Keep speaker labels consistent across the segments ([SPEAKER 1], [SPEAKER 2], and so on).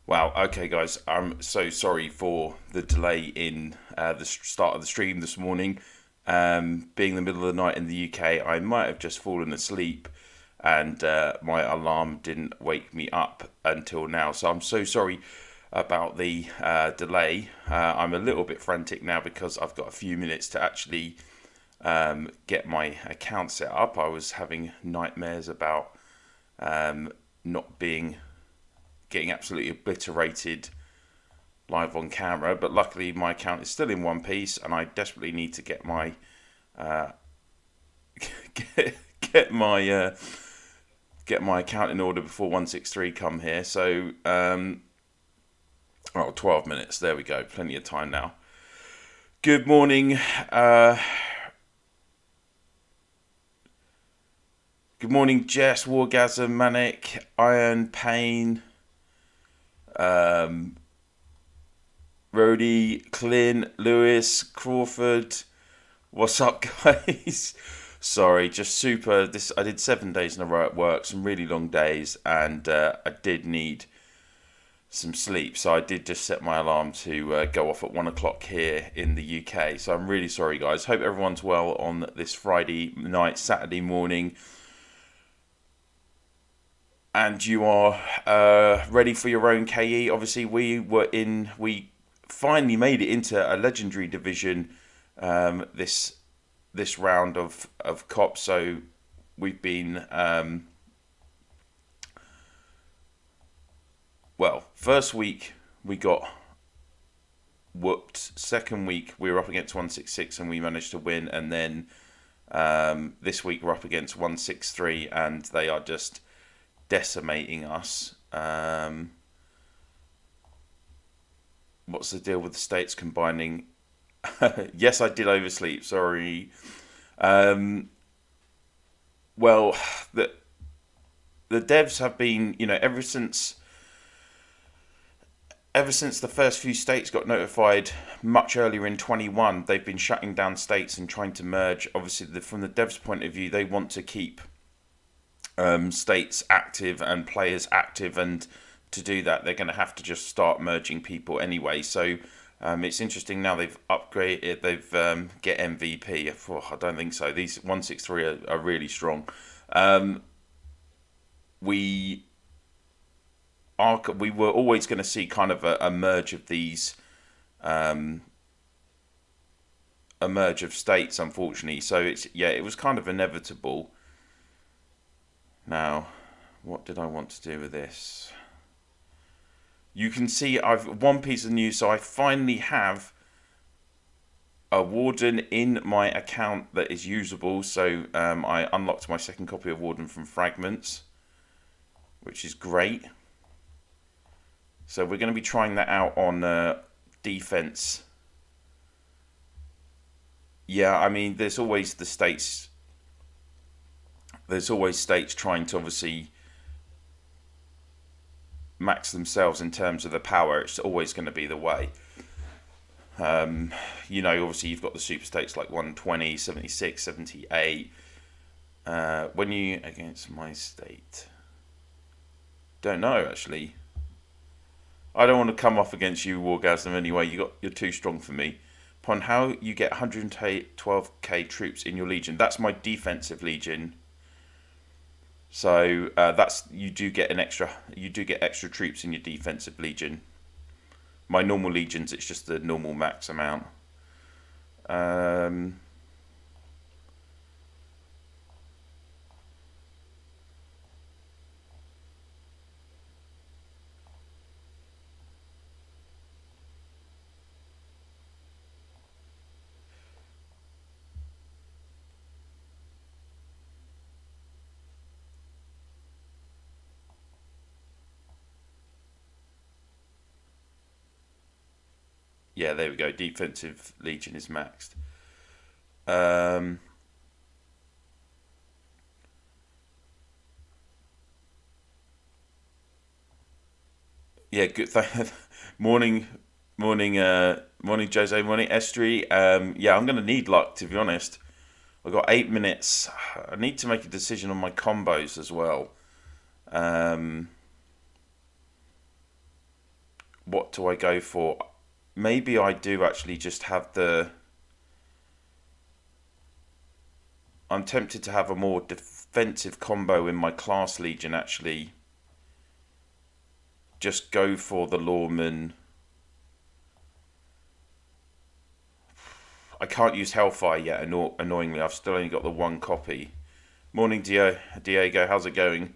[SPEAKER 1] Wow, okay, guys, I'm so sorry for the delay in the start of the stream this morning. Being the middle of the night in the UK, I might have just fallen asleep and my alarm didn't wake me up until now. So I'm so sorry about the delay. I'm a little bit frantic now because I've got a few minutes to actually get my account set up. I was having nightmares about not getting absolutely obliterated live on camera, but luckily my account is still in one piece, and I desperately need to get my get my account in order before 163 come here. So 12 minutes. There we go. Plenty of time now. Good morning. Good morning, Jess, Wargasm, Manic, Iron, Pain, Rody, Clint, Lewis, Crawford. What's up, guys? Sorry, just super. I did 7 days in a row at work, some really long days, and I did need some sleep. So I did just set my alarm to go off at 1 o'clock here in the UK. So I'm really sorry, guys. Hope everyone's well on this Friday night, Saturday morning, and you are ready for your own KE. Obviously, we finally made it into a legendary division this round of COP. So we've been first week we got whooped. Second week we were up against 166 and we managed to win, and then this week we're up against 163 and they are just decimating us. What's the deal with the states combining? Yes, I did oversleep. Sorry. Well, the devs have been, ever since the first few states got notified much earlier in 21, they've been shutting down states and trying to merge. Obviously, from the devs' point of view, they want to keep states active and players active, and to do that they're going to have to just start merging people anyway. So it's interesting now they've upgraded, they've get MVP. I don't think so. These 163 are really strong. We were always going to see kind of a merge of these a merge of states, unfortunately. So it was kind of inevitable. Now, what did I want to do with this? You can see I've one piece of news. So I finally have a Warden in my account that is usable. So I unlocked my second copy of Warden from Fragments, which is great. So we're going to be trying that out on defense. Yeah, I mean, there's always states trying to obviously max themselves in terms of the power. It's always going to be the way. Obviously you've got the super states like 120, 76, 78. When you against my state, don't know actually. I don't want to come off against you, Wargasm. Anyway, you're too strong for me. Upon how you get 112k troops in your legion. That's my defensive legion. So you do get extra troops in your defensive legion. My normal legions, it's just the normal max amount. Yeah, there we go. Defensive legion is maxed. Yeah, good. Morning, Jose. Morning, Estri. Yeah, I'm gonna need luck, to be honest. I've got 8 minutes. I need to make a decision on my combos as well. what do I go for? Maybe I do actually just have the... I'm tempted to have a more defensive combo in my class Legion, actually. Just go for the Lawman. I can't use Hellfire yet, annoyingly. I've still only got the one copy. Morning, Diego. How's it going?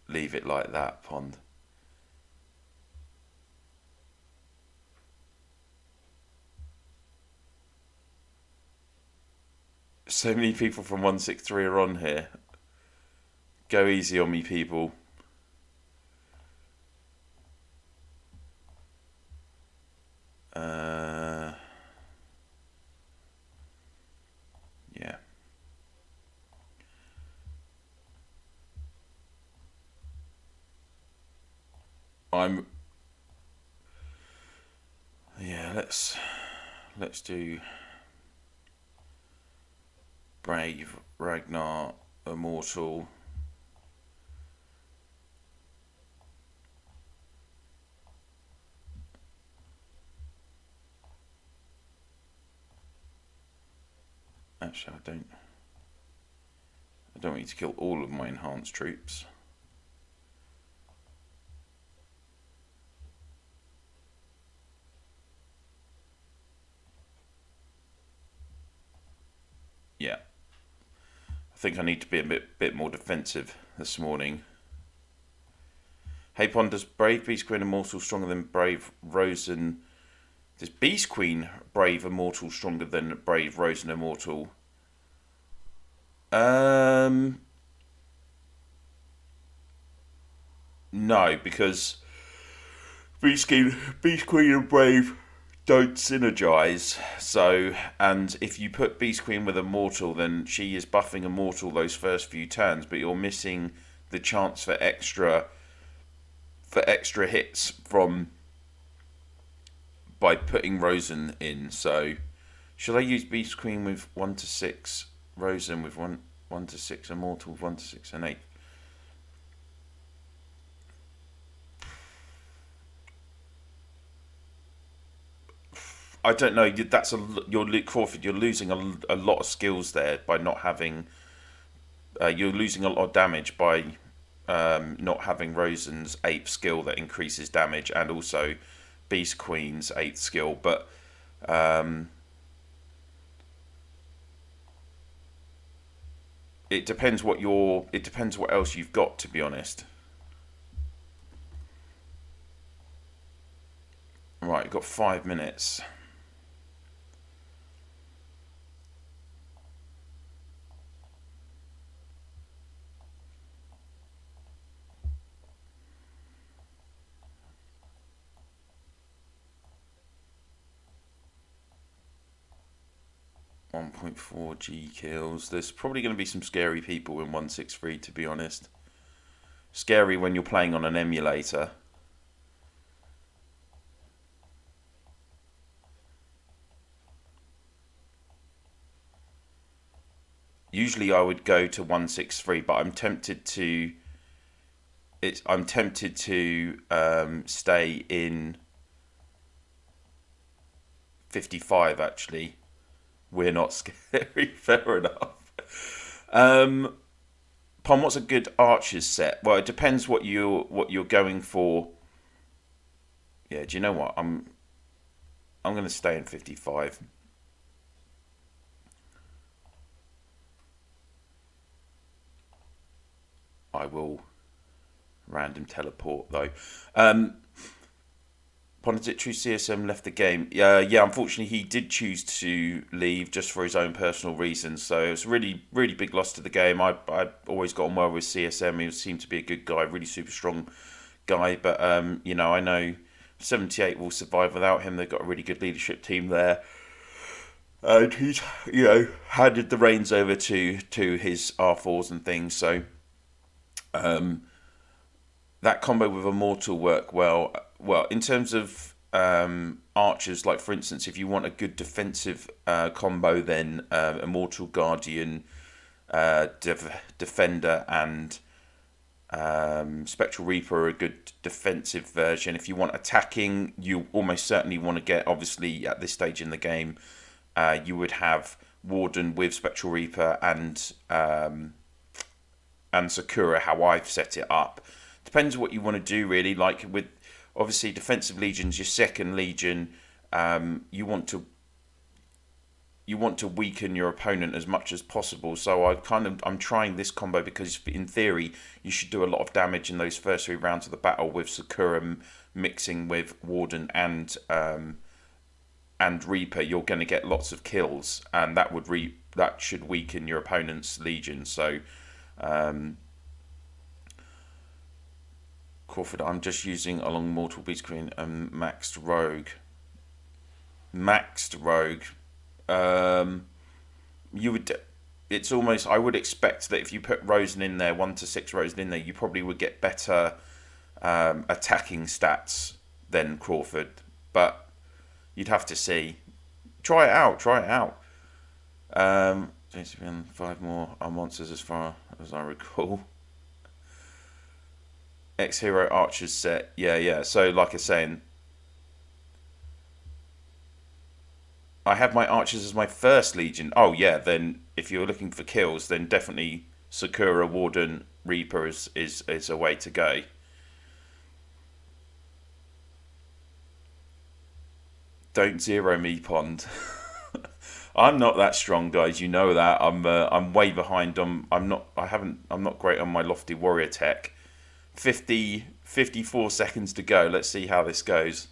[SPEAKER 1] Leave it like that, Pond. So many people from 163 are on here. Go easy on me, people. Yeah. Yeah, let's do Brave, Ragnar, Immortal. Actually, I don't need to kill all of my enhanced troops. Yeah. I think I need to be a bit more defensive this morning. Hey Pond, does Brave Beast Queen Immortal stronger than Brave Rosen? Does Beast Queen Brave Immortal stronger than Brave Rosen Immortal? No, because Beast Queen and Brave don't synergize. So, and if you put Beast Queen with Immortal, then she is buffing Immortal those first few turns, but you're missing the chance for extra hits from by putting Rosen in. So, should I use Beast Queen with 1 to 6, Rosen with 1 to 6, Immortal with 1 to 6 and 8? I don't know. You're Luke Crawford. You're losing a lot of skills there by not having. You're losing a lot of damage by not having Rosen's 8th skill that increases damage, and also Beast Queen's 8th skill. But it depends what else you've got, to be honest. Right, you've got 5 minutes. .4 G kills. There's probably going to be some scary people in 163, to be honest. Scary when you're playing on an emulator. Usually I would go to 163, but I'm tempted to stay in 55 actually. We're not scary. Fair enough. Pom, what's a good archers set? Well, it depends what you're going for. Yeah, do you know what? I'm going to stay in 55. I will random teleport though. Pond, is it true CSM left the game? Yeah, unfortunately he did choose to leave just for his own personal reasons. So it was a really, really big loss to the game. I always got on well with CSM. He seemed to be a good guy, really super strong guy. But I know 78 will survive without him. They've got a really good leadership team there. And he's, handed the reins over to his R4s and things. So that combo with Immortal worked well. Well, in terms of archers, like for instance, if you want a good defensive combo, then Immortal Guardian, Defender, and Spectral Reaper are a good defensive version. If you want attacking, you almost certainly want to get, obviously at this stage in the game, you would have Warden with Spectral Reaper and Sakura, how I've set it up. Depends what you want to do really. Like with obviously defensive legions, your second legion, you want to weaken your opponent as much as possible. So I'm trying this combo because in theory you should do a lot of damage in those first 3 rounds of the battle with Sakura mixing with Warden and Reaper. You're going to get lots of kills, and that should weaken your opponent's legion. So Crawford, I'm just using along multiple beat screen and maxed rogue. It's almost, I would expect that if you put Rosen in there, 1 to 6 Rosen in there, you probably would get better attacking stats than Crawford, but you'd have to see. Try it out. 5 more are monsters as far as I recall. Ex-Hero Archers set, yeah. So like I was saying, I have my archers as my first legion. Oh yeah, then if you're looking for kills, then definitely Sakura, Warden, Reaper is a way to go. Don't zero me, Pond. I'm not that strong, guys. You know that. I'm way behind. I'm not great on my lofty warrior tech. 54 seconds to go. Let's see how this goes.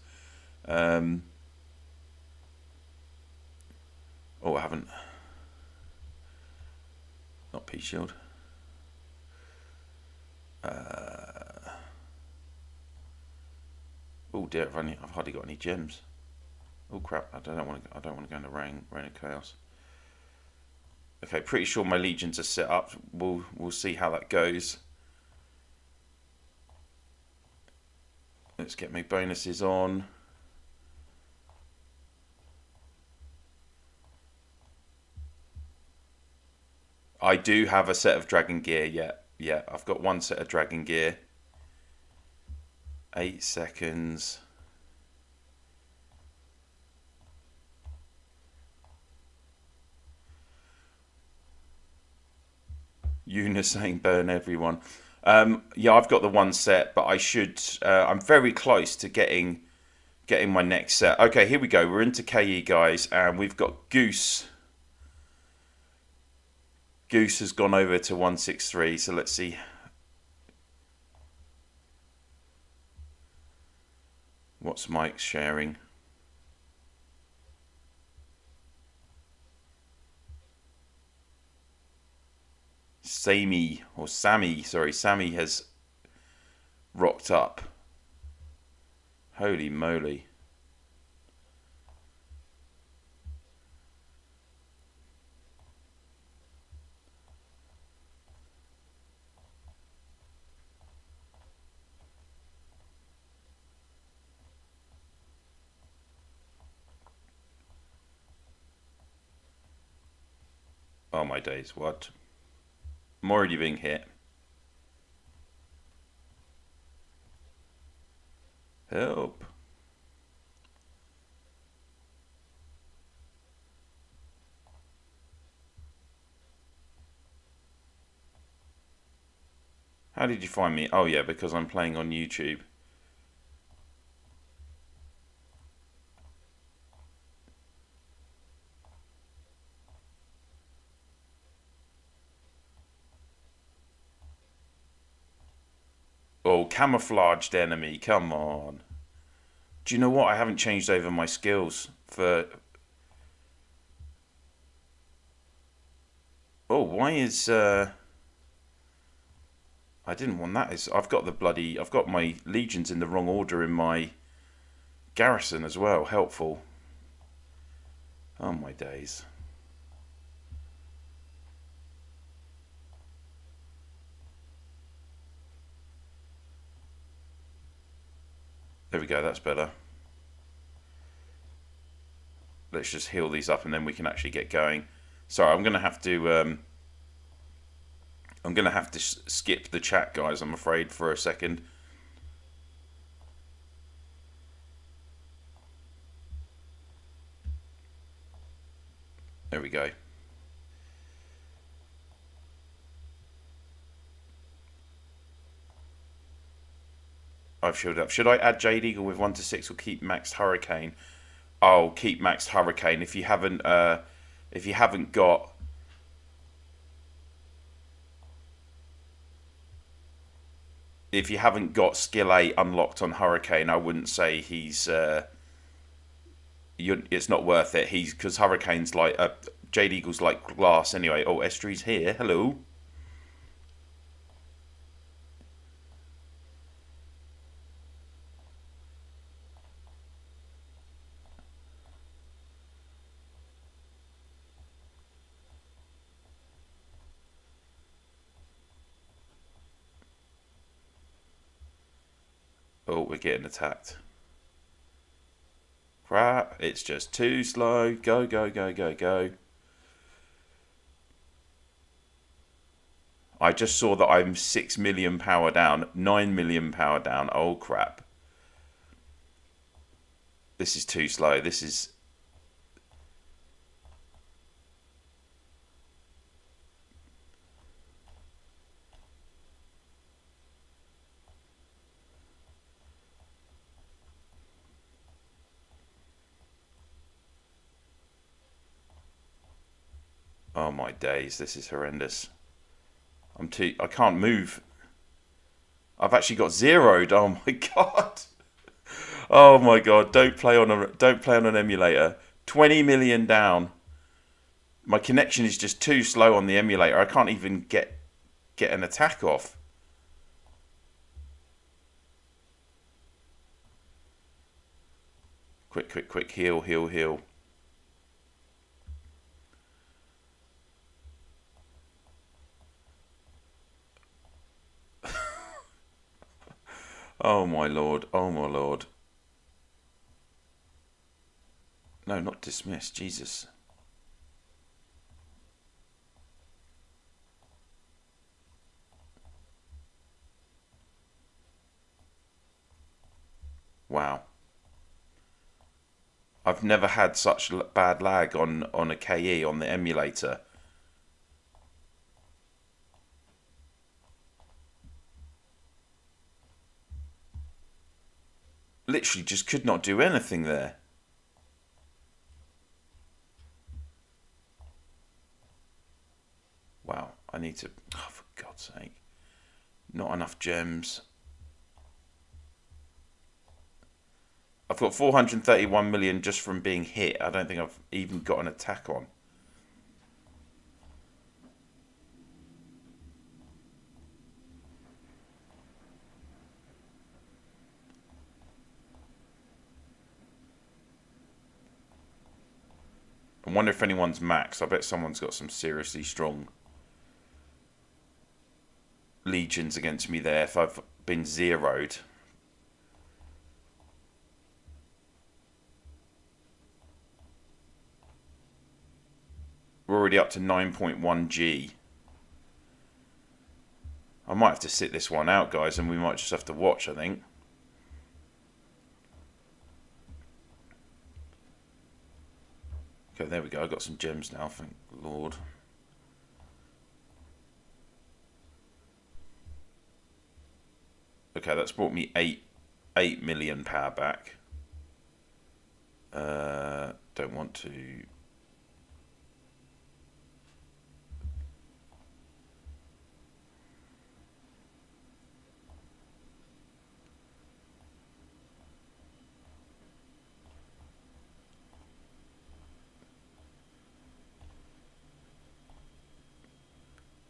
[SPEAKER 1] Oh, I haven't. Not P shield. Oh dear, I've hardly got any gems. Oh crap! I don't want to go in the Reign of Chaos. Okay, pretty sure my legions are set up. We'll see how that goes. Let's get my bonuses on. I do have a set of dragon gear. Yeah, I've got 1 set of dragon gear. 8 seconds. Una saying burn everyone. Yeah, I've got the 1 set, but I should. I'm very close to getting my next set. Okay, here we go. We're into KE, guys, and we've got Goose. Goose has gone over to 163, so let's see. What's Mike sharing? Sammy has rocked up. Holy moly. Oh my days, what? I'm already being hit. Help. How did you find me? Oh yeah, because I'm playing on YouTube. Oh, camouflaged enemy, come on. Do you know what? I haven't changed over my skills for... Oh, why is... I didn't want that. I've got my legions in the wrong order in my garrison as well. Helpful. Oh my days. There we go, that's better. Let's just heal these up and then we can actually get going. Sorry, I'm going to have to I'm going to have to skip the chat, guys, I'm afraid, for a second. There we go. I've shielded up. Should I add Jade Eagle with 1 to 6 or keep maxed Hurricane? Oh, keep maxed Hurricane. If you haven't got skill 8 unlocked on Hurricane, I wouldn't say he's it's not worth it. Because Hurricane's like Jade Eagle's like glass anyway. Oh, Estuary's here. Hello. Oh, we're getting attacked. Crap, it's just too slow. Go, go, go, go, go. I just saw that I'm 6 million power down, 9 million power down. Oh, crap. This is too slow. This is... Oh my days, this is horrendous. I can't move. I've actually got zeroed. Oh my god. Oh my god, don't play on an emulator. 20 million down. My connection is just too slow on the emulator. I can't even get an attack off. Quick, quick, quick. Heal, heal, heal. Oh my lord, oh my lord. No, not dismissed, Jesus. Wow. I've never had such bad lag on a KE on the emulator. Literally just could not do anything there. Wow, I need to... Oh, for God's sake. Not enough gems. I've got 431 million just from being hit. I don't think I've even got an attack on. I wonder if anyone's max. I bet someone's got some seriously strong legions against me there if I've been zeroed. We're already up to 9.1 G. I might have to sit this one out, guys, and we might just have to watch, I think. Okay, there we go. I got some gems now, thank Lord. Okay, that's brought me 8 million power back. Don't want to...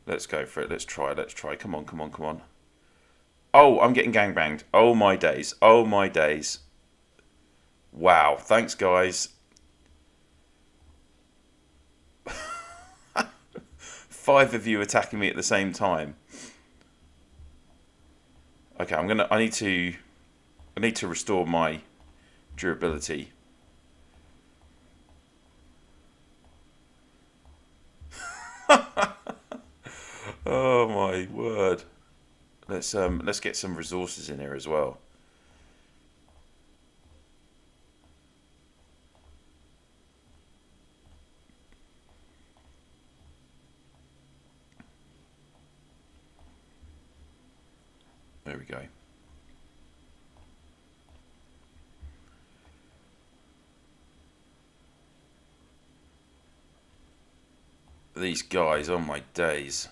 [SPEAKER 1] Let's go for it. Let's try. Let's try. Come on, come on, come on. Oh, I'm getting gangbanged. Oh my days. Oh my days. Wow. Thanks, guys. 5 of you attacking me at the same time. Okay, I need to restore my durability. Oh my word. Let's get some resources in here as well. There we go. These guys, oh my days.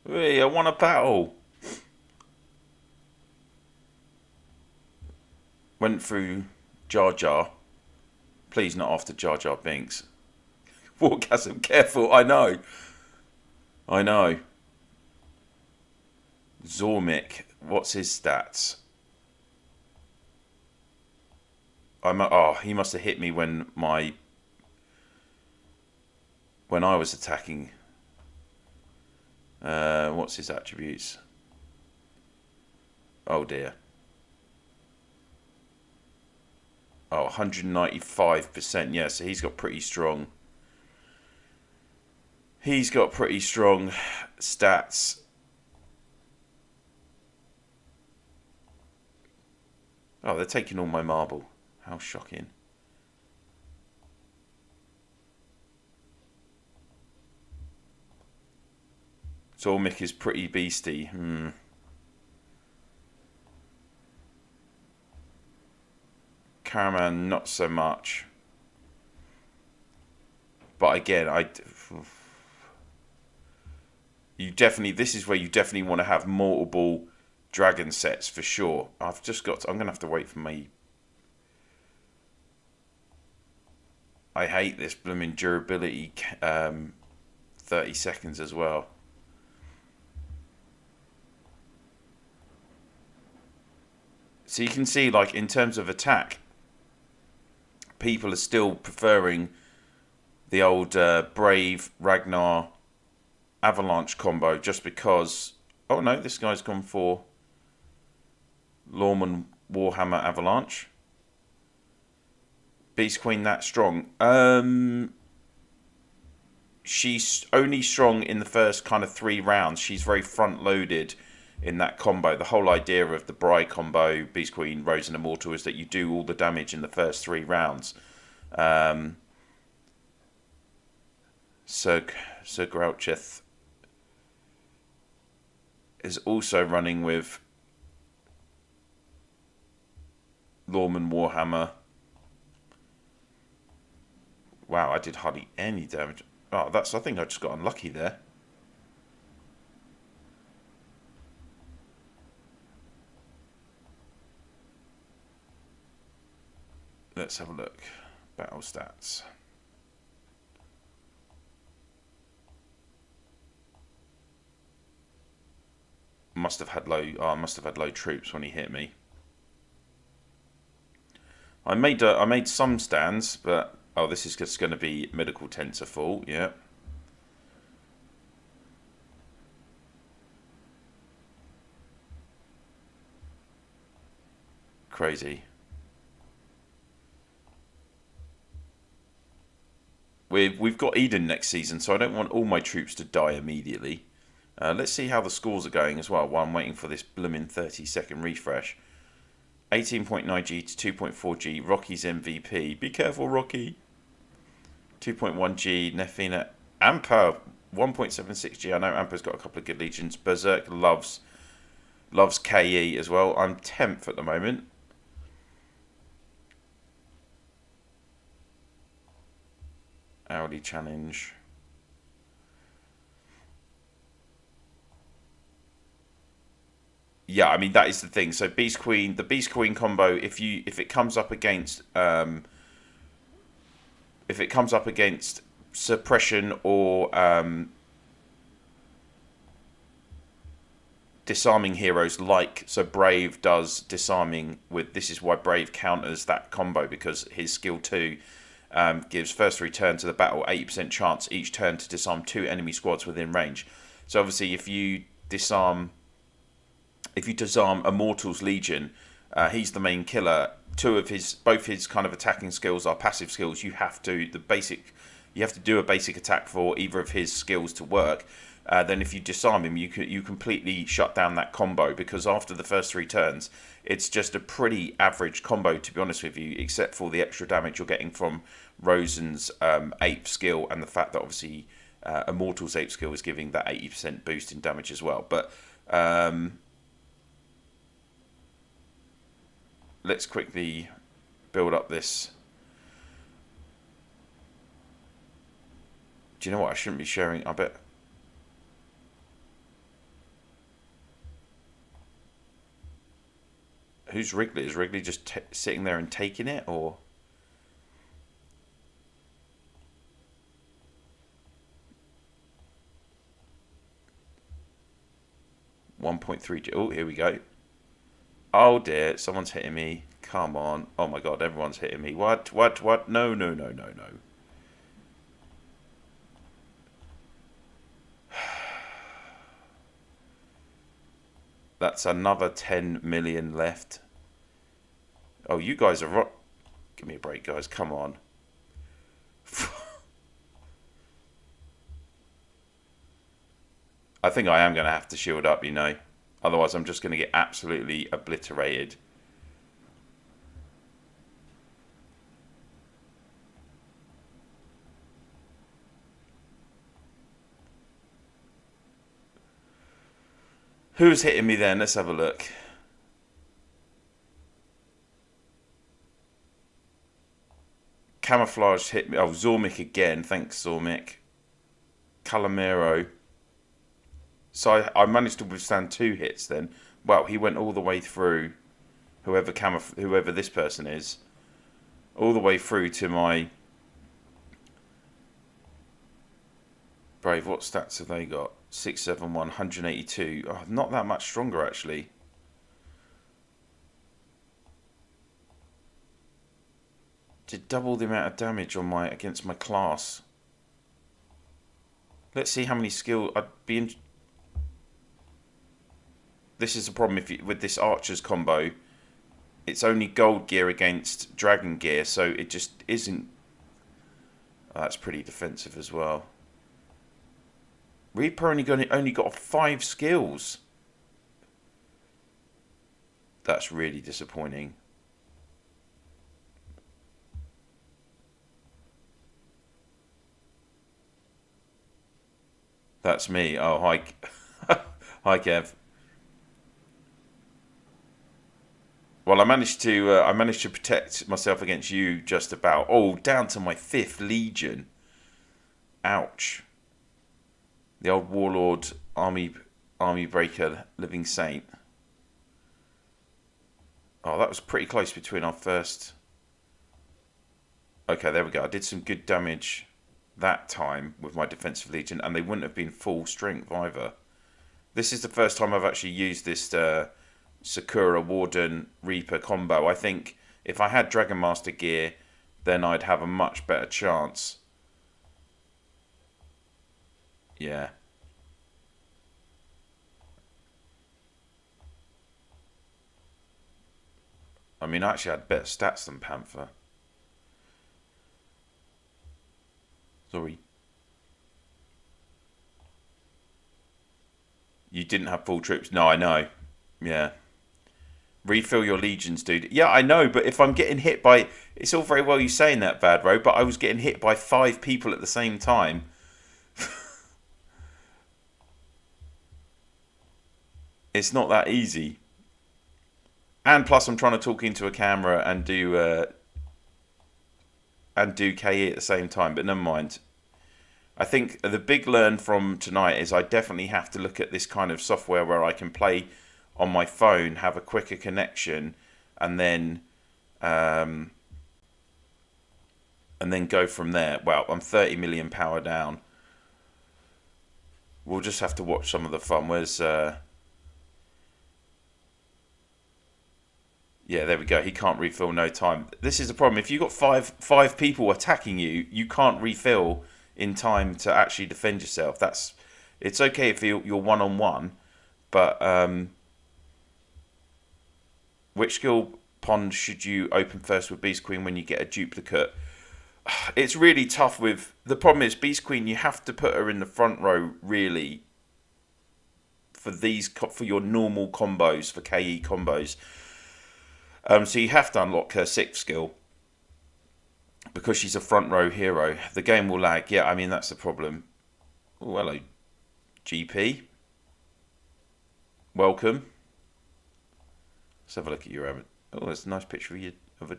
[SPEAKER 1] Hey, I won a battle. Went through Jar Jar. Please not after Jar Jar Binks. Wargasm, careful, I know. I know. Zormik, what's his stats? He must have hit me when I was attacking. What's his attributes? Oh dear. Oh, 195%. Yeah, so he's got pretty strong. He's got pretty strong stats. Oh, they're taking all my marble. How shocking. Zormik is pretty beastie. Caraman, not so much. But again, this is where you definitely want to have multiple dragon sets for sure. I'm going to have to wait for my... I hate this blooming durability 30 seconds as well. So you can see, like, in terms of attack, people are still preferring the old Brave, Ragnar, Avalanche combo just because... Oh no, this guy's gone for Lorman, Warhammer, Avalanche. Beast Queen that strong. She's only strong in the first kind of 3 rounds. She's very front-loaded in that combo. The whole idea of the Bride combo, Beast Queen, Rose and Immortal, is that you do all the damage in the first 3 rounds. Sir Groucheth is also running with Lorman Warhammer. Wow, I did hardly any damage. Oh, I think I just got unlucky there. Let's have a look. Battle stats. Must have had low troops when he hit me. I made some stands, but this is just going to be medical tensor full. Yeah. Crazy. We've got Eden next season, so I don't want all my troops to die immediately. Let's see how the scores are going as well while I'm waiting for this blooming 30-second refresh. 18.9G to 2.4G. Rocky's MVP. Be careful, Rocky. 2.1G. Nefina. Amper. 1.76G. I know Amper's got a couple of good legions. Berserk loves KE as well. I'm 10th at the moment. Hourly challenge. Yeah, I mean that is the thing. So the Beast Queen combo, if it comes up against suppression or disarming heroes, so Brave does disarming with. This is why Brave counters that combo, because his skill 2 gives first 3 turns of the battle 80% chance each turn to disarm 2 enemy squads within range. So obviously if you disarm Immortal's Legion, He's the main killer. Both his kind of attacking skills are passive skills. You have to do a basic attack for either of his skills to work. Then if you disarm him, you completely shut down that combo, because after the first 3 turns, it's just a pretty average combo, to be honest with you, except for the extra damage you're getting from Rosen's ape skill, and the fact that obviously Immortal's ape skill is giving that 80% boost in damage as well. But let's quickly build up this. Do you know what? I shouldn't be sharing. I bet. Who's Wrigley? Is Wrigley just sitting there and taking it, or? $1.3. Oh, here we go. Oh dear, someone's hitting me. Come on. Oh my god, everyone's hitting me. What? No, no, no, no, no. That's another 10 million left. Oh, you guys are... Give me a break, guys. Come on. I think I am going to have to shield up, you know. Otherwise, I'm just going to get absolutely obliterated. Who's hitting me then? Let's have a look. Camouflage hit me. Oh, Zormic again. Thanks, Zormic. Calamero. So I managed to withstand 2 hits then. Well, he went all the way through, whoever this person is, all the way through to my... Brave, what stats have they got? 671, 182. Oh, not that much stronger, actually. Did double the amount of damage on against my class. Let's see how many skill I'd be in. This is the problem with this archer's combo. It's only gold gear against dragon gear, so it just isn't. Oh, that's pretty defensive as well. Reaper only got 5 skills. That's really disappointing. That's me. Oh, hi. Hi, Kev. Well, I managed to protect myself against you just about. Oh, down to my 5th Legion. Ouch. The old warlord, army breaker, living saint. Oh, that was pretty close between our first. Okay, there we go. I did some good damage that time with my defensive legion, and they wouldn't have been full strength either. This is the first time I've actually used this Sakura Warden Reaper combo. I think if I had Dragon Master gear, then I'd have a much better chance. Yeah. I mean, I actually had better stats than Panther. Sorry. You didn't have full troops. No, I know. Yeah. Refill your legions, dude. Yeah, I know, but if I'm getting hit by... It's all very well you saying that, Vadro, but I was getting hit by 5 people at the same time. It's not that easy. And plus I'm trying to talk into a camera and do KE at the same time, but never mind. I think the big learn from tonight is I definitely have to look at this kind of software where I can play on my phone, have a quicker connection, and then go from there. Well, I'm 30 million power down. We'll just have to watch some of the fun. Where's yeah, there we go. He can't refill no time. This is the problem. If you've got five people attacking you, you can't refill in time to actually defend yourself. It's okay if you're one-on-one, but Which skill pond should you open first with Beast Queen when you get a duplicate? It's really tough with... The problem is, Beast Queen, you have to put her in the front row, really, for your normal combos, for KE combos. So you have to unlock her 6th skill, because she's a front row hero. The game will lag. Yeah, I mean, that's the problem. Oh, hello, GP. Welcome. Let's have a look at your... Oh, there's a nice picture of a...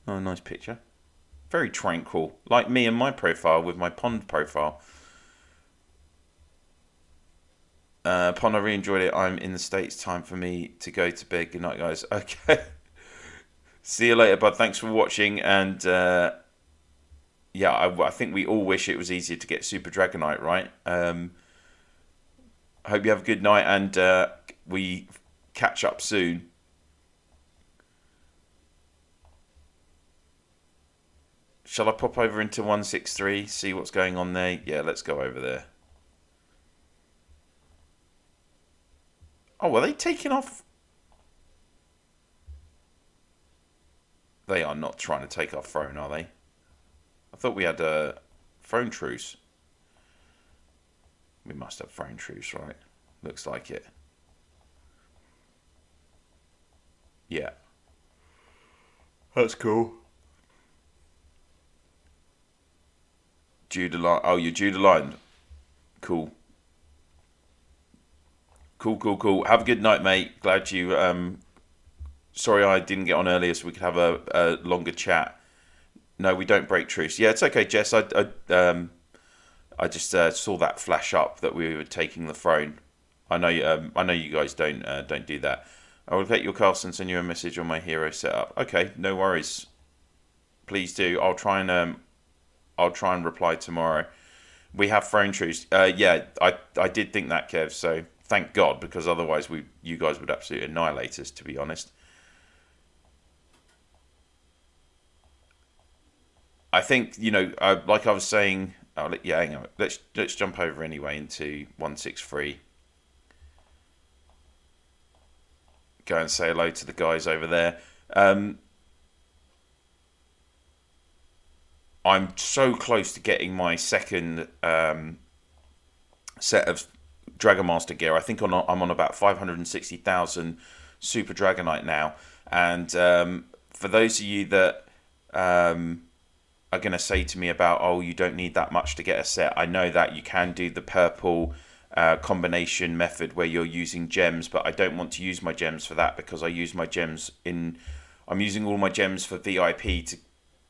[SPEAKER 1] Oh, nice picture. Very tranquil. Like me and my profile with my pond profile. Pond, I really enjoyed it. I'm in the States. Time for me to go to bed. Good night, guys. Okay. See you later, bud. Thanks for watching. And yeah, I think we all wish it was easier to get Super Dragonite, right? I hope you have a good night, and we catch up soon. Shall I pop over into 163, see what's going on there? Yeah, let's go over there. Oh, are they taking off? They are not trying to take off throne, are they? I thought we had a throne truce. We must have throne truce, right? Looks like it. Yeah. That's cool. Judeline. Oh, you're Judeline. Cool. Cool. Have a good night, mate. Glad you... Sorry I didn't get on earlier so we could have a longer chat. No, we don't break truce. Yeah, it's okay, Jess. I just saw that flash up that we were taking the throne. I know you guys don't do that. I will get your castle and send you a message on my hero setup. Okay, no worries. Please do. I'll try and reply tomorrow. We have throne truce. Yeah, I did think that, Kev. So thank God, because otherwise you guys would absolutely annihilate us, to be honest. I think, you know, like I was saying, yeah, hang on. Let's jump over anyway into 163. Go and say hello to the guys over there. I'm so close to getting my second set of Dragon Master gear. I think I'm on about 560,000 Super Dragonite now. And for those of you that are going to say to me about, oh, you don't need that much to get a set, I know that you can do the purple combination method where you're using gems, but I don't want to use my gems for that, because I use my gems I'm using all my gems for VIP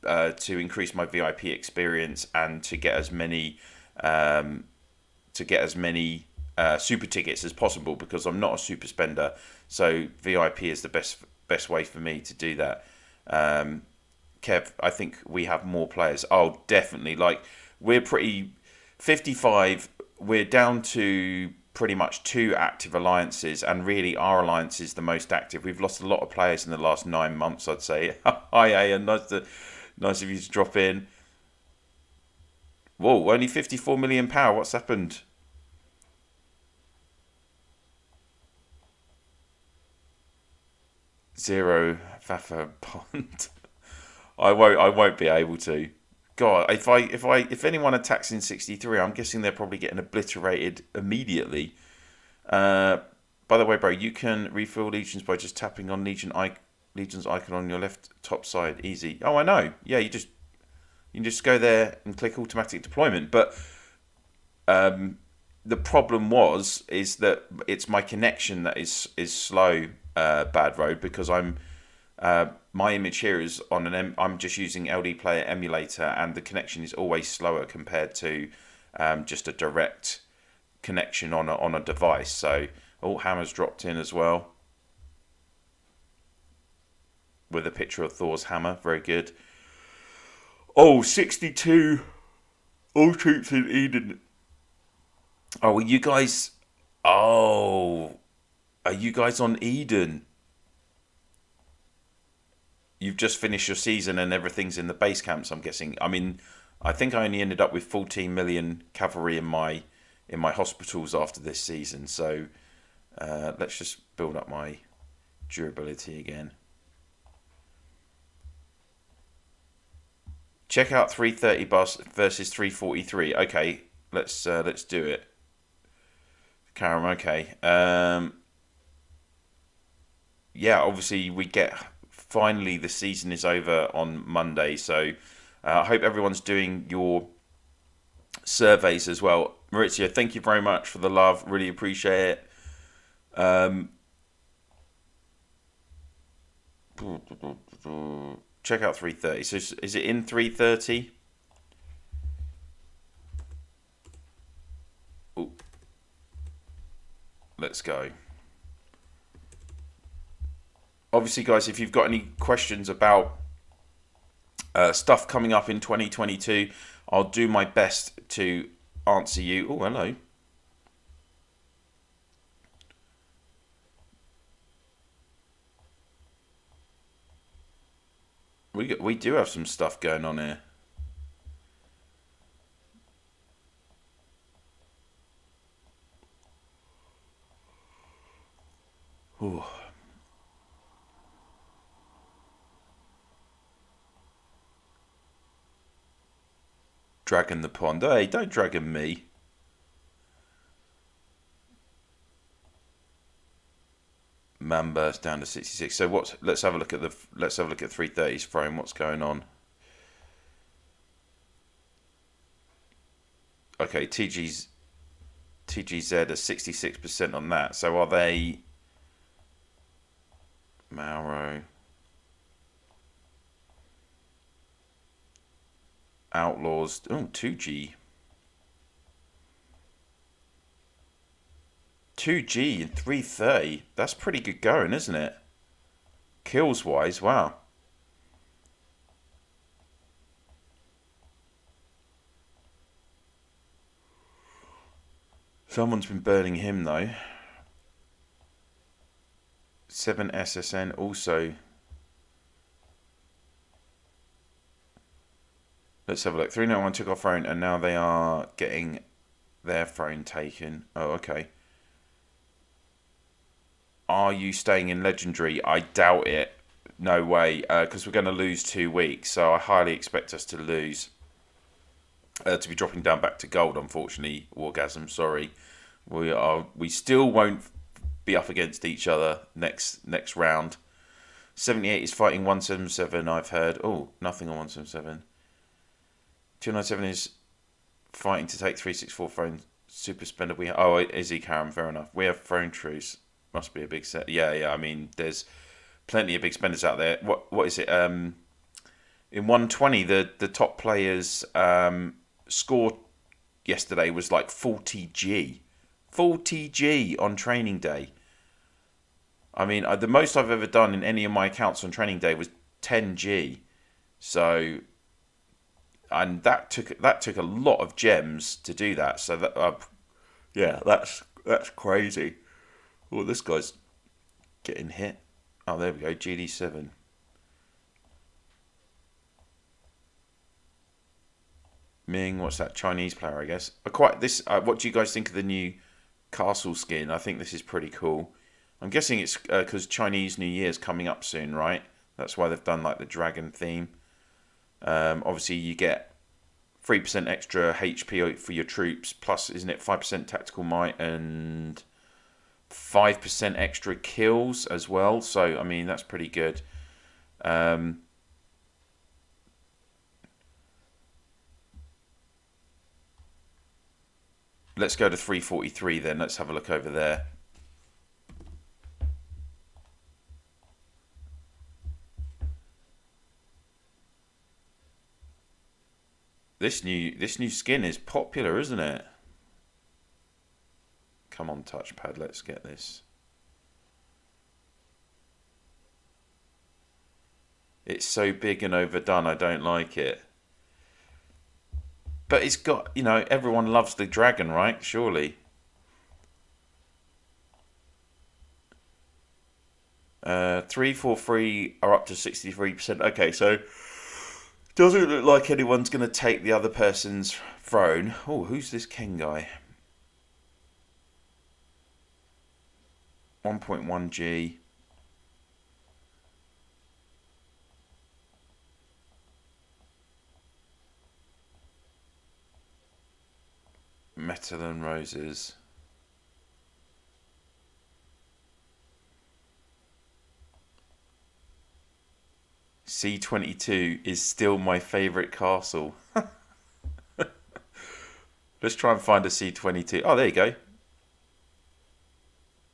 [SPEAKER 1] to increase my VIP experience and to get as many super tickets as possible, because I'm not a super spender. So VIP is the best way for me to do that. Kev, I think we have more players. Oh, definitely. Like, we're pretty 55. We're down to pretty much 2 active alliances, and really our alliance is the most active. We've lost a lot of players in the last 9 months, I'd say. Hi, Ian. Nice of you to drop in. Whoa, only 54 million power. What's happened? Zero Fafa Pond. I won't be able to. God, if anyone attacks in 63, I'm guessing they're probably getting obliterated immediately. By the way, bro, you can refill legions by just tapping on Legion's icon on your left top side. Easy. Oh, I know. Yeah, you can just go there and click automatic deployment. But the problem is that it's my connection that is slow, Bad Road, because my image here is on I'm just using LD Player emulator, and the connection is always slower compared to just a direct connection on a device. So, Hammer's dropped in as well with a picture of Thor's hammer. Very good. 62. All troops in Eden. Oh, are you guys on Eden? You've just finished your season and everything's in the base camps, I'm guessing. I mean, I think I only ended up with 14 million cavalry in my hospitals after this season. So Let's just build up my durability again. Check out 330 bus versus 343. Okay, let's do it. Karam, okay. Yeah, obviously we get finally the season is over on Monday, so I hope everyone's doing your surveys as well. Maurizio, thank you very much for the love. Really appreciate it. Check out 330. So is it in 330? Ooh. Let's go. Obviously, guys, if you've got any questions about stuff coming up in 2022, I'll do my best to answer you. Oh, hello. We do have some stuff going on here. Ooh. Dragon the pond. Hey, don't dragon me. Man burst down to 66. So let's have a look at 330's frame. What's going on? Okay, TGZ are 66% on that. So are they Mauro Outlaws? Oh, 2G. 2G and 330. That's pretty good going, isn't it? Kills wise, wow. Someone's been burning him though. 7 SSN also. Let's have a look. 391 took off phone and now they are getting their phone taken. Oh, okay. Are you staying in Legendary? I doubt it. No way. Because we're going to lose 2 weeks. So I highly expect us to lose. To be dropping down back to gold, unfortunately. Wargasm, sorry. We still won't be up against each other next round. 78 is fighting 177, I've heard. Oh, nothing on 177. 297 is fighting to take 364 phone. Super spender. Is he Karen? Fair enough. We have phone truce. Must be a big set. Yeah. I mean, there's plenty of big spenders out there. What is it? In 120, the top players score yesterday was like 40G. 40G on training day. I mean, the most I've ever done in any of my accounts on training day was 10G. So, and that took a lot of gems to do that. So that yeah, that's crazy. Oh, this guy's getting hit. Oh, there we go. GD7. Ming, what's that? Chinese player, I guess. What do you guys think of the new castle skin? I think this is pretty cool. I'm guessing it's because Chinese New Year's coming up soon, right? That's why they've done like the dragon theme. Obviously, you get 3% extra HP for your troops, plus, isn't it 5% tactical might and 5% extra kills as well. So, I mean, that's pretty good. Let's go to 343 then. Let's have a look over there. This new skin is popular, isn't it? Come on, touchpad, let's get this. It's so big and overdone, I don't like it. But it's got, everyone loves the dragon, right? Surely. 343 are up to 63%. Okay, so doesn't look like anyone's going to take the other person's throne. Oh, who's this Ken guy? 1.1G. Metal and Roses. C22 is still my favourite castle. Let's try and find a C22. Oh, there you go.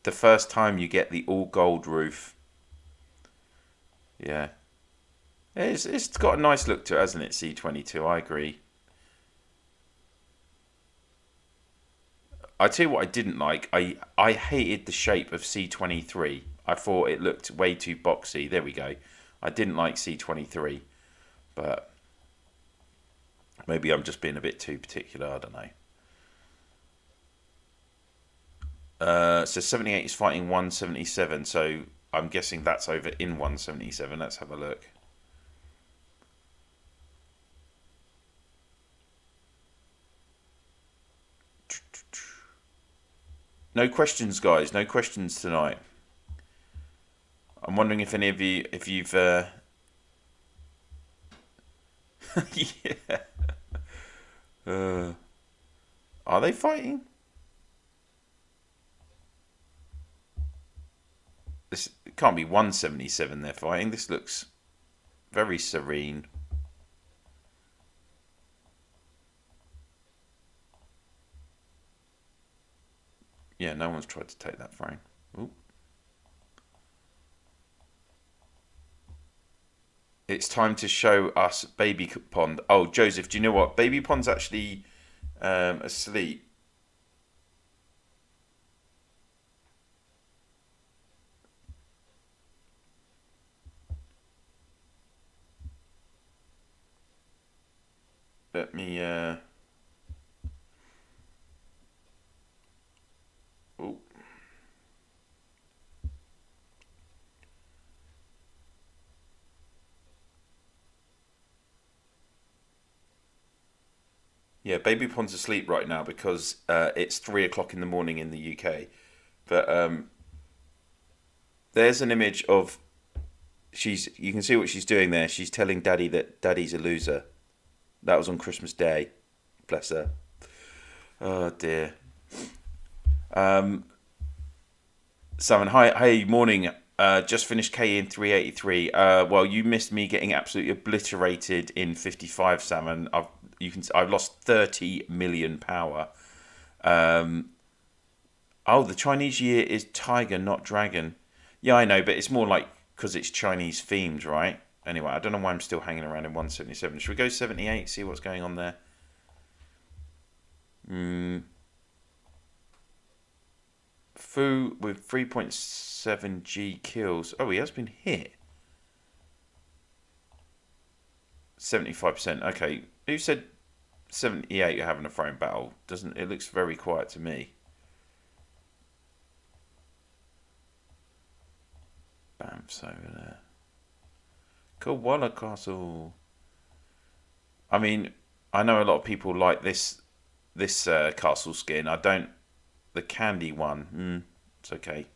[SPEAKER 1] The first time you get the all gold roof. Yeah. It's got a nice look to it, hasn't it, C22? I agree. I tell you what I didn't like. I hated the shape of C23. I thought it looked way too boxy. There we go. I didn't like C23. But maybe I'm just being a bit too particular. I don't know. So 78 is fighting 177. So I'm guessing that's over in 177. Let's have a look. No questions, guys. No questions tonight. I'm wondering if any of you, if you've, yeah. Are they fighting? This it can't be 177 they're fighting. This looks very serene. Yeah, no one's tried to take that frame. Ooh. It's time to show us Baby Pond. Oh, Joseph, do you know what? Baby Pond's actually asleep. Let me... Ooh. Yeah, Baby Pond's asleep right now because it's 3 o'clock in the morning in the UK. But there's an image of you can see what she's doing there. She's telling Daddy that Daddy's a loser. That was on Christmas Day. Bless her. Oh dear. Simon, hi, morning. Just finished KE in 383. Well, you missed me getting absolutely obliterated in 55, Salmon. I've lost 30 million power. Oh, the Chinese year is tiger, not dragon. Yeah, I know, but it's more like because it's Chinese themed, right? Anyway, I don't know why I'm still hanging around in 177. Should we go 78, see what's going on there? Fu with 3.7G kills. Oh, he has been hit. 75%. Okay, who said 78 you're having a frame battle? Doesn't it looks very quiet to me. Bamf's over there. Koala Castle. I mean, I know a lot of people like this castle skin. I don't. The candy one. It's okay.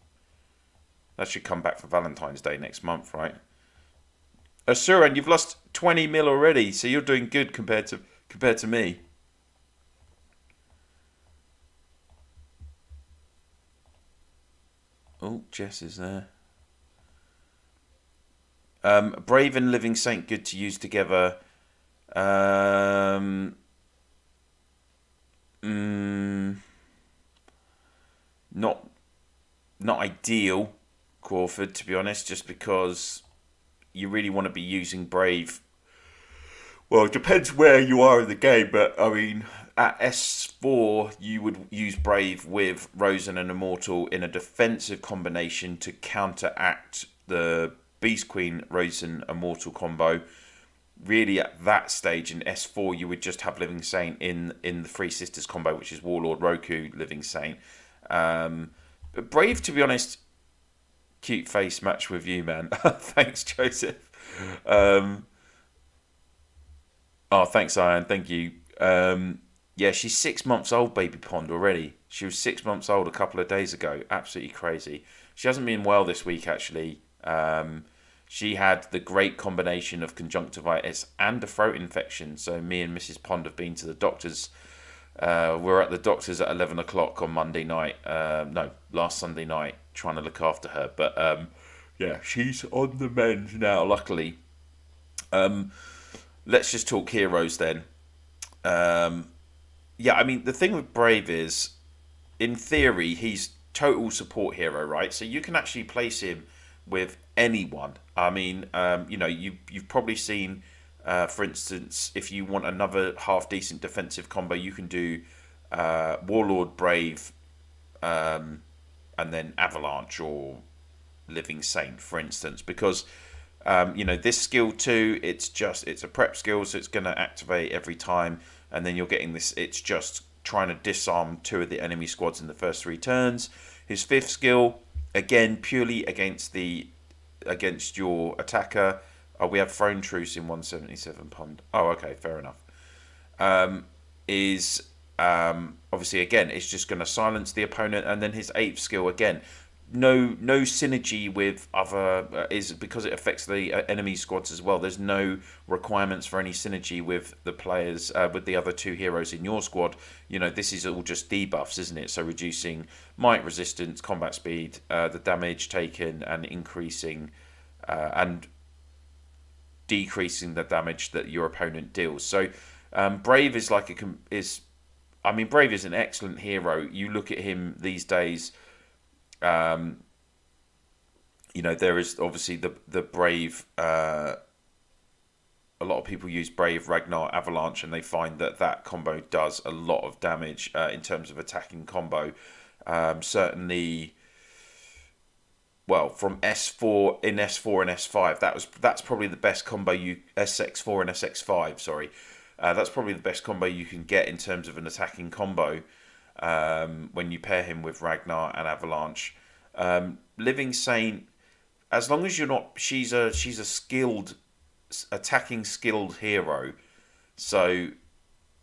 [SPEAKER 1] That should come back for Valentine's Day next month, right? Asuran, you've lost 20 mil already, so you're doing good compared to me. Oh, Jess is there. Brave and Living Saint, good to use together. Not ideal, Crawford, to be honest, just because you really want to be using Brave. Well, it depends where you are in the game, but I mean, at S4, you would use Brave with Rosen and Immortal in a defensive combination to counteract the Beast Queen Rosen Immortal combo. Really, at that stage in S4, you would just have Living Saint in the Three Sisters combo, which is Warlord, Roku, Living Saint. But Brave, to be honest, cute face match with you, man. Thanks, Joseph. Oh, thanks, Ian. Thank you. Yeah, she's 6 months old, Baby Pond, already. She was 6 months old a couple of days ago. Absolutely crazy. She hasn't been well this week, actually. She had the great combination of conjunctivitis and a throat infection. So me and Mrs. Pond have been to the doctors. We're at the doctors at 11 o'clock on Monday night. No, last Sunday night, trying to look after her. But yeah, she's on the mend now, luckily. Let's just talk heroes then. Yeah, I mean, the thing with Brave is, in theory, he's total support hero, right? So you can actually place him with anyone. I mean, you've probably seen, for instance, if you want another half decent defensive combo, you can do Warlord, Brave, and then Avalanche or Living Saint, for instance, because this skill too, it's a prep skill, so it's going to activate every time, and then you're getting this. It's just trying to disarm 2 of the enemy squads in the first 3 turns. His 5th skill, again, purely against your attacker. Oh, we have Throne Truce in 177 Pond. Oh, okay, fair enough. Obviously, again, it's just going to silence the opponent, and then his 8th skill, again, no synergy with other is because it affects the enemy squads as well. There's no requirements for any synergy with the players with the other 2 heroes in your squad. This is all just debuffs, isn't it? So reducing might, resistance, combat speed, the damage taken, and increasing and decreasing the damage that your opponent deals. So Brave is Brave is an excellent hero. You look at him these days. There is obviously the Brave. A lot of people use Brave, Ragnar, Avalanche, and they find that combo does a lot of damage in terms of attacking combo. Certainly, well, from S4 and S5, that's probably the best combo SX4 and SX5. Sorry, that's probably the best combo you can get in terms of an attacking combo. When you pair him with Ragnar and Avalanche. Living Saint, as long as you're not, she's a skilled, attacking skilled hero. So,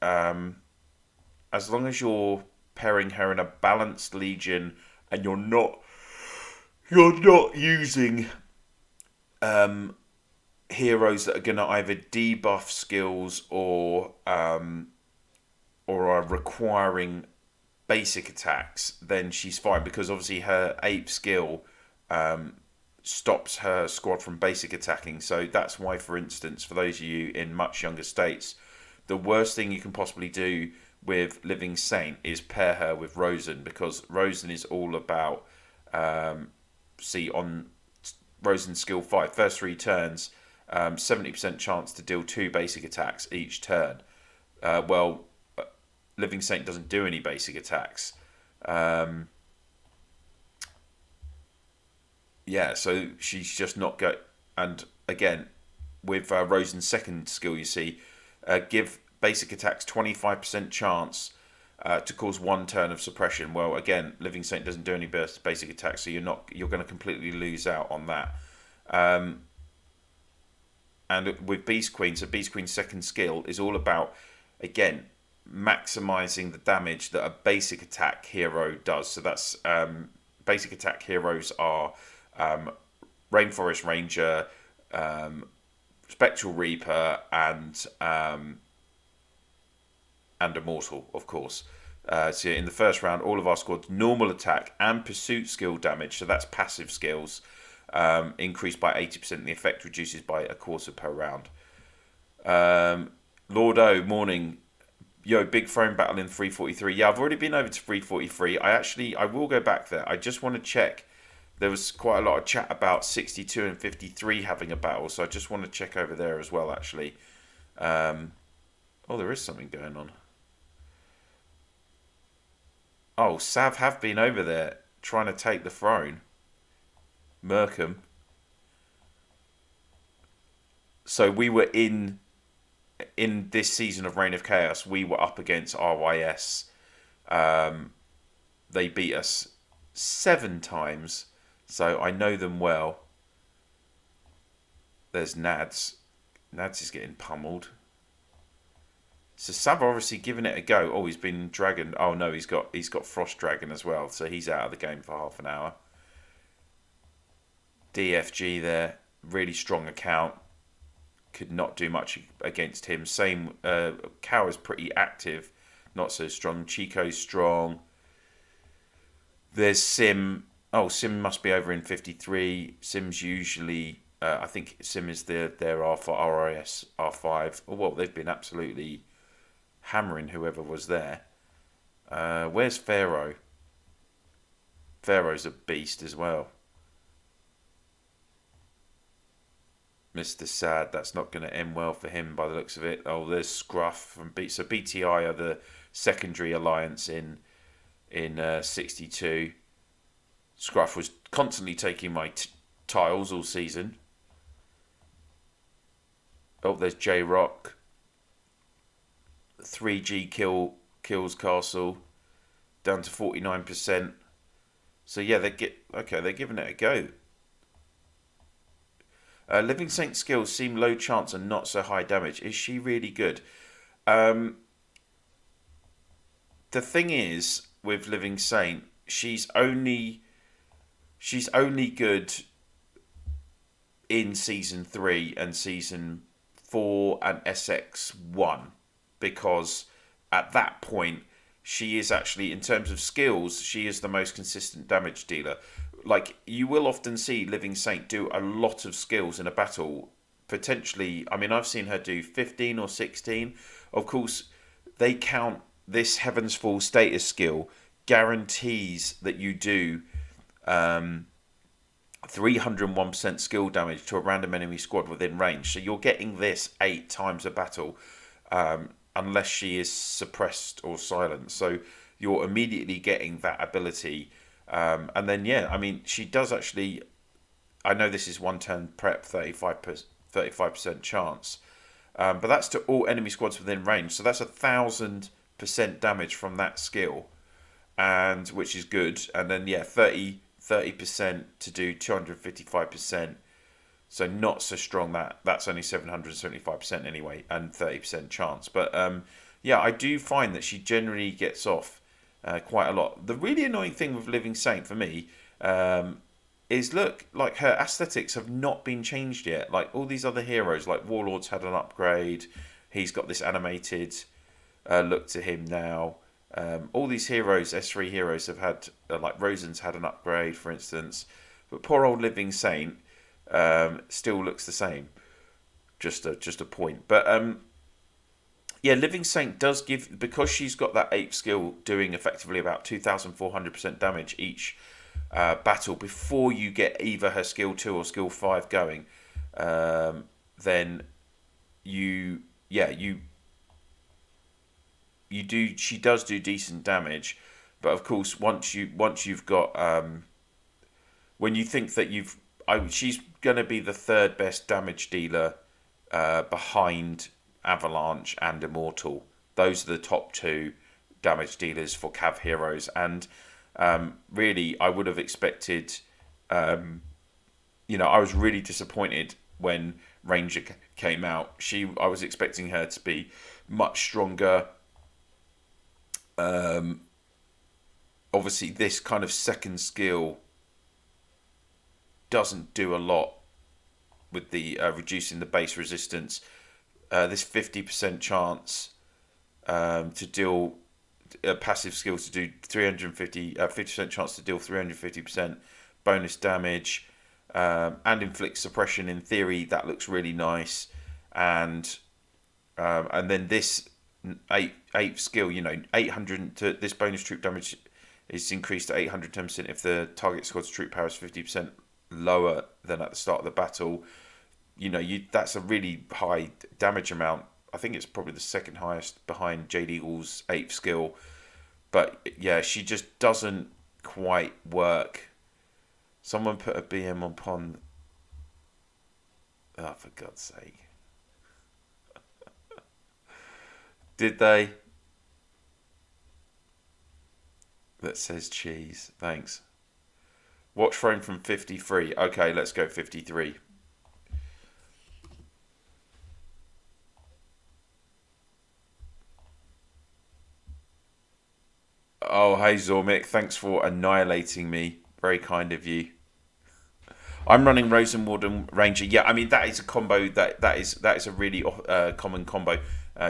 [SPEAKER 1] as long as you're pairing her in a balanced legion and you're not using heroes that are going to either debuff skills or are requiring basic attacks, then she's fine, because obviously her 8th skill stops her squad from basic attacking. So that's why, for instance, for those of you in much younger states, the worst thing you can possibly do with Living Saint is pair her with Rosen, because Rosen is all about on Rosen skill 5, first 3 turns, 70% chance to deal 2 basic attacks each turn. Living Saint doesn't do any basic attacks. So she's just not go. And again, with Rosen's 2nd skill, you see, give basic attacks 25% chance to cause 1 turn of suppression. Well, again, Living Saint doesn't do any basic attacks, so you're going to completely lose out on that. And with Beast Queen, so Beast Queen's 2nd skill is all about, again, maximizing the damage that a basic attack hero does. So that's basic attack heroes are Rainforest Ranger, Spectral Reaper, and Immortal, of course. So in the first round, all of our squad's normal attack and pursuit skill damage, so that's passive skills, increased by 80%. The effect reduces by 1/4 per round. Lord O, morning. Yo, big throne battle in 343. Yeah, I've already been over to 343. I will go back there. I just want to check. There was quite a lot of chat about 62 and 53 having a battle, so I just want to check over there as well, actually. There is something going on. Oh, Sav have been over there trying to take the throne. Merkham. So we were in this season of Reign of Chaos, we were up against RYS. They beat us 7 times, so I know them well. There's Nads. Nads is getting pummeled. So Sav obviously giving it a go. Oh, he's been Dragon. Oh no, he's got Frost Dragon as well, so he's out of the game for half an hour. DFG there, really strong account. Could not do much against him. Same, Cow is pretty active, not so strong. Chico's strong. There's Sim. Oh, Sim must be over in 53. Sim's usually, I think Sim is their RIS R5. Oh, well, they've been absolutely hammering whoever was there. Where's Pharaoh? Pharaoh's a beast as well. Mr. Sad, that's not going to end well for him by the looks of it. Oh, there's Scruff from So BTI are the secondary alliance in 62. Scruff was constantly taking my tiles all season. Oh, there's J Rock. 3G kills Castle down to 49%. So yeah, they're giving it a go. Living Saint skills seem low chance and not so high damage. Is she really good? The thing is with Living Saint, she's only good in season 3 and season 4 and SX1, because at that point she is actually, in terms of skills, she is the most consistent damage dealer. Like, you will often see Living Saint do a lot of skills in a battle. Potentially, I mean, I've seen her do 15 or 16. Of course, they count this Heaven's Fall status skill guarantees that you do 301% skill damage to a random enemy squad within range. So you're getting this 8 times a battle, unless she is suppressed or silenced. So you're immediately getting that ability. And then, yeah, I mean, she does actually, I know this is one turn prep, 35% chance, but that's to all enemy squads within range. So that's 1,000% damage from that skill, and which is good. And then, yeah, 30% to do 255%. So not so strong. That's only 775% anyway, and 30% chance. But yeah, I do find that she generally gets off quite a lot. The really annoying thing with Living Saint for me is, look, like, her aesthetics have not been changed yet. Like all these other heroes, like Warlord's had an upgrade. He's got this animated look to him now. All these heroes, S3 heroes, have had, like Rosen's had an upgrade, for instance. But poor old Living Saint still looks the same. Just a point. But yeah, Living Saint does give, because she's got that 8th skill doing effectively about 2,400% damage each battle before you get either her skill 2 or skill 5 going. Then she does do decent damage. But of course, once you've got when you think that she's going to be the 3rd best damage dealer behind Avalanche and Immortal. Those are the top 2 damage dealers for Cav heroes, and really I would have expected, I was really disappointed when Ranger came out. I was expecting her to be much stronger. Obviously this kind of 2nd skill doesn't do a lot with the reducing the base resistance. This 50% chance to deal passive skills to do 50% chance to deal 350% bonus damage, and inflict suppression. In theory, that looks really nice. And then this 8th skill, 800 to this bonus troop damage is increased to 810% if the target squad's troop power is 50% lower than at the start of the battle. That's a really high damage amount. I think it's probably the 2nd highest behind Jade Eagle's 8th skill. But yeah, she just doesn't quite work. Someone put a BM on Pond. Oh, for God's sake. Did they? That says cheese. Thanks. Watch frame from 53. Okay, let's go 53. Oh, hey Zormik, thanks for annihilating me. Very kind of you. I'm running Rosenwarden Ranger. Yeah, I mean that is a combo that is a really common combo.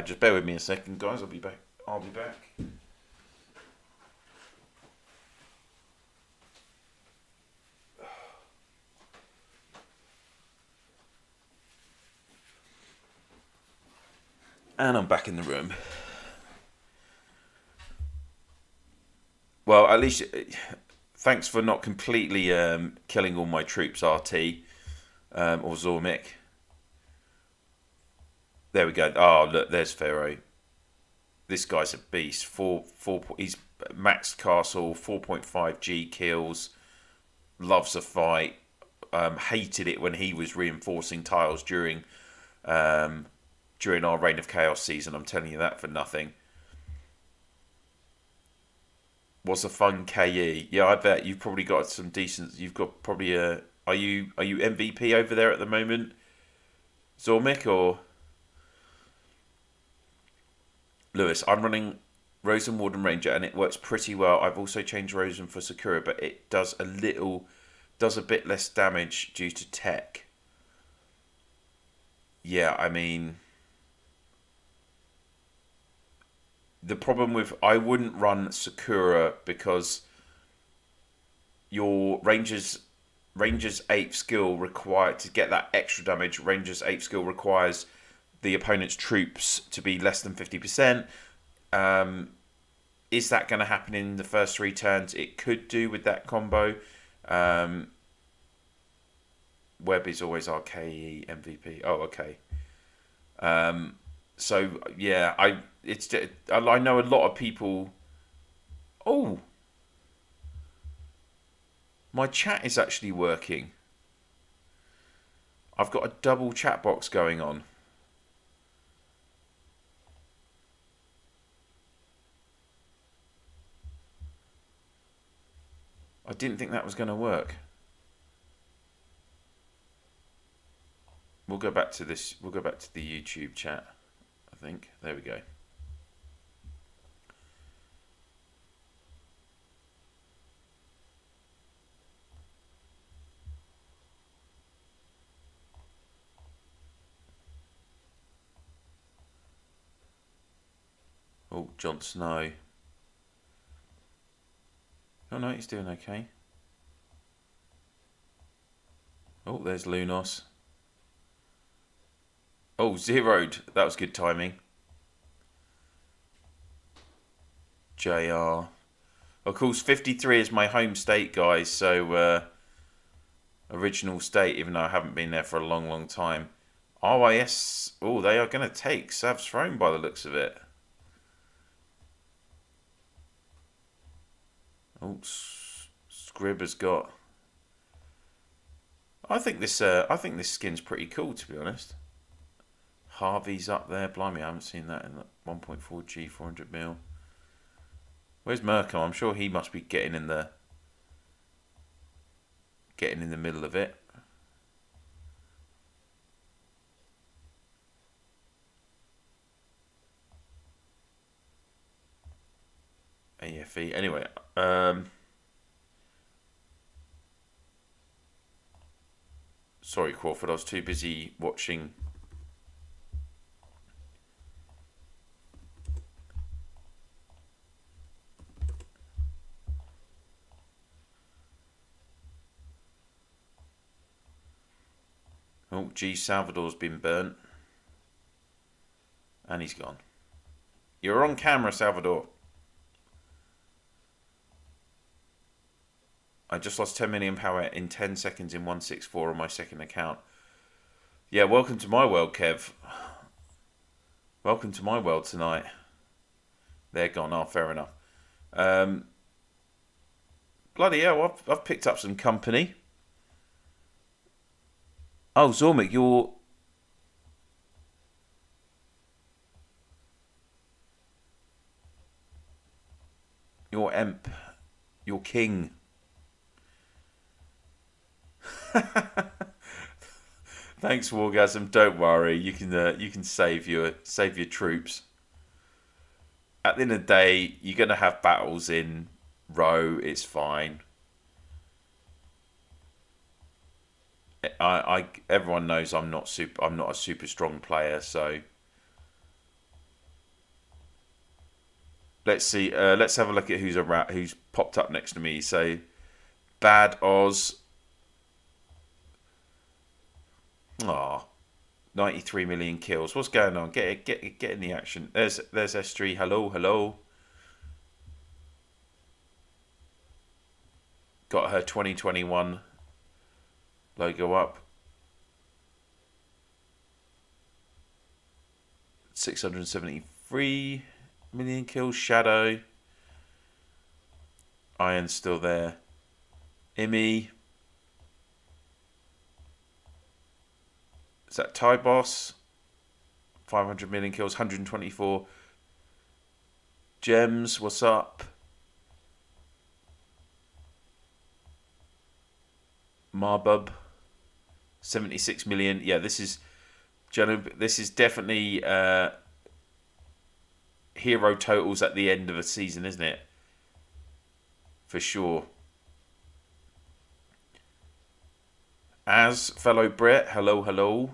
[SPEAKER 1] Just bear with me a second, guys. I'll be back. And I'm back in the room. Well, at least thanks for not completely killing all my troops, RT or Zormic. There we go. Oh, look, there's Pharaoh. This guy's a beast. He's maxed castle, 4.5 G kills. Loves a fight. Hated it when he was reinforcing tiles during our Reign of Chaos season. I'm telling you that for nothing. Was a fun KE. Yeah, I bet you've probably got some decent. You've got probably a. Are you MVP over there at the moment, Zormic or Lewis? I'm running Rosenwarden Ranger and it works pretty well. I've also changed Rosen for Sakura, but it does a bit less damage due to tech. Yeah, I mean, the problem with I wouldn't run Sakura because your Ranger's 8th skill required to get that extra damage. Ranger's 8th skill requires the opponent's troops to be less than 50%. Is that going to happen in the first 3 turns? It could do with that combo. Webb is always our KE MVP. Oh, okay. So yeah, I know a lot of people. Oh, my chat is actually working. I've got a double chat box going on. I didn't think that was going to work. We'll go back to this. We'll go back to the YouTube chat. I think. There we go. Oh, Jon Snow. Oh no, he's doing okay. Oh, there's Lunos. Oh, zeroed. That was good timing. JR. Of course, 53 is my home state, guys. So, original state, even though I haven't been there for a long, long time. RYS. Oh, they are going to take Sav's throne by the looks of it. Oh, Scrib has got. I think this skin's pretty cool, to be honest. Harvey's up there. Blimey, I haven't seen that in the 1.4G 400mm. Where's Merkel? I'm sure he must be getting in the middle of it. AFE. Anyway, sorry, Crawford. I was too busy watching. Oh, gee, Salvador's been burnt. And he's gone. You're on camera, Salvador. I just lost 10 million power in 10 seconds in 164 on my second account. Yeah, welcome to my world, Kev. Welcome to my world tonight. They're gone. Oh, fair enough. Bloody hell, I've picked up some company. Oh, Zormic, you're Emp. You're king. Thanks, Wargasm. Don't worry. You can save your troops. At the end of the day, you're gonna have battles in row. It's fine. everyone knows I'm not a super strong player, so let's see. Let's have a look at who's popped up next to me. So Bad Oz. Ah, 93 million kills. What's going on? Get in the action. There's S3. Hello, hello. Got her 2021 logo up. 673 million kills. Shadow. Iron's still there. Imi. Is that Thai Boss? 500 million kills. 124. Gems, what's up? Marbub. 76 million. Yeah, this is definitely hero totals at the end of a season, isn't it? For sure. As fellow Brit, hello, hello.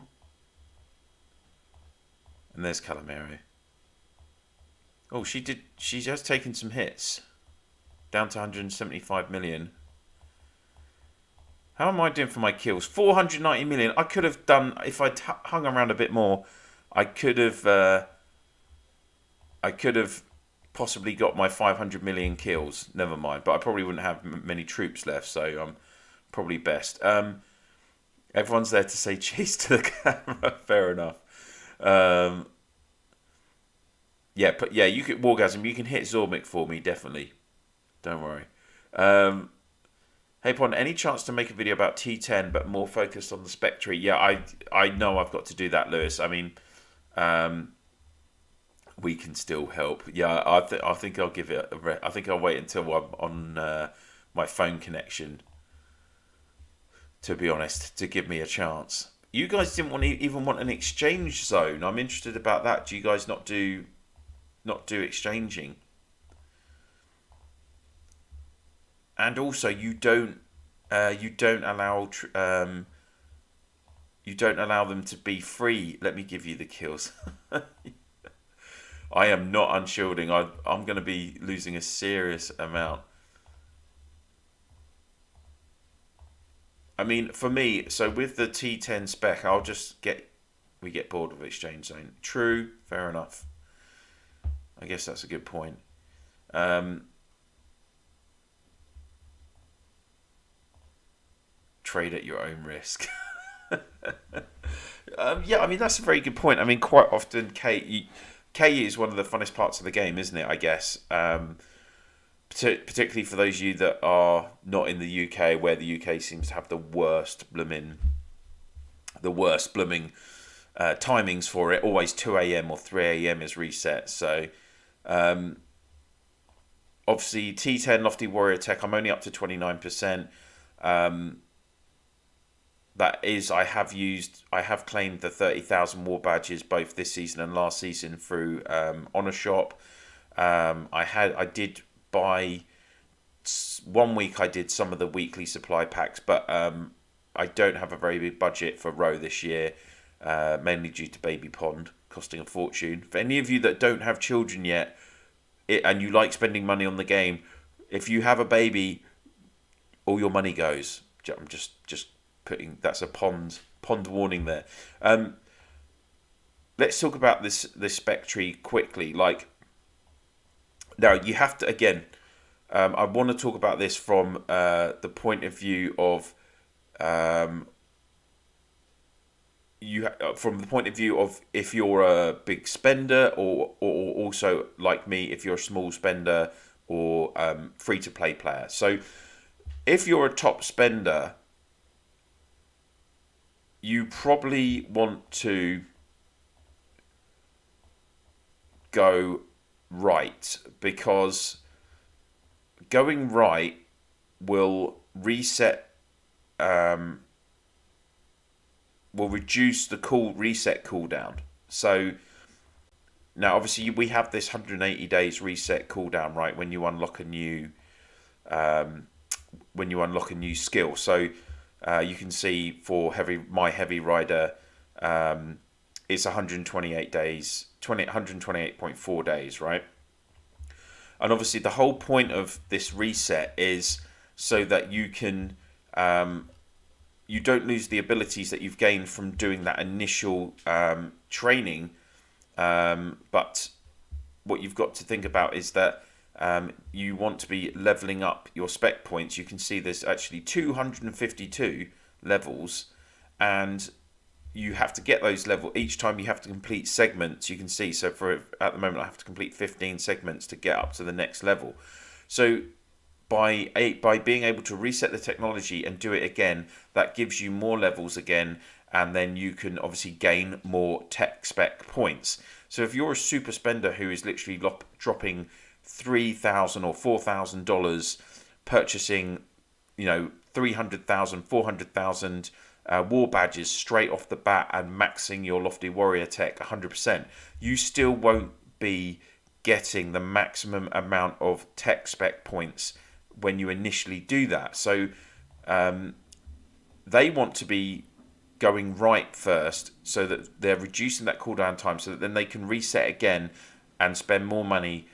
[SPEAKER 1] And there's Calamero. Oh, she has taken some hits. Down to 175 million. How am I doing for my kills? 490 million. I could have done, if I'd hung around a bit more, I could have possibly got my 500 million kills. Never mind. But I probably wouldn't have many troops left, so I'm probably best. Everyone's there to say cheese to the camera. Fair enough. Yeah, but yeah, you could Wargasm. You can hit Zormic for me, definitely. Don't worry. Hey Pon, any chance to make a video about T10 but more focused on the Spectre? Yeah, I know I've got to do that, Lewis. I mean, we can still help. Yeah, I think I'll give it I think I'll wait until I'm on my phone connection, to be honest, to give me a chance. You guys didn't even want an exchange zone. I'm interested about that. Do you guys not do exchanging? And also, you don't allow them to be free. Let me give you the kills. I am not unshielding. I'm going to be losing a serious amount. I mean, for me, so with the T10 spec, we get bored with exchange zone. True, fair enough. I guess that's a good point. Trade at your own risk. Yeah, I mean, that's a very good point. I mean, quite often KE is one of the funnest parts of the game, isn't it? I guess, particularly for those of you that are not in the UK, where the UK seems to have the worst blooming timings for it. Always 2 a.m. or 3 a.m. is reset. So, obviously T10 Lofty Warrior Tech, I'm only up to 29%. That is, I have claimed the 30,000 war badges both this season and last season through Honor Shop. I did buy 1 week. I did some of the weekly supply packs, but I don't have a very big budget for Row this year, mainly due to Baby Pond costing a fortune. For any of you that don't have children yet, and you like spending money on the game, if you have a baby, all your money goes. I'm just putting, that's a pond warning there. Let's talk about this Spectre quickly. Like, now you have to, again, I want to talk about this from the point of view of if you're a big spender, or also like me, if you're a small spender or free to play player. So if you're a top spender, you probably want to go right, because going right will reset, will reduce the reset cooldown. So now obviously we have this 180 days reset cooldown, right, when you unlock a new skill. So You can see for my heavy rider, it's 128 days, 128.4 days, right? And obviously the whole point of this reset is so that you can you don't lose the abilities that you've gained from doing that initial training. But what you've got to think about is that you want to be leveling up your spec points. You can see there's actually 252 levels, and you have to get those levels each time. You have to complete segments. You can see, so for at the moment I have to complete 15 segments to get up to the next level. So by being able to reset the technology and do it again, that gives you more levels again, and then you can obviously gain more tech spec points. So if you're a super spender who is literally dropping $3,000 or $4,000, purchasing, you know, 300,000, 400,000 war badges straight off the bat and maxing your Lofty Warrior tech 100%, you still won't be getting the maximum amount of tech spec points when you initially do that. So they want to be going right first, so that they're reducing that cooldown time, so that then they can reset again and spend more money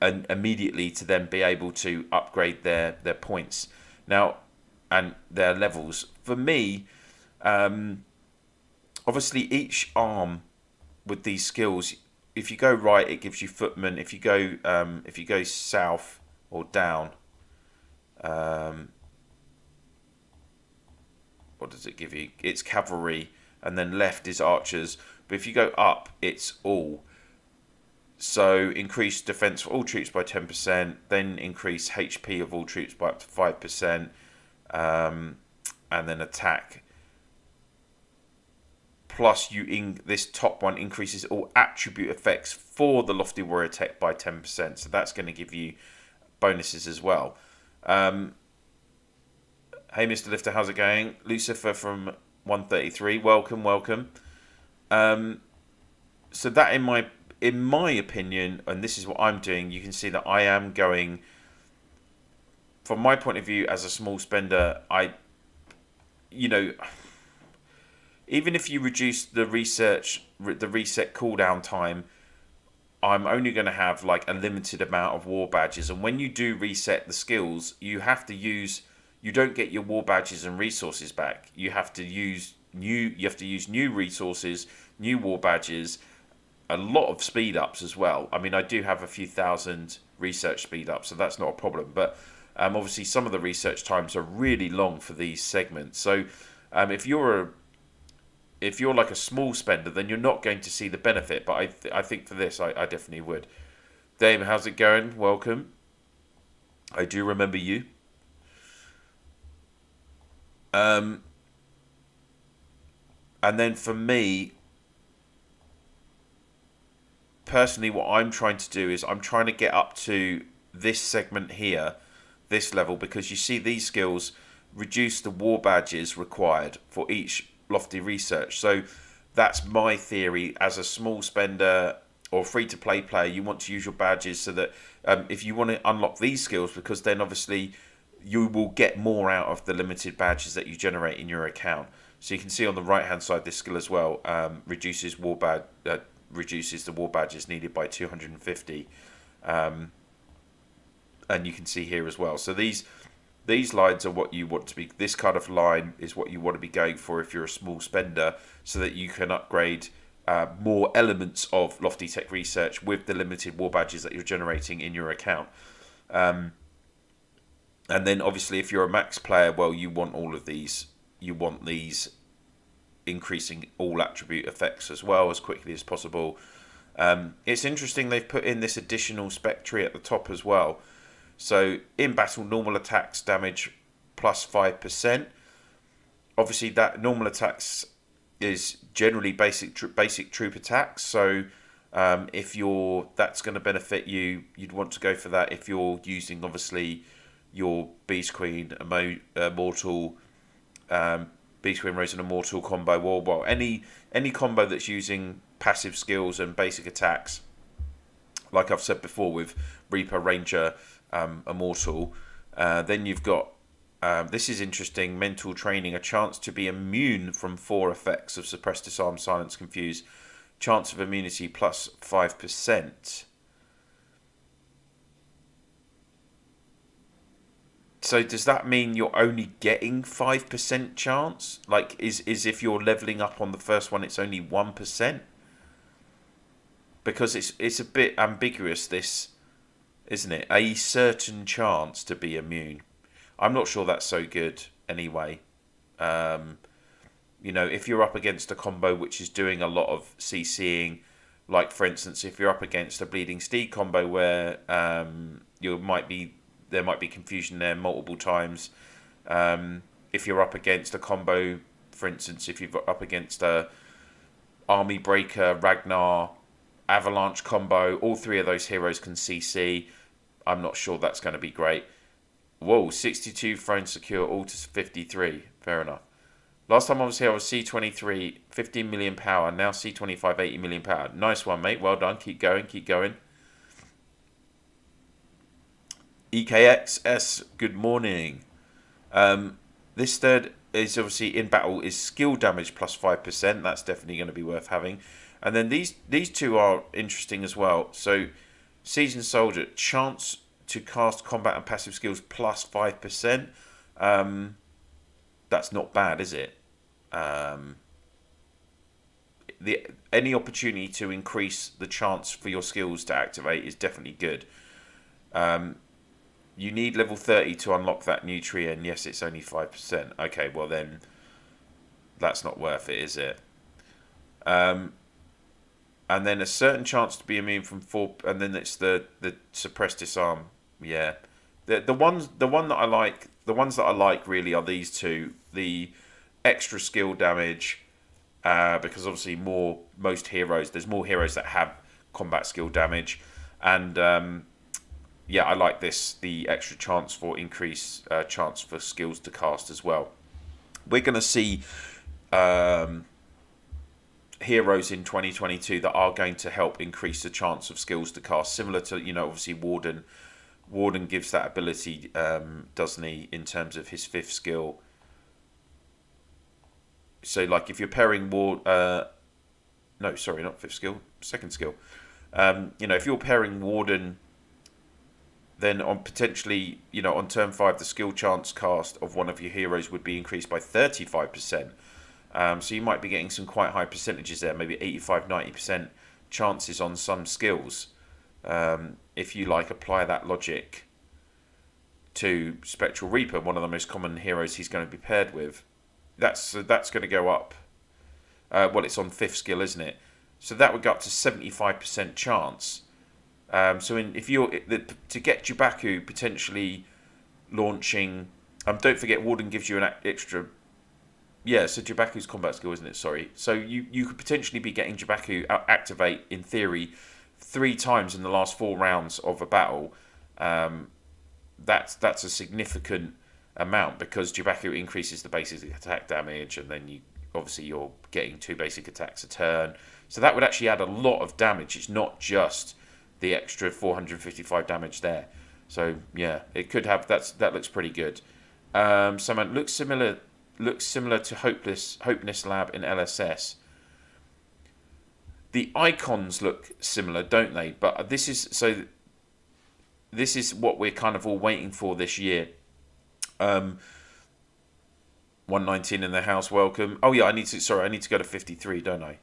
[SPEAKER 1] and immediately to then be able to upgrade their points now and their levels. For me, obviously each arm with these skills, if you go right it gives you footman, if you go south or down, what does it give you? It's cavalry, and then left is archers. But if you go up, it's all. So increase defense for all troops by 10%, then increase HP of all troops by up to 5%, and then attack. Plus, this top one increases all attribute effects for the Lofty Warrior tech by 10%. So that's going to give you bonuses as well. Hey, Mr. Lifter, how's it going? Lucifer from 133, welcome. So that, in my opinion, and this is what I'm doing, you can see that I am going, from my point of view as a small spender, even if you reduce the reset cooldown time, I'm only going to have like a limited amount of war badges. And when you do reset the skills, you don't get your war badges and resources back. You have to use new resources, new war badges, a lot of speed ups as well. I mean, I do have a few thousand research speed ups, so that's not a problem. But obviously some of the research times are really long for these segments. So if you're like a small spender, then you're not going to see the benefit. But I think for this, I definitely would. Dave, how's it going? Welcome. I do remember you. And then for me, personally, what I'm trying to do is I'm trying to get up to this segment here, this level, because you see these skills reduce the war badges required for each lofty research. So that's my theory as a small spender or free-to-play player. You want to use your badges so that if you want to unlock these skills, because then obviously you will get more out of the limited badges that you generate in your account. So you can see on the right-hand side, this skill as well reduces the war badges needed by 250, and you can see here as well. So these lines are what you want to be. This kind of line is what you want to be going for if you're a small spender, so that you can upgrade more elements of lofty tech research with the limited war badges that you're generating in your account. And then obviously if you're a max player, well, you want all of these. You want these increasing all attribute effects as well as quickly as possible. It's interesting they've put in this additional spec tree at the top as well. So in battle, normal attacks damage plus 5%. Obviously that normal attacks is generally basic troop attacks. So that's going to benefit you. You'd want to go for that if you're using obviously your Beast Queen, Immortal, Beast Queen Rose and Immortal combo, well, any combo that's using passive skills and basic attacks, like I've said before with Reaper, Ranger, Immortal. Then you've got This is interesting. Mental training, a chance to be immune from 4 effects of suppress, disarm, silence, confuse. Chance of immunity plus 5%. So does that mean you're only getting 5% chance? Like, is if you're leveling up on the first one, it's only 1%? Because it's a bit ambiguous, this, isn't it? A certain chance to be immune. I'm not sure that's so good anyway. You know, if you're up against a combo which is doing a lot of CCing, like for instance, if you're up against a Bleeding Steed combo where there might be confusion there multiple times. If you're up against a combo, for instance, if you're up against a Army Breaker, Ragnar, Avalanche combo, all 3 of those heroes can CC. I'm not sure that's going to be great. Whoa, 62 throne secure, all to 53. Fair enough. Last time I was here, I was C23, 15 million power. Now C25, 80 million power. Nice one, mate. Well done. Keep going, keep going. EKXS, good morning. This third is obviously in battle is skill damage plus 5%. That's definitely going to be worth having. And then these 2 are interesting as well. So Seasoned Soldier, chance to cast combat and passive skills plus 5%. That's not bad, is it? Any opportunity to increase the chance for your skills to activate is definitely good. You need level 30 to unlock that nutrient. Yes, it's only 5%. Okay, well then, that's not worth it, is it? And then a certain chance to be immune from 4, and then it's the suppress, disarm. Yeah, the ones that I like really are these 2. The extra skill damage, because obviously there's more heroes that have combat skill damage, and yeah, I like this, the extra chance for chance for skills to cast as well. We're going to see heroes in 2022 that are going to help increase the chance of skills to cast, similar to, you know, obviously Warden. Warden gives that ability, doesn't he, in terms of his 5th skill. So, like, if you're pairing no, sorry, not 5th skill, 2nd skill. You know, if you're pairing Warden, then on potentially, you know, on turn 5, the skill chance cast of one of your heroes would be increased by 35%. So you might be getting some quite high percentages there, maybe 85, 90% chances on some skills. If you like apply that logic to Spectral Reaper, one of the most common heroes he's going to be paired with, that's going to go up. Well, it's on 5th skill, isn't it? So that would go up to 75% chance. If you're to get Jubaku potentially launching, don't forget Warden gives you an extra. Yeah, so Jubaku's combat skill, isn't it? Sorry. So you could potentially be getting Jubaku activate in theory 3 times in the last 4 rounds of a battle. That's a significant amount because Jubaku increases the basic attack damage, and then you're getting 2 basic attacks a turn. So that would actually add a lot of damage. It's not just the extra 455 damage there. So yeah, it could have that looks pretty good. Someone looks similar to Hopeness Lab in LSS. The icons look similar, don't they? But this is what we're kind of all waiting for this year. 119 in the house, welcome. Oh yeah, I need to go to 53, don't I?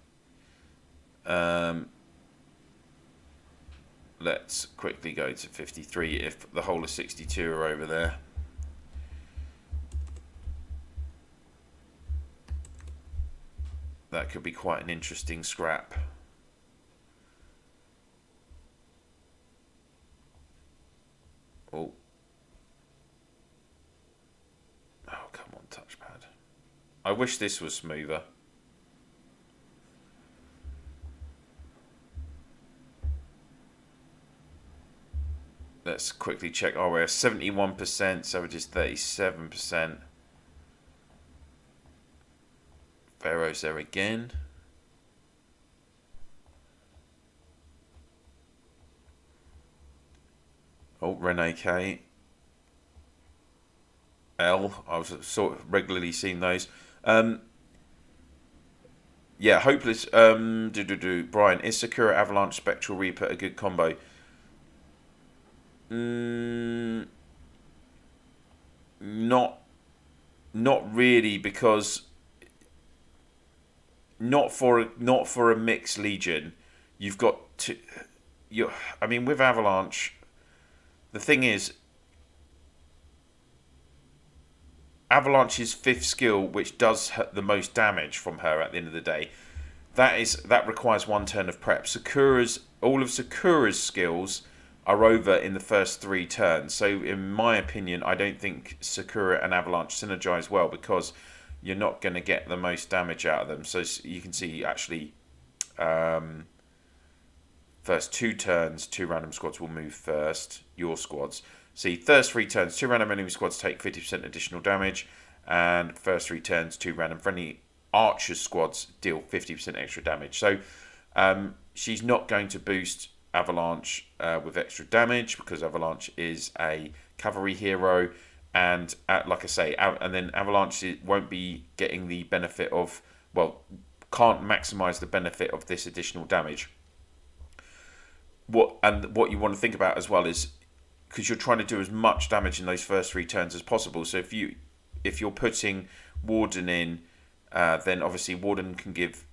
[SPEAKER 1] Let's quickly go to 53 if the whole of 62 are over there. That could be quite an interesting scrap. Oh, come on, touchpad. I wish this was smoother. Let's quickly check. Oh, we're at 71%, Savage is 37%. Pharaoh's there again. Oh, Renee K. L. I was sort of regularly seeing those. Yeah, hopeless. Brian, is Sakura Avalanche Spectral Reaper a good combo? Mm, not, not really, because not for a mixed legion. You've got to. You. I mean, with Avalanche, the thing is, Avalanche's fifth skill, which does the most damage from her at the end of the day, that requires one turn of prep. All of Sakura's skills are over in the first 3 turns. So in my opinion, I don't think Sakura and Avalanche synergize well, because you're not going to get the most damage out of them. So you can see actually, first 2 turns, 2 random squads will move first. Your squads. See, first 3 turns, 2 random enemy squads take 50% additional damage, and first 3 turns, 2 random friendly archer squads deal 50% extra damage. So she's not going to boost Avalanche with extra damage, because Avalanche is a cavalry hero, and like I say, and then Avalanche won't be getting the benefit of, well, can't maximize the benefit of this additional damage. What you want to think about as well is, because you're trying to do as much damage in those first 3 turns as possible. So if you're putting Warden in, then obviously Warden can give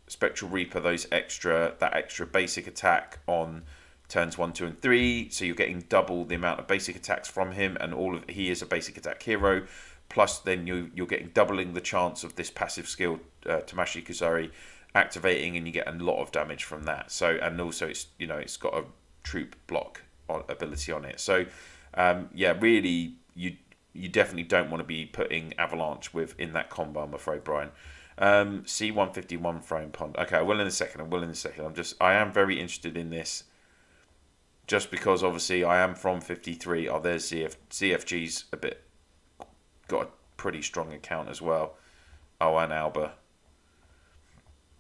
[SPEAKER 1] Spectral Reaper that extra basic attack on turns 1, 2, and 3. So you're getting double the amount of basic attacks from him, and he is a basic attack hero. Plus, then you're getting doubling the chance of this passive skill, Tamashi Kuzari, activating, and you get a lot of damage from that. So, and also it's got a troop block ability on it. So really you definitely don't want to be putting Avalanche in that combo, I'm afraid, Brian. C151 frame pond. Okay, I will in a second. I am very interested in this, just because obviously I am from 53. There's CFG's got a pretty strong account as well. Oh, and Alba.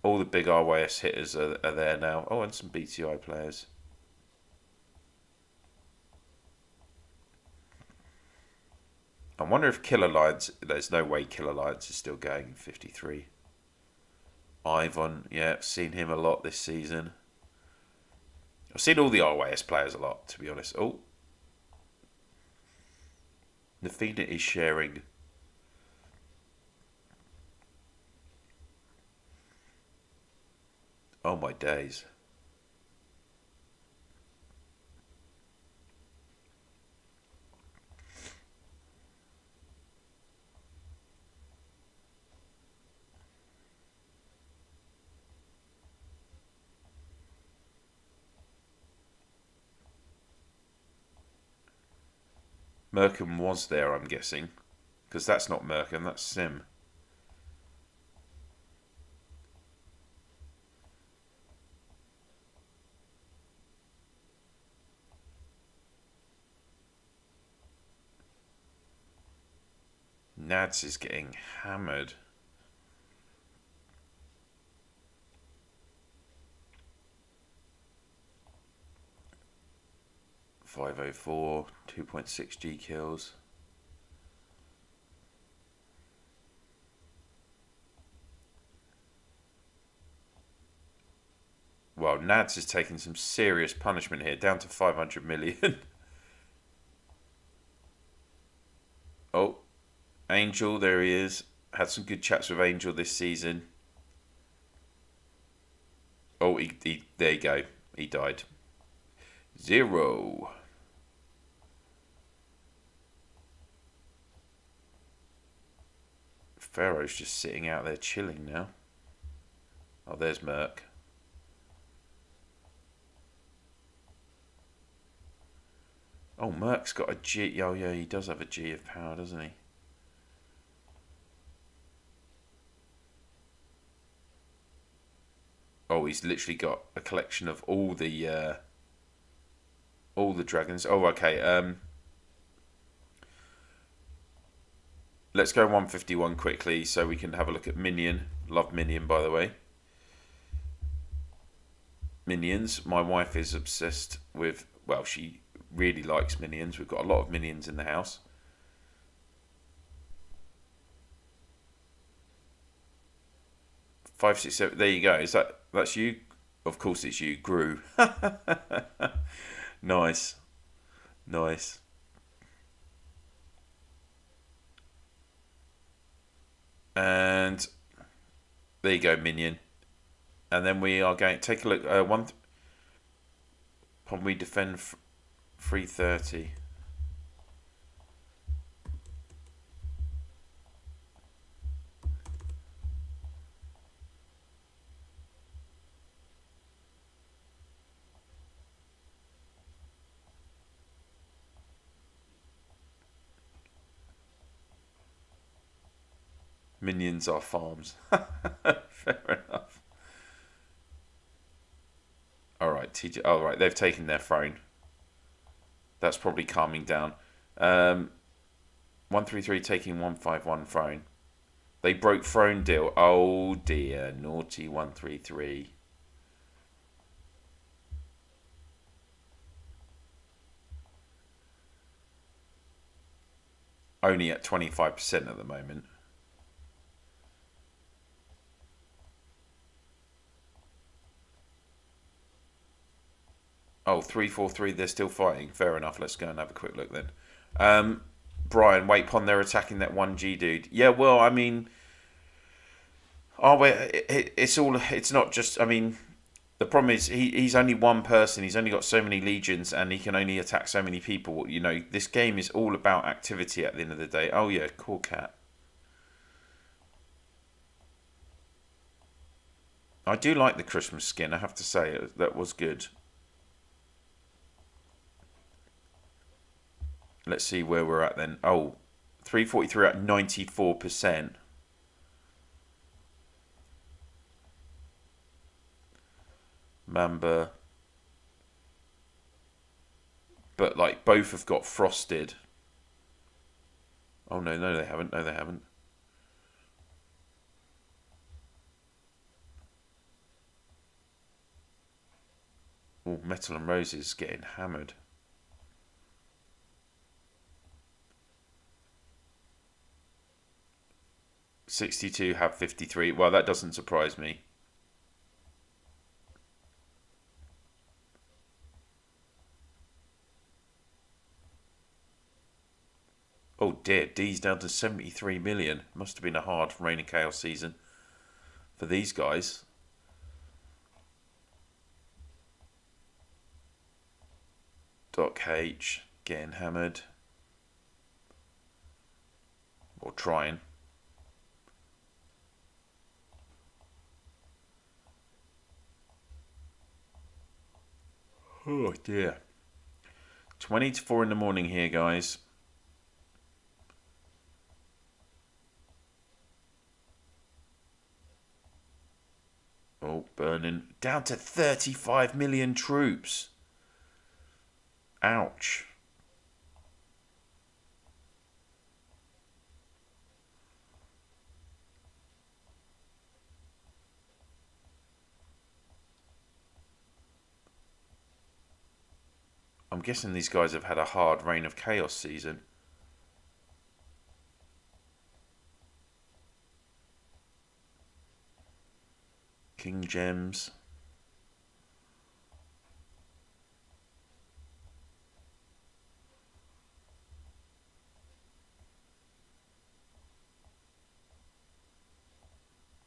[SPEAKER 1] All the big RYS hitters are there now. Oh, and some BTI players. I wonder if Killer Lions... There's no way Killer Lions is still going in 53. Ivan, yeah, seen him a lot this season. I've seen all the RYS players a lot, to be honest. Oh. Nafina is sharing. Oh my days. Merkham was there, I'm guessing. Because that's not Merkham, that's Sim. Nads is getting hammered. .504, 2.6 G kills. Well, Nads is taking some serious punishment here, down to 500 million. Oh, Angel, there he is. Had some good chats with Angel this season. Oh, there you go. He died. 0. Pharaoh's just sitting out there chilling now. Oh, there's Merc. Oh, Merc's got a G. Oh, yeah, he does have a G of power, doesn't he? Oh, he's literally got a collection of all the dragons. Oh, okay. Let's go 151 quickly so we can have a look at Minion. Love Minion, by the way. Minions. My wife is obsessed with... Well, she really likes Minions. We've got a lot of Minions in the house. 567. There you go. That's you? Of course it's you. Grew. Nice. Nice. And there you go, minion. And then we are going. Take a look. Upon we defend 330. Minions are farms. Fair enough. Alright, TJ. Oh, right, they've taken their throne. That's probably calming down. 133 taking 151 throne. They broke throne deal. Oh dear, naughty 133. Only at 25% at the moment. Oh, 343, they're still fighting. Fair enough. Let's go and have a quick look then. Brian, wait upon they're attacking that 1G dude. Yeah, well, I mean, it's not just, I mean, the problem is he's only one person. He's only got so many legions and he can only attack so many people. You know, this game is all about activity at the end of the day. Oh, yeah, cool cat. I do like the Christmas skin, I have to say. That was good. Let's see where we're at then. Oh, 343 at 94%. Mamba. But, like, both have got frosted. Oh, no, they haven't. No, they haven't. Oh, Metal and Roses getting hammered. '62 have 53. Well, that doesn't surprise me. Oh dear, D's down to 73 million. Must have been a hard Reign of Chaos season for these guys. Doc H getting hammered. Or trying. Oh dear. 20 to 4 in the morning here, guys. Oh, burning. Down to 35 million troops. Ouch. I'm guessing these guys have had a hard Reign of Chaos season. King Gems.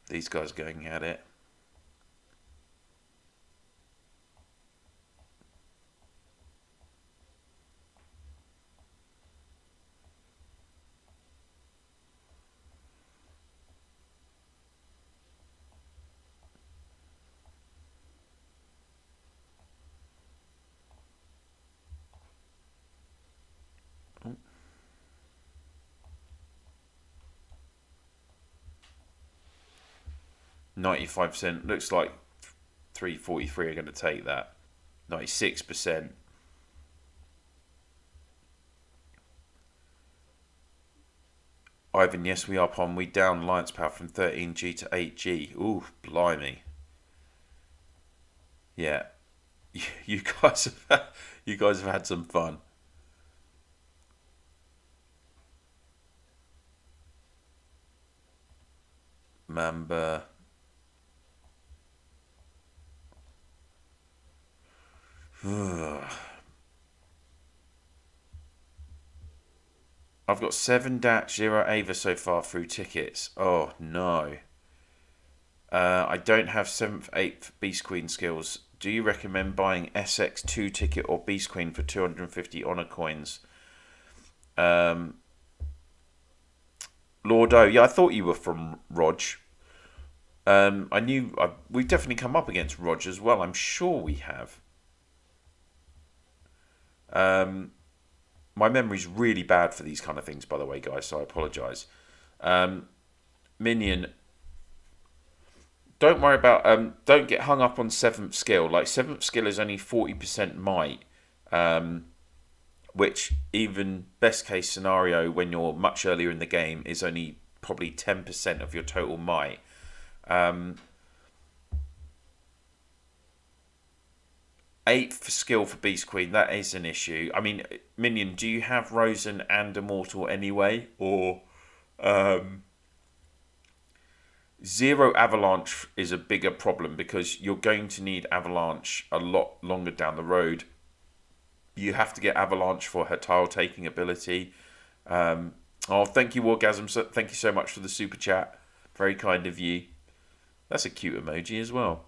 [SPEAKER 1] These guys going at it. Oh. 95%. Looks like 343 are going to take that. 96%. Ivan, yes, we are upon. We down Alliance power from 13G to 8G. Ooh, blimey. Yeah, you guys have had some fun. Mamba. I've got 7-0 Ava so far through tickets. Oh no. I don't have 7th, 8th Beast Queen skills. Do you recommend buying SX2 ticket or Beast Queen for 250 Honor coins? Lordo, yeah, I thought you were from Rog. I knew we've definitely come up against Rog as well. I'm sure we have. My memory's really bad for these kind of things, by the way, guys, so I apologise. Minion, don't worry about, don't get hung up on 7th skill. Like, 7th skill is only 40% might, which even best case scenario when you're much earlier in the game is only probably 10% of your total might. 8th skill for Beast Queen, that is an issue. I mean, Minion, do you have Rosen and Immortal anyway? Or 0 Avalanche is a bigger problem because you're going to need Avalanche a lot longer down the road. You have to get Avalanche for her tile taking ability. Oh, thank you, Wargasm. Thank you so much for the super chat. Very kind of you. That's a cute emoji as well.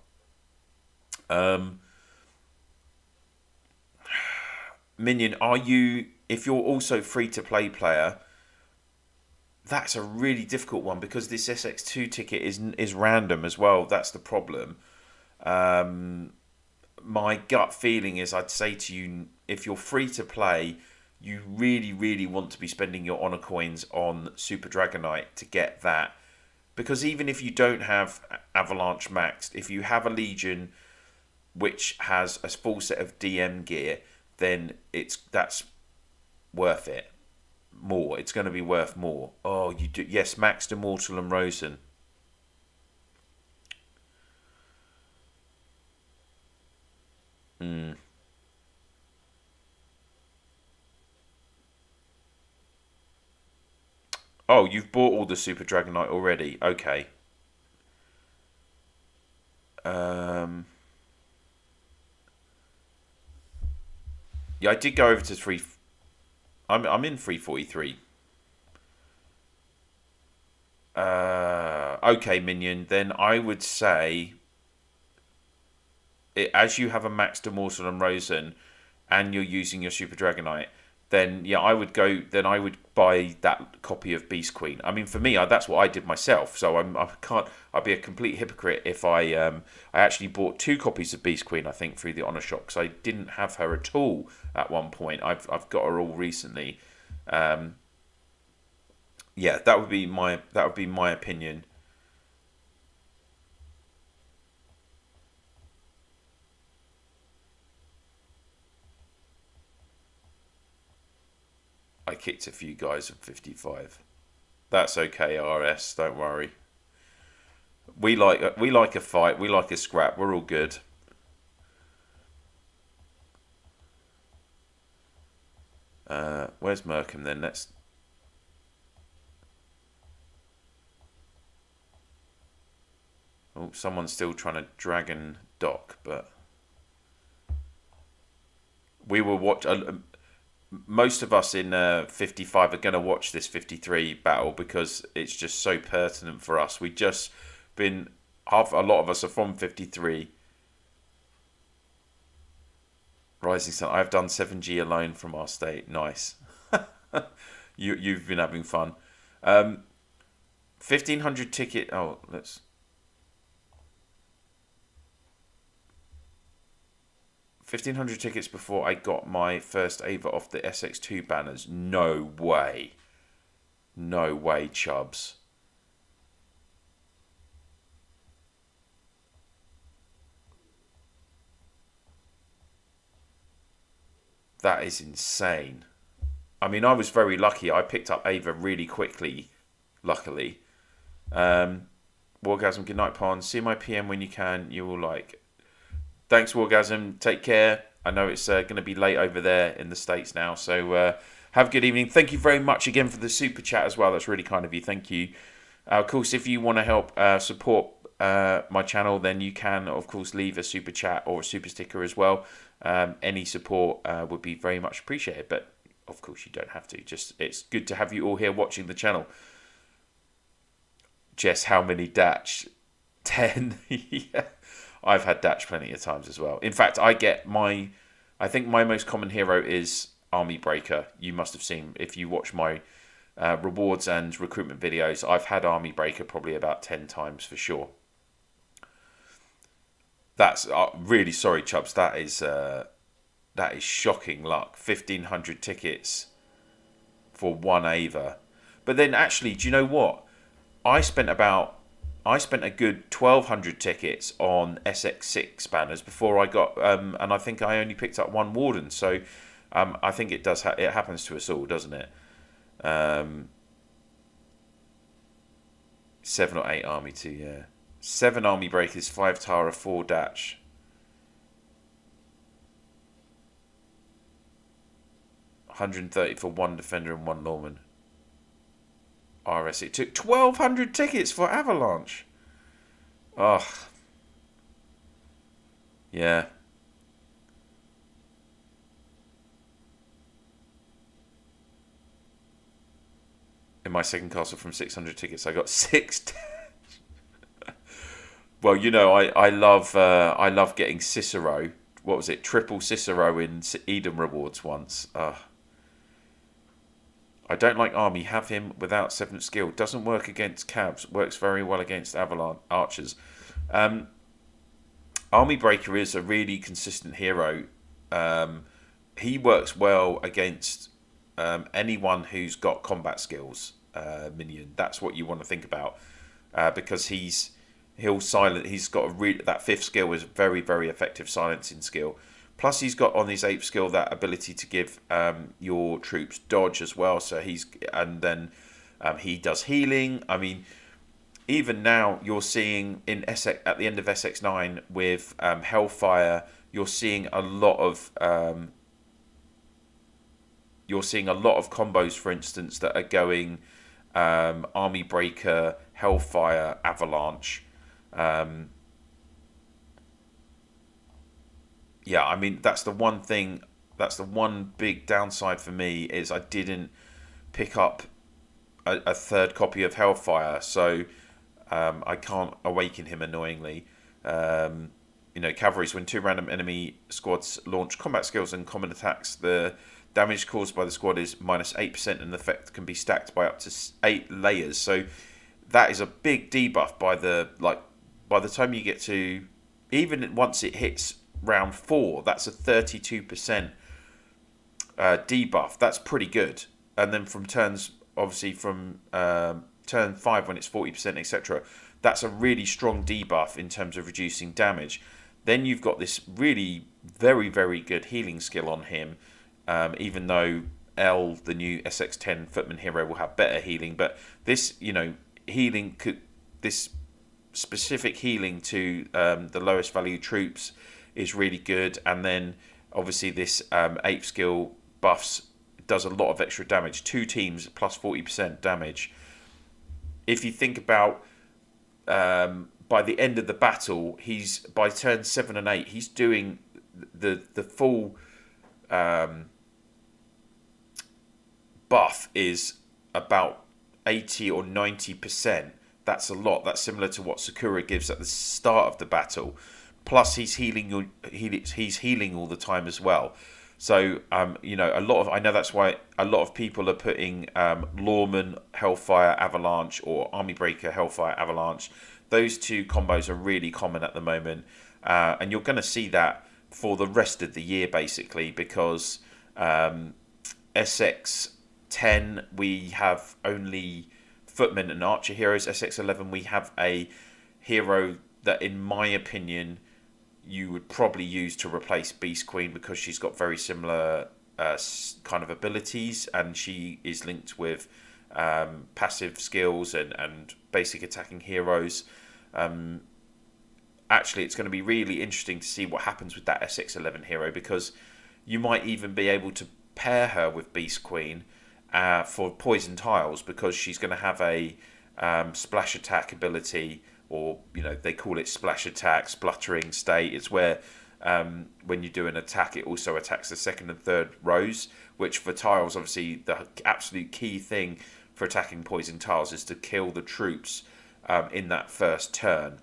[SPEAKER 1] Minion, if you're also free-to-play player, that's a really difficult one because this SX2 ticket is random as well. That's the problem. My gut feeling is I'd say to you, if you're free-to-play, you really, really want to be spending your Honor coins on Super Dragonite to get that. Because even if you don't have Avalanche maxed, if you have a Legion which has a full set of DM gear, then that's worth it more. It's going to be worth more. Oh, you do, yes, maxed Immortal and Rosen. Oh, you've bought all the Super Dragonite already. Okay. Yeah, I did go over to 3. I'm in 343. Okay, Minion. Then I would say, as you have a maxed Immortal and Rosen, and you're using your Super Dragonite, then yeah, I would buy that copy of Beast Queen. I mean, for me, that's what I did myself. So I'd be a complete hypocrite if I actually bought 2 copies of Beast Queen. I think through the Honor Shop because I didn't have her at all at one point. I've got her all recently. Yeah, that would be my opinion. I kicked a few guys at 55. That's okay, RS. Don't worry. We like a fight. We like a scrap. We're all good. Where's Merkham then? Let's. Oh, someone's still trying to dragon dock, but we will watch. Most of us in 55 are going to watch this 53 battle because it's just so pertinent for us. We just been a lot of us are from 53. Rising Sun. I've done 7G alone from our state. Nice. You've been having fun. 1,500 ticket. Oh, let's. 1,500 tickets before I got my first Ava off the SX2 banners. No way. No way, Chubbs. That is insane. I mean, I was very lucky. I picked up Ava really quickly, luckily. Wargasm, good night, Pon. See my PM when you can. You will like. Thanks, Wargasm. Take care. I know it's going to be late over there in the States now. So have a good evening. Thank you very much again for the super chat as well. That's really kind of you. Thank you. Of course, if you want to help support my channel, then you can, of course, leave a super chat or a super sticker as well. Any support would be very much appreciated, but of course you don't have to. Just it's good to have you all here watching the channel. Jess, how many Datch? 10. Yeah. I've had Datch plenty of times as well. In fact, I think my most common hero is Army Breaker. You must have seen, if you watch my rewards and recruitment videos, I've had Army Breaker probably about 10 times for sure. That's really sorry, Chubbs. That is shocking luck. 1,500 tickets for one Ava. But then actually, do you know what? I spent a good 1,200 tickets on SX6 banners before I got, and I think I only picked up one Warden. So I think it does. It happens to us all, doesn't it? 7 or 8 Army 2, yeah. 7 Army Breakers, 5 Tara, 4 Datch. $130 for 1 Defender and 1 Lawman. RS, it took 1,200 tickets for Avalanche. Oh. Yeah. In my second castle from 600 tickets, I got 6. Well, you know, I love getting Cicero. What was it? Triple Cicero in Eden rewards once. I don't like Army. Have him without 7th skill. Doesn't work against cabs. Works very well against Avalanche archers. Army Breaker is a really consistent hero. He works well against anyone who's got combat skills minion. That's what you want to think about, because he'll silent. He's got that 5th skill is very, very effective silencing skill. Plus, he's got on his 8th skill that ability to give your troops dodge as well. So he does healing. I mean, even now you're seeing in SX at the end of SX9 with Hellfire, you're seeing a lot of combos, for instance, that are going Army Breaker, Hellfire, Avalanche. Yeah, I mean, that's the one thing, that's the one big downside for me, is I didn't pick up a 3rd copy of Hellfire, so I can't awaken him annoyingly. Cavalries, when 2 random enemy squads launch combat skills and common attacks, the damage caused by the squad is minus 8%, and the effect can be stacked by up to 8 layers. So that is a big debuff by the time you get to, even once it hits round 4, that's a 32% debuff. That's pretty good. And then from turns, obviously from turn 5 when it's 40%, etc., that's a really strong debuff in terms of reducing damage. Then you've got this really very, very good healing skill on him, even though L, the new SX10 footman hero, will have better healing. But this, this specific healing to the lowest value troops is really good. And then obviously this 8th skill buffs does a lot of extra damage. 2 teams plus 40% damage. If you think about by the end of the battle, by turn 7 and 8, he's doing the full buff is about 80 or 90%. That's a lot. That's similar to what Sakura gives at the start of the battle. Plus, he's healing. He's healing all the time as well. So, I know that's why a lot of people are putting Lawman, Hellfire, Avalanche, or Army Breaker, Hellfire, Avalanche. Those 2 combos are really common at the moment, and you're going to see that for the rest of the year, basically, because SX10 we have only footmen and archer heroes. SX11 we have a hero that, in my opinion, you would probably use to replace Beast Queen, because she's got very similar kind of abilities, and she is linked with passive skills and basic attacking heroes. Actually, it's going to be really interesting to see what happens with that SX11 hero, because you might even be able to pair her with Beast Queen for poison tiles, because she's going to have a splash attack ability or they call it splash attack, spluttering state. It's where when you do an attack, it also attacks the second and third rows, which for tiles, obviously, the absolute key thing for attacking poison tiles is to kill the troops in that first turn,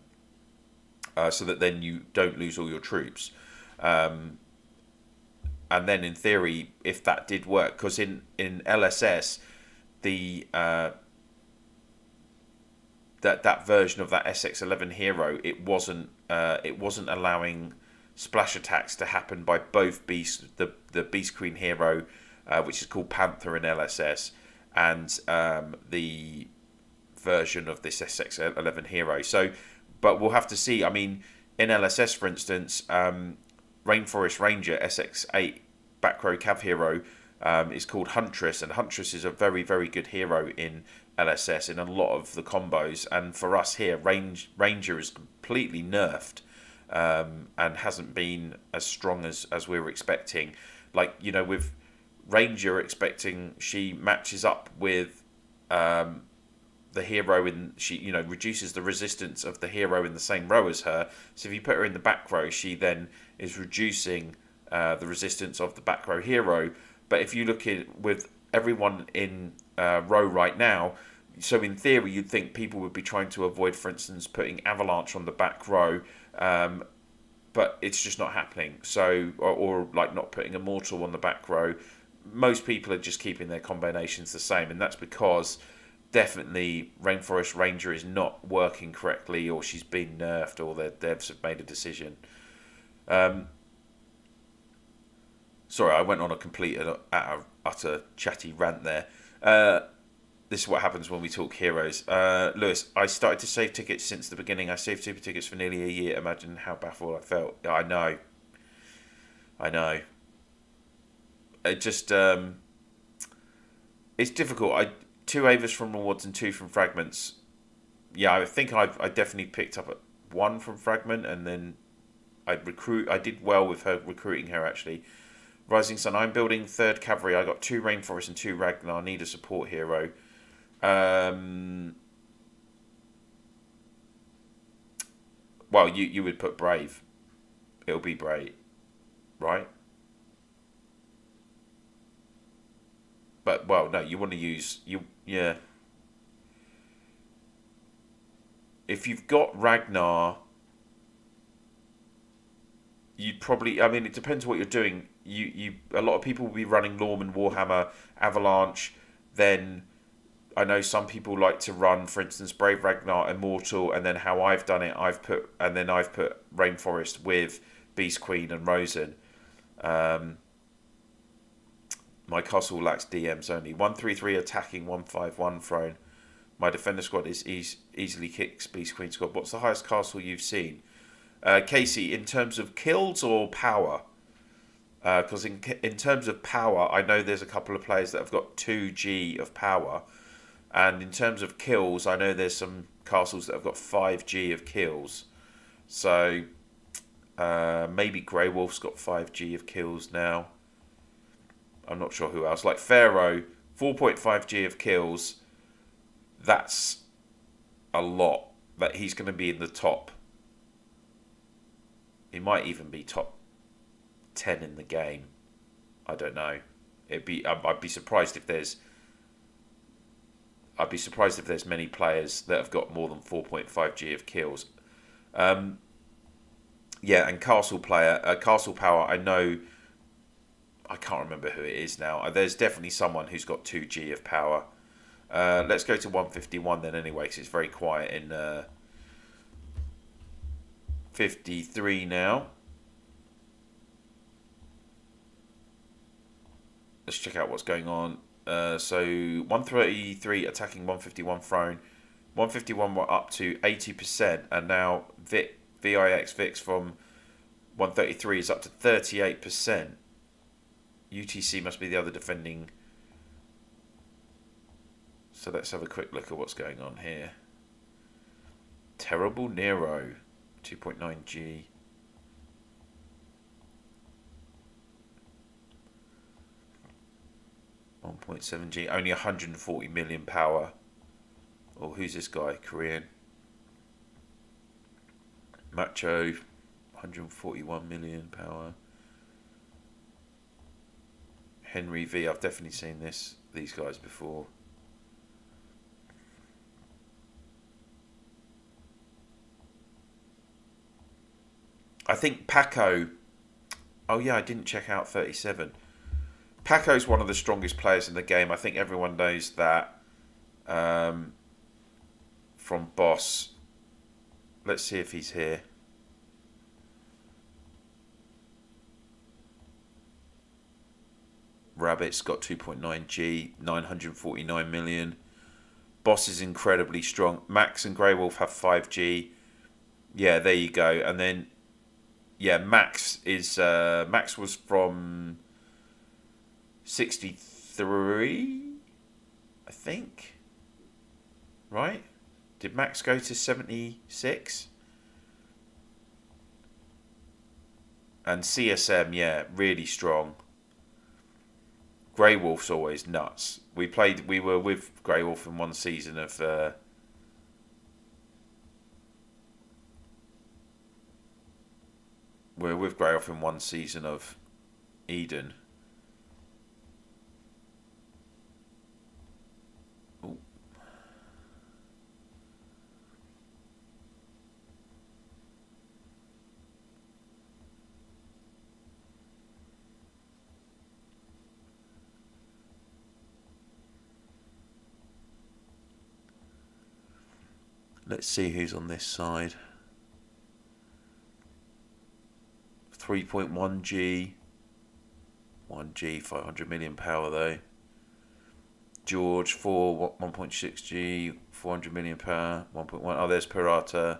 [SPEAKER 1] so that then you don't lose all your troops. And then in theory, if that did work, because in LSS, the that version of that SX11 hero, it wasn't allowing splash attacks to happen by both beasts, the Beast Queen hero, which is called Panther in LSS, and the version of this SX11 hero. So, but we'll have to see. I mean, in LSS, for instance, Rainforest Ranger SX8 back row cav hero is called Huntress, and Huntress is a very, very good hero in LSS in a lot of the combos. And for us here, Ranger is completely nerfed, and hasn't been as strong as we were expecting. Like, with Ranger, expecting she matches up with the hero she reduces the resistance of the hero in the same row as her. So if you put her in the back row, she then is reducing the resistance of the back row hero. But if you look at with everyone in row right now, so in theory you'd think people would be trying to avoid, for instance, putting Avalanche on the back row, but it's just not happening. So or like not putting Immortal on the back row. Most people are just keeping their combinations the same, and that's because definitely Rainforest Ranger is not working correctly, or she's been nerfed, or their devs have made a decision. Sorry, I went on a complete utter chatty rant there. This is what happens when we talk heroes. Lewis, I started to save tickets since the beginning. I saved super tickets for nearly a year. Imagine how baffled I felt. I know. It just it's difficult. 2 Avers from rewards and 2 from fragments. Yeah, I think I definitely picked up 1 from fragment, and then I did well with her recruiting her actually. Rising Sun, I'm building 3rd cavalry. I got 2 Rainforest and 2 Ragnar. Need a support hero. Well, you would put Brave. It'll be Brave, right? But well, no, you want to use yeah. If you've got Ragnar, you'd probably. I mean, it depends what you're doing. A lot of people will be running Lorman, Warhammer, Avalanche. Then I know some people like to run, for instance, Brave Ragnar, Immortal, and then how I've done it, I've put Rainforest with Beast Queen and Rosen. My castle lacks DMs only. 133 attacking, 151 thrown. My defender squad is easily kicks Beast Queen squad. What's the highest castle you've seen? Casey, in terms of kills or power? Because in terms of power, I know there's a couple of players that have got 2G of power. And in terms of kills, I know there's some castles that have got 5G of kills. So maybe Grey Wolf's got 5G of kills now. I'm not sure who else. Like Pharaoh, 4.5G of kills. That's a lot. That he's going to be in the top. He might even be top 10 in the game. I don't know. I'd be surprised if there's many players that have got more than 4.5G of kills. Yeah, and Castle Power, I know. I can't remember who it is now. There's definitely someone who's got 2G of power. Let's go to 151 then anyway, because it's very quiet in 53 now. Let's check out what's going on. So 133 attacking, 151 thrown. 151 were up to 80%, and now VIX from 133 is up to 38%. UTC must be the other defending. So let's have a quick look at what's going on here. Terrible Nero, 2.9G. $1.7G, only 140 million power. Oh, who's this guy? Korean. Macho, 141 million power. Henry V, I've definitely seen these guys before. I think Paco. Oh yeah, I didn't check out 37. Paco's one of the strongest players in the game. I think everyone knows that from Boss. Let's see if he's here. Rabbit's got 2.9G, 949 million. Boss is incredibly strong. Max and Grey Wolf have 5G. Yeah, there you go. And then, yeah, Max was from 63, I think. Right? Did Max go to 76? And CSM, yeah, really strong. Grey Wolf's always nuts. We were with Grey Wolf in one season of we were with Grey Wolf in one season of Eden. Ooh. Let's see who's on this side. 3.1G. 1G, 500 million power though. George, 1.6G, 400 million power, 1.1. Oh, there's Pirata.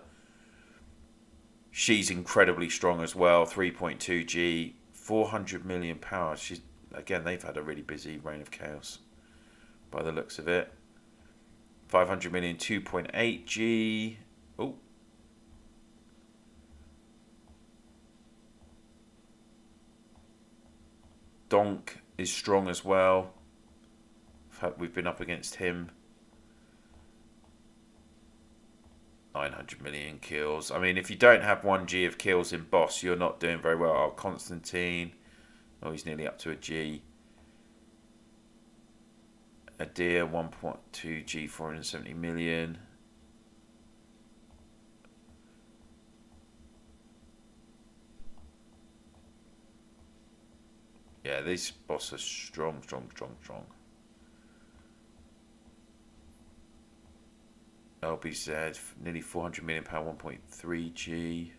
[SPEAKER 1] She's incredibly strong as well. 3.2G, 400 million power. Again, they've had a really busy reign of chaos by the looks of it. 500 million, 2.8G. Oh. Donk is strong as well. We've been up against him. 900 million kills. I mean, if you don't have 1G of kills in Boss, you're not doing very well. Oh, Constantine. Oh, he's nearly up to a G. Adir, 1.2G, 470 million. Yeah, these Boss are strong. LBZ, nearly 400 million power, 1.3G.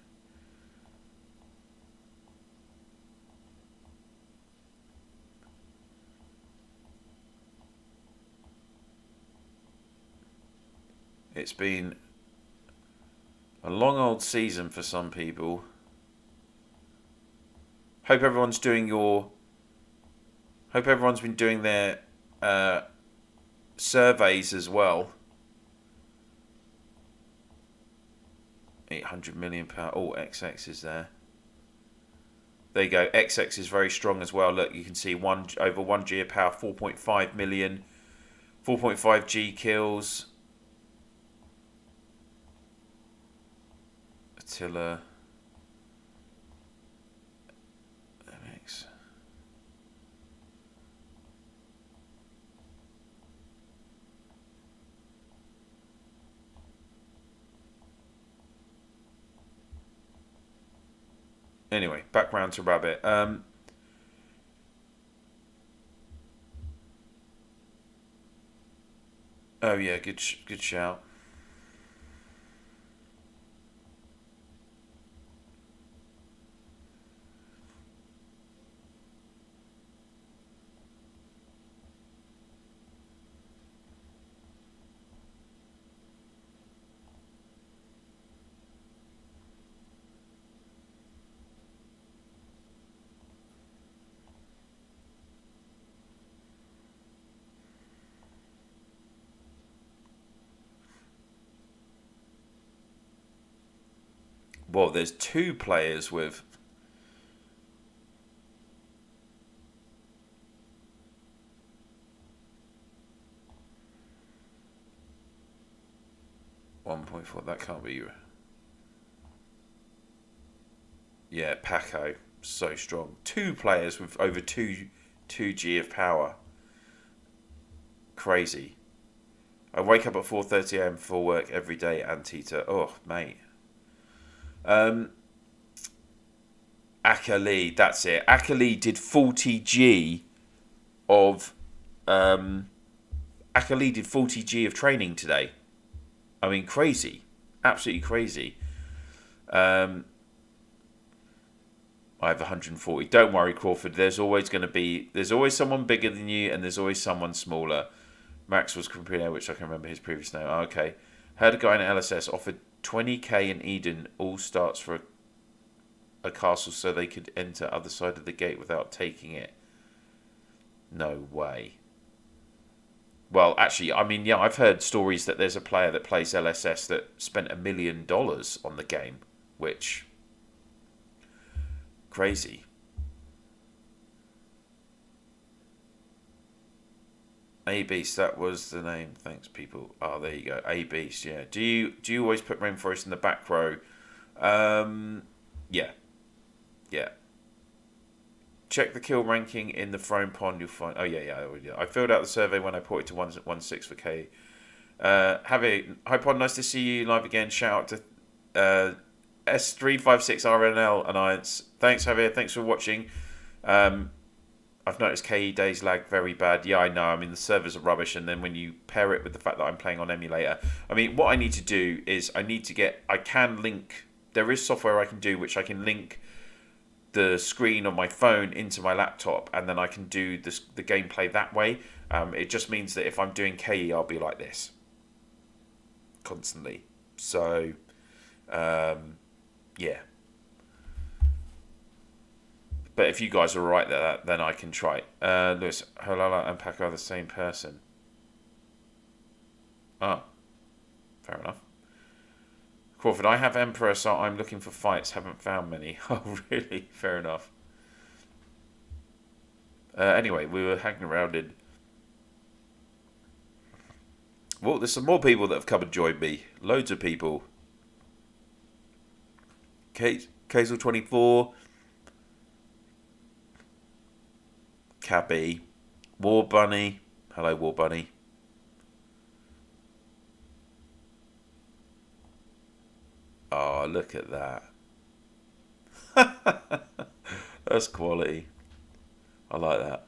[SPEAKER 1] It's been a long old season for some people. Hope everyone's been doing their surveys as well. 800 million power. Oh, XX is there. There you go. XX is very strong as well. Look, you can see over 1G of power, 4.5 million, 4.5G kills. Attila. MX. Anyway, back round to Rabbit. Oh yeah, good shout. Well, there's two players with 1.4. That can't be you. Yeah, Paco, so strong. 2 players with over 2G of power. Crazy. I wake up at 4:30 a.m. for work every day, Antita. Oh, mate. Akali, that's it. Akali did 40G of Akali did 40G of training today. I mean, crazy, absolutely crazy. I have 140. Don't worry, Crawford. There's always someone bigger than you, and there's always someone smaller. Max was Campino, which I can remember his previous name. Oh, okay. Heard a guy in LSS offered 20k in Eden. All starts for a castle so they could enter other side of the gate without taking it. No way. Well, actually, I mean, yeah, I've heard stories that there's a player that plays LSS that spent $1 million on the game, which crazy. A Beast, that was the name. Thanks, people. Oh, there you go. A Beast, yeah. Do you always put Rainforest in the back row? Yeah. Yeah. Check the kill ranking in the throne pond. You'll find. Oh yeah. I filled out the survey when I ported to 1.16 for KE. Javier, hi Pod, nice to see you live again. Shout out to S163 RNL Alliance. Thanks, Javier. Thanks for watching. I've noticed KE days lag very bad. Yeah, I know. I mean, the servers are rubbish, and then when you pair it with the fact that I'm playing on emulator, I mean, what I need to do is I can link. There is software I can do which I can link the screen on my phone into my laptop, and then I can do the gameplay that way. It just means that if I'm doing KE, I'll be like this constantly. So, yeah. But if you guys are right there, then I can try. Lewis, Halala and Paco are the same person. Oh, fair enough. Crawford, I have Emperor, so I'm looking for fights. Haven't found many. Oh, really? Fair enough. Anyway, we were hanging around in... Well, there's some more people that have come and joined me. Loads of people. Kazel24... Cabby, War Bunny. Hello, War Bunny. Oh, look at that. That's quality. I like that.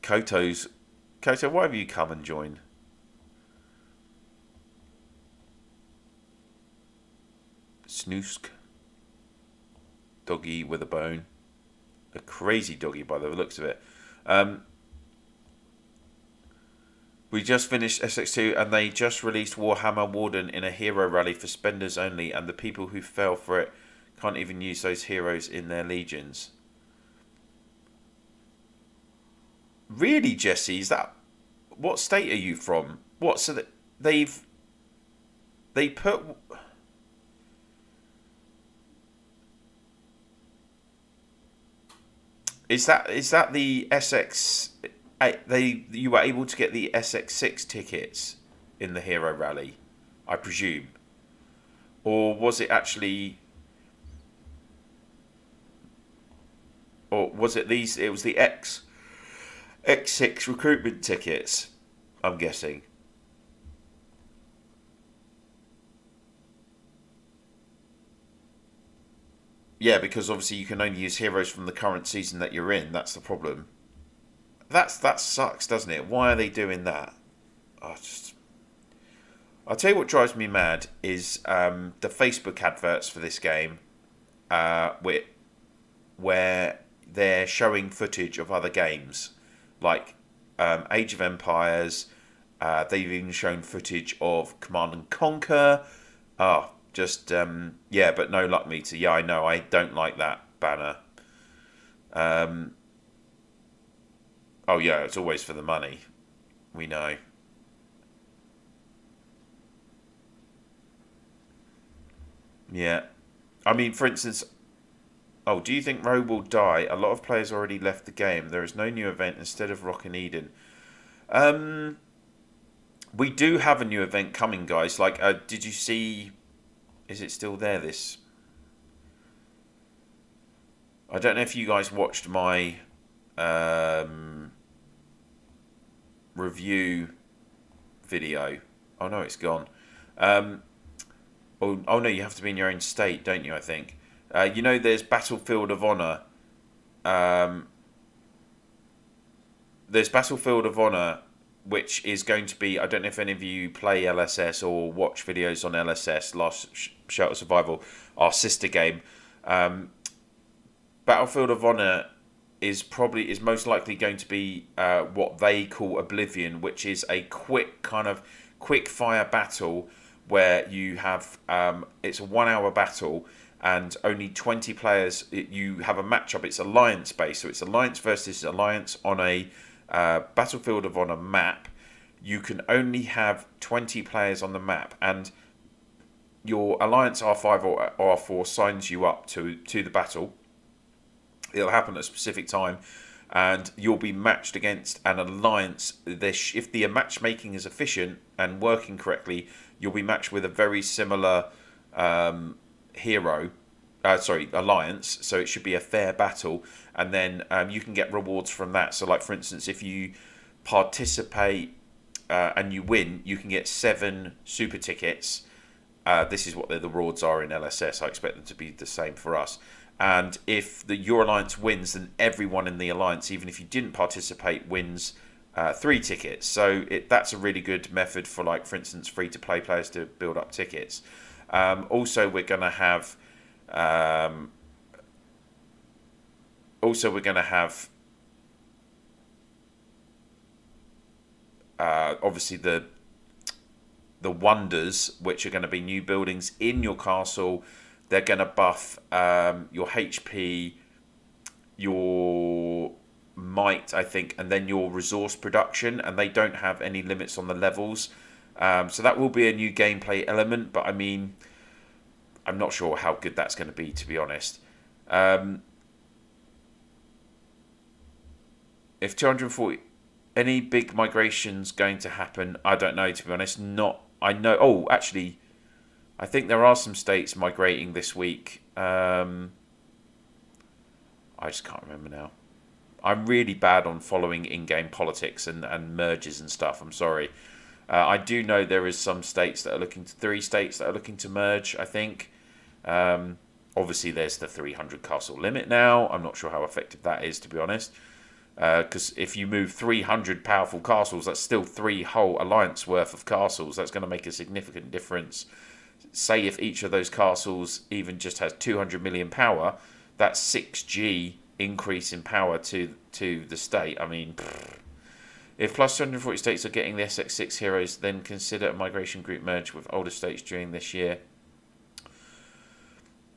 [SPEAKER 1] Koto, why have you come and joined? Snoosk. Doggy with a bone. A crazy doggy by the looks of it. We just finished SX2 and they just released Warhammer Warden in a hero rally for spenders only, and the people who fell for it can't even use those heroes in their legions. Really, Jesse? Is that... What state are you from? What? So that they put... Is that the SX? You were able to get the SX6 tickets in the Hero Rally, I presume, or was it actually? Or was it these? It was the X6 recruitment tickets, I'm guessing. Yeah, because obviously you can only use heroes from the current season that you're in. That's the problem. That sucks, doesn't it? Why are they doing that? I'll tell you what drives me mad is the Facebook adverts for this game, where they're showing footage of other games, like Age of Empires. They've even shown footage of Command and Conquer. Yeah, but no luck, meter. Yeah, I know. I don't like that banner. Oh yeah, it's always for the money. We know. Yeah. I mean, for instance, oh, do you think Roe will die? A lot of players already left the game. There is no new event instead of Rock and Eden. We do have a new event coming, guys. Like, did you see Is it still there? This. I don't know if you guys watched my review video. Oh no, it's gone. Oh no, you have to be in your own state, don't you? I think. You know, there's Battlefield of Honor. There's Battlefield of Honor, which is going to be. I don't know if any of you play LSS or watch videos on LSS. Last Shelter Survival, our sister game. Battlefield of Honor is most likely going to be what they call Oblivion, which is a quick fire battle where you have it's a 1 hour battle and only 20 players. You have a matchup. It's alliance based, so it's alliance versus alliance on a Battlefield of Honor map. You can only have 20 players on the map, and your alliance R5 or R4 signs you up to the battle. It'll happen at a specific time, and you'll be matched against an alliance. If the matchmaking is efficient and working correctly, you'll be matched with a very similar alliance. So it should be a fair battle, and then you can get rewards from that. So, like for instance, if you participate and you win, you can get 7 super tickets. This is what the rewards are in LSS. I expect them to be the same for us. And if your alliance wins, then everyone in the alliance, even if you didn't participate, wins 3 tickets. So that's a really good method for, like, for instance, free-to-play players to build up tickets. Also, we're going to have obviously the wonders, which are going to be new buildings in your castle. They're going to buff your HP, your might, I think, and then your resource production, and they don't have any limits on the levels. So that will be a new gameplay element, but I mean, I'm not sure how good that's going to be, to be honest. If 240... Any big migrations going to happen? I don't know, to be honest. I know... Oh, actually... I think there are some states migrating this week. I just can't remember now. I'm really bad on following in-game politics and mergers and stuff. I'm sorry. I do know there is some states that are 3 states that are looking to merge, I think. Obviously, there's the 300 castle limit now. I'm not sure how effective that is, to be honest. Because if you move 300 powerful castles, that's still 3 whole alliance worth of castles. That's going to make a significant difference. Say if each of those castles even just has 200 million power, that's 6G increase in power to the state. I mean, if plus 240 states are getting the SX6 heroes, then consider a migration group merge with older states during this year.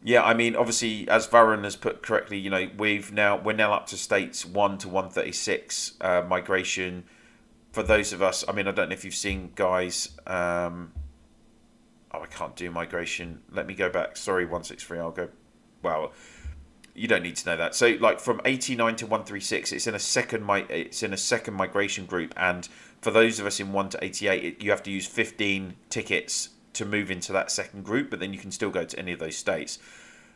[SPEAKER 1] Yeah, I mean, obviously, as Varun has put correctly, you know, we're now up to states 1 to 136 migration. For those of us, I mean, I don't know if you've seen, guys. I can't do migration. Let me go back. Sorry, 163. I'll go. Well, you don't need to know that. So, like from 89 to 136, it's in a second migration group, and for those of us in 1 to 88, you have to use 15 tickets to move into that second group. But then you can still go to any of those states.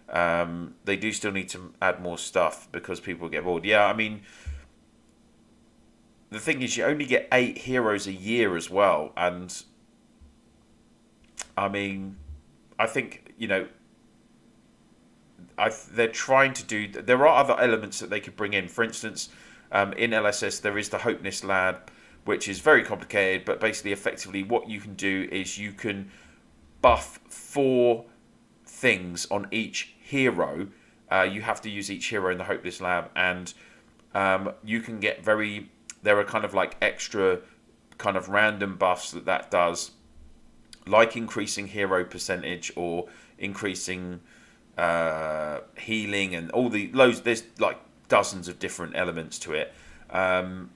[SPEAKER 1] They do still need to add more stuff because people get bored. Yeah, I mean, the thing is, you only get 8 heroes a year as well, and I mean, I think, you know, they're trying to do... There are other elements that they could bring in. For instance, in LSS, there is the Hopeness Lab, which is very complicated, but basically, effectively, what you can do is you can buff 4 things on each hero. You have to use each hero in the Hopeness Lab, and you can get there are kind of like extra kind of random buffs that does, like increasing hero percentage or increasing healing and all the loads. There's like dozens of different elements to it, and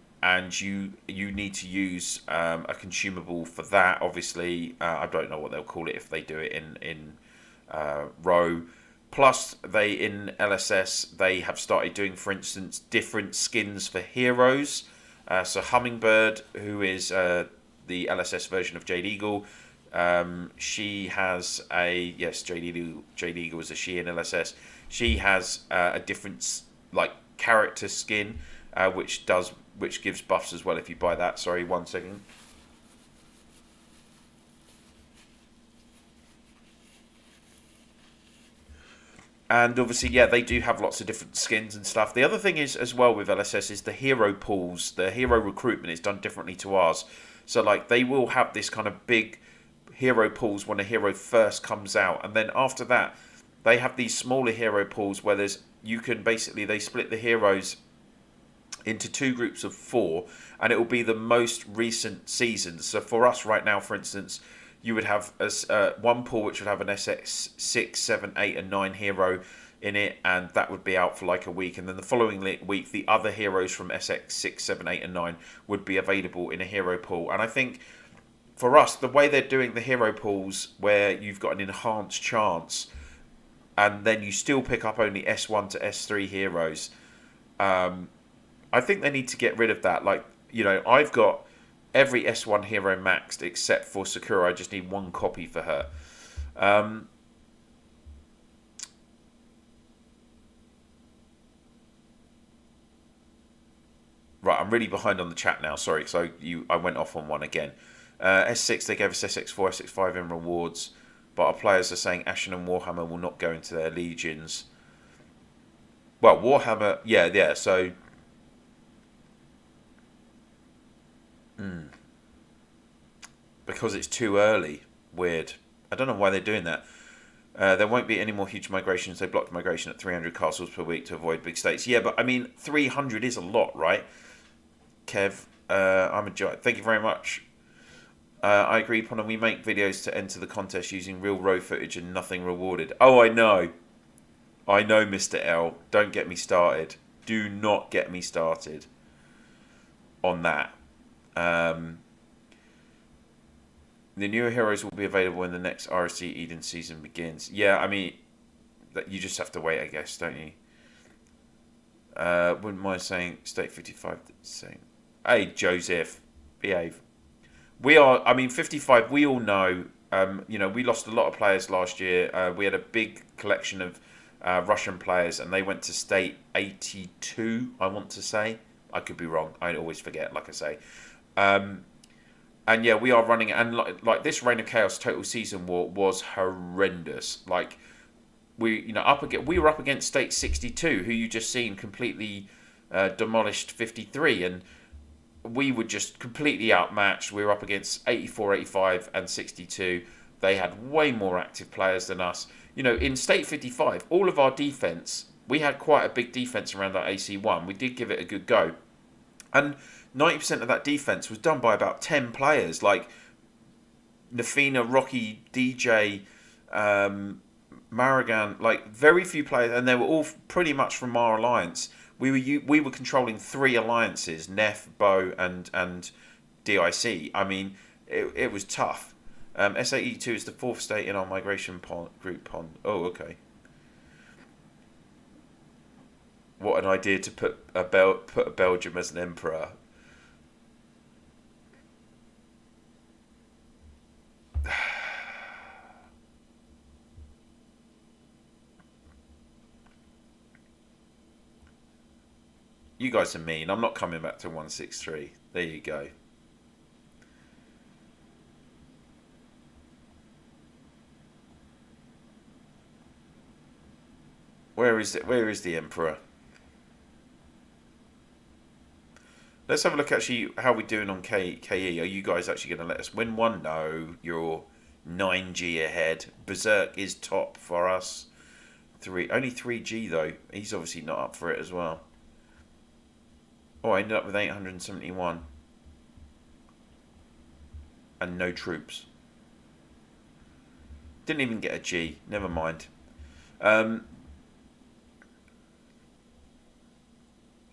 [SPEAKER 1] you need to use a consumable for that. Obviously, I don't know what they'll call it if they do it in Row. Plus, in LSS they have started doing, for instance, different skins for heroes. So Hummingbird, who is the LSS version of Jade Eagle, She has a, yes, Jade Eagle was a she in LSS. She has a different like character skin, which gives buffs as well if you buy that. Sorry, 1 second. And obviously, yeah, they do have lots of different skins and stuff. The other thing is, as well, with LSS is the hero pools. The hero recruitment is done differently to ours. So, like, they will have this kind of big hero pools when a hero first comes out. And then after that, they have these smaller hero pools where they split the heroes into 2 groups of 4, and it will be the most recent seasons. So for us right now, for instance, you would have one pool which would have an SX 6, 7, 8, and 9 hero in it, and that would be out for like a week. And then the following week, the other heroes from SX 6, 7, 8, and 9 would be available in a hero pool. And I think for us, the way they're doing the hero pools, where you've got an enhanced chance, and then you still pick up only S1 to S3 heroes. I think they need to get rid of that. Like, you know, I've got every S1 hero maxed except for Sakura. I just need 1 copy for her. Right, I'm really behind on the chat now. Sorry, because I went off on one again. S6, they gave us SX4, SX5 in rewards, but our players are saying Ashen and Warhammer will not go into their legions. Well, Warhammer, yeah. So. Because it's too early. Weird. I don't know why they're doing that. There won't be any more huge migrations. They blocked migration at 300 castles per week to avoid big states. Yeah, but I mean, 300 is a lot, right? Kev, I'm a giant. Thank you very much. I agree, Ponna. We make videos to enter the contest using real row footage and nothing rewarded. Oh, I know, Mr. L. Don't get me started. Do not get me started on that. The newer heroes will be available when the next RSC Eden season begins. Yeah, I mean, you just have to wait, I guess, don't you? Wouldn't mind saying State 55 saying, hey, Joseph, behave. We are, I mean, 55, we all know, you know, we lost a lot of players last year. We had a big collection of Russian players, and they went to State 82, I want to say. I could be wrong. I always forget, like I say. And yeah, we are running, and like this Reign of Chaos Total Season War was horrendous. Like we were up against State 62, who you just seen completely demolished 53, and we were just completely outmatched. We were up against 84, 85, and 62. They had way more active players than us. You know, in State 55, all of our defense, we had quite a big defense around our AC1. We did give it a good go, and 90% of that defense was done by about 10 players, like Nafina, Rocky, DJ, Marigan, like very few players, and they were all pretty much from our alliance. We were controlling 3 alliances: Nef, Bo, and DIC. I mean, it was tough. S82 is the 4th state in our migration group pond. Oh, okay. What an idea to put a Belgium as an emperor. You guys are mean. I'm not coming back to 163. There you go. Where is it? Where is the Emperor? Let's have a look actually how we're doing on KE. Are you guys actually going to let us win one? No, you're 9G ahead. Berserk is top for us. Only 3G though. He's obviously not up for it as well. Oh, I ended up with 871. And no troops. Didn't even get a G. Never mind.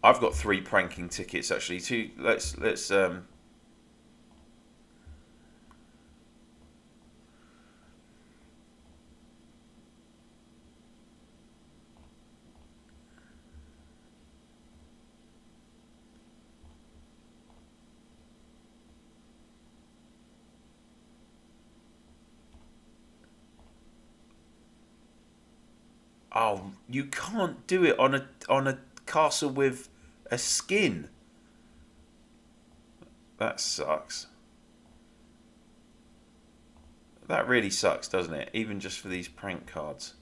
[SPEAKER 1] I've got 3 pranking tickets actually. Let's Oh, you can't do it on a castle with a skin. That sucks. That really sucks, doesn't it? Even just for these prank cards.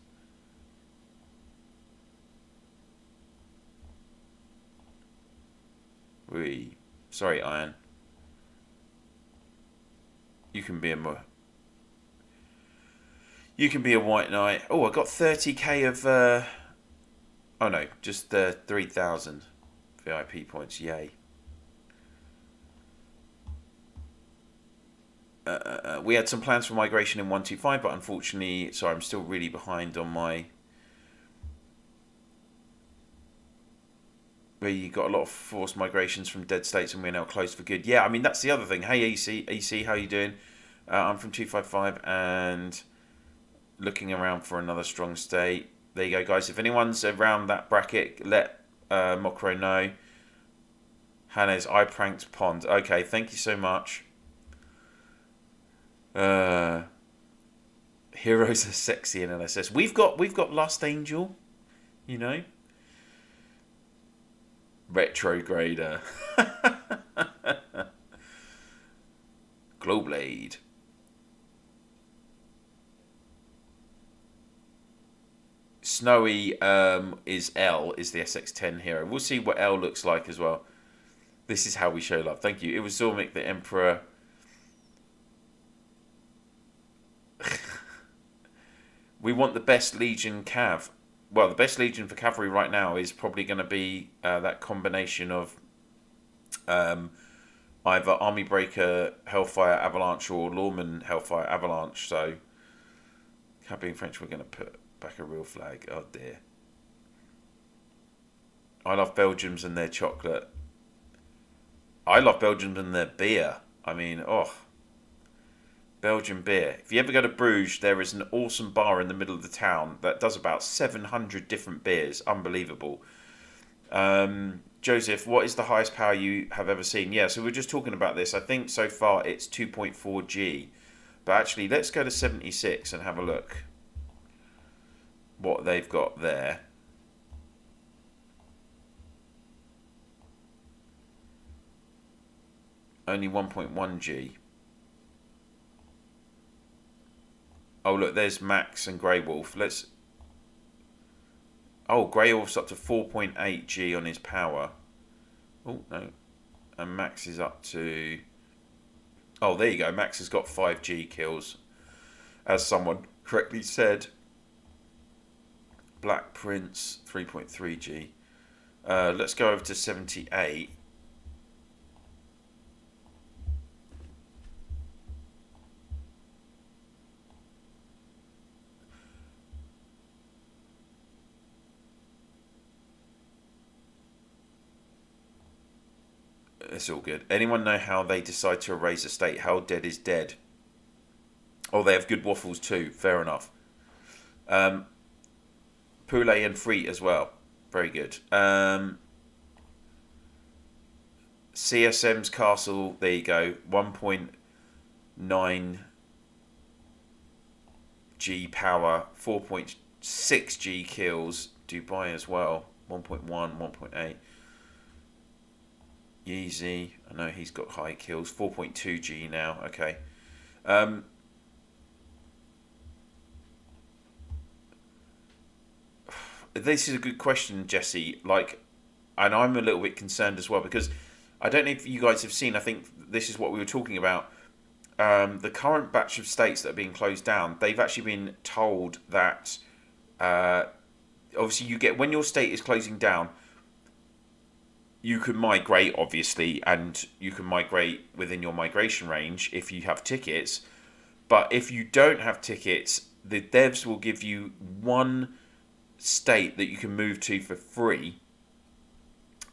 [SPEAKER 1] Sorry, Iron. You can be a white knight. Oh, I got 30k of. Oh no, just 3,000 VIP points. Yay. We had some plans for migration in 125, but unfortunately, sorry, I'm still really behind on my. We got a lot of forced migrations from dead states, and we're now closed for good. Yeah, I mean that's the other thing. Hey, AC, how you doing? I'm from 255 and looking around for another strong state. There you go, guys. If anyone's around that bracket, let Mokro know. Hannes, I pranked Pond. Okay, thank you so much. Heroes are sexy in LSS. We've got Lust Angel, you know. Retrograder. Glowblade. Snowy is L, is the SX10 hero. We'll see what L looks like as well. This is how we show love. Thank you. It was Zormik the Emperor. We want the best Legion Cav. Well, the best Legion for Cavalry right now is probably going to be that combination of either Army Breaker, Hellfire Avalanche, or Lawman Hellfire Avalanche. So, being French, we're going to put back a real flag. Oh dear. I love Belgians and their chocolate. I love Belgians and their beer. I mean, oh. Belgian beer. If you ever go to Bruges, there is an awesome bar in the middle of the town that does about 700 different beers. Unbelievable. Joseph, what is the highest power you have ever seen? Yeah, so we're just talking about this. I think so far it's 2.4 G. But actually, let's go to 76 and have a look what they've got there. Only 1.1 G. Oh, look, there's Max and Grey Wolf. Let's... Oh, Grey Wolf's up to 4.8 G on his power. Oh, no. And Max is up to... Oh, there you go. Max has got 5 G kills. As someone correctly said. Black Prince, 3.3 G. Let's go over to 78. It's all good. Anyone know how they decide to erase a state? How dead is dead? Oh, they have good waffles too. Fair enough. Poulet and Free as well. Very good. CSM's Castle. There you go. 1.9 G power. 4.6 G kills. Dubai as well. 1.1, 1.8. Yeezy, I know he's got high kills. 4.2 G now. Okay. This is a good question, Jesse. Like, and I'm a little bit concerned as well because I don't know if you guys have seen. I think this is what we were talking about. The current batch of states that are being closed down, they've actually been told that obviously you get when your state is closing down. You can migrate, obviously, and you can migrate within your migration range if you have tickets. But if you don't have tickets, the devs will give you one state that you can move to for free.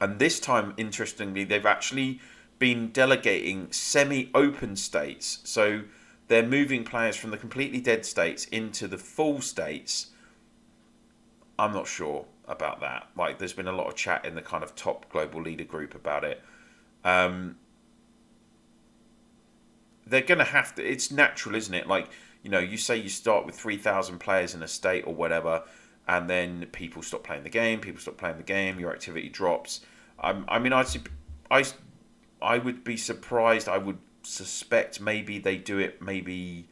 [SPEAKER 1] And this time, interestingly, they've actually been delegating semi-open states. So they're moving players from the completely dead states into the full states. I'm not sure about that. Like, there's been a lot of chat in the kind of top global leader group about it. They're going to have to... It's natural, isn't it? Like, you know, you say you start with 3,000 players in a state or whatever. and then people stop playing the game. Your activity drops. I mean, I would be surprised. I would suspect maybe they do it maybe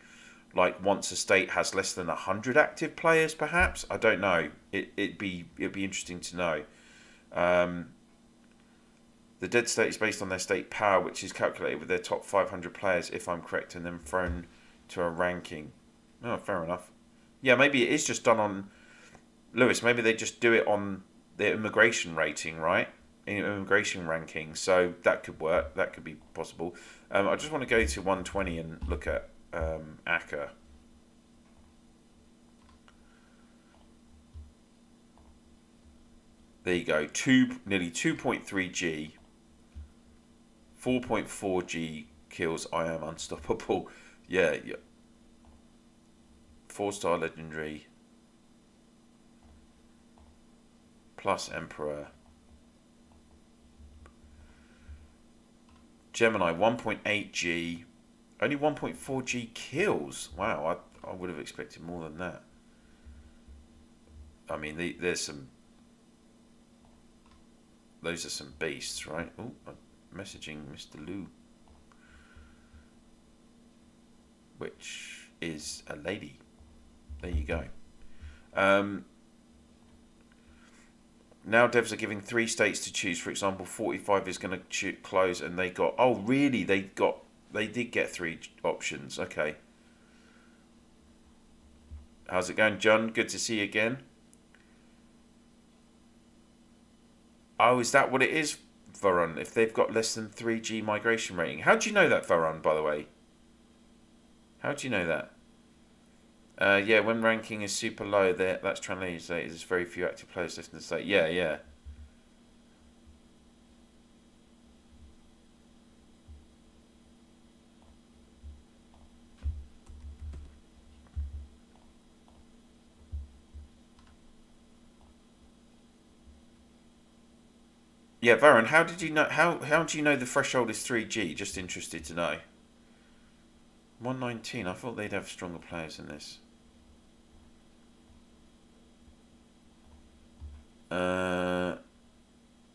[SPEAKER 1] like once a state has less than 100 active players, perhaps. I don't know. It'd be interesting to know. The dead state is based on their state power, which is calculated with their top 500 players, if I'm correct, and then thrown to a ranking. Oh, fair enough. Yeah, maybe it is just done on Lewis. Maybe they just do it on their immigration rating, right? Immigration ranking. So that could work. That could be possible. I just want to go to 120 and look at ACCA. There you go. Nearly 2.3 G. 4.4 G kills. I am unstoppable. Yeah. 4-star legendary. Plus Emperor. Gemini 1.8 G. Only 1.4 G kills. Wow, I would have expected more than that. I mean, there's some. Those are some beasts, right? Oh, I'm messaging Mr. Lou, which is a lady. There you go. Now devs are giving 3 states to choose. For example, 45 is going to close, and they got. Oh, really? They did get 3 options. Okay. How's it going, John? Good to see you again. Oh, is that what it is, Varun? If they've got less than 3G migration rating. How do you know that, Varun, by the way? How do you know that? Yeah, when ranking is super low, that's translated. There's very few active players left in the state. Yeah. Yeah, Varun, how did you know? How do you know the threshold is 3G? Just interested to know. 119. I thought they'd have stronger players than this.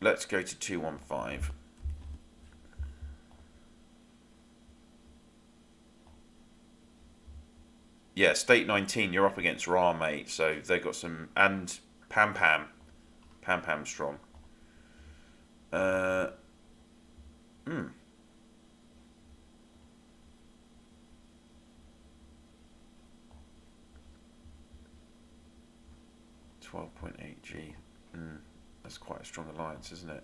[SPEAKER 1] Let's go to 215. Yeah, state 19. You're up against Ra, mate. So they got some, and Pam strong. 12.8G. That's quite a strong alliance, isn't it?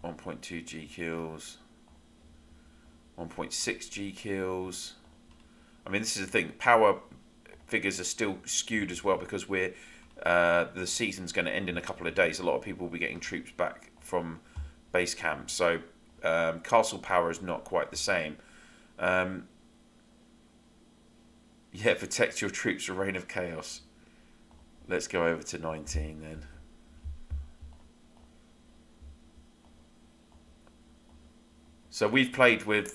[SPEAKER 1] 1.2G kills. 1.6G kills. I mean, this is the thing. Power figures are still skewed as well because the season's going to end in a couple of days. A lot of people will be getting troops back from base camp, so castle power is not quite the same. Yeah, protect your troops, a reign of chaos. Let's go over to 19 then. So we've played with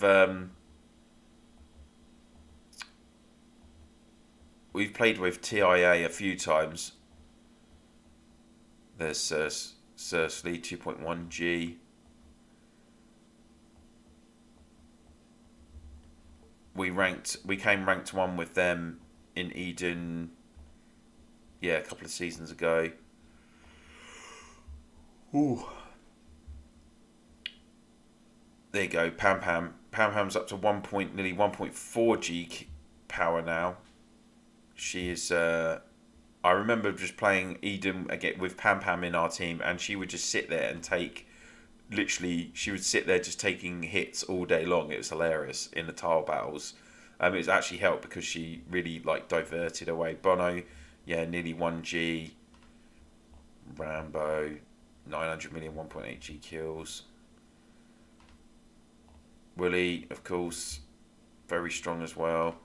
[SPEAKER 1] TIA a few times. There's Cersei 2.1G. We came ranked 1 with them in Eden. Yeah, a couple of seasons ago. Ooh. There you go, Pam. Pam's up to nearly 1.4 G power now. She is. I remember just playing Eden again with Pam in our team, and she would just sit there and take. Literally, she would sit there just taking hits all day long. It was hilarious in the tile battles. It was actually helped because she really diverted away. Bono, yeah, nearly 1G. Rambo, 900 million, 1.8G kills. Willie, of course, very strong as well.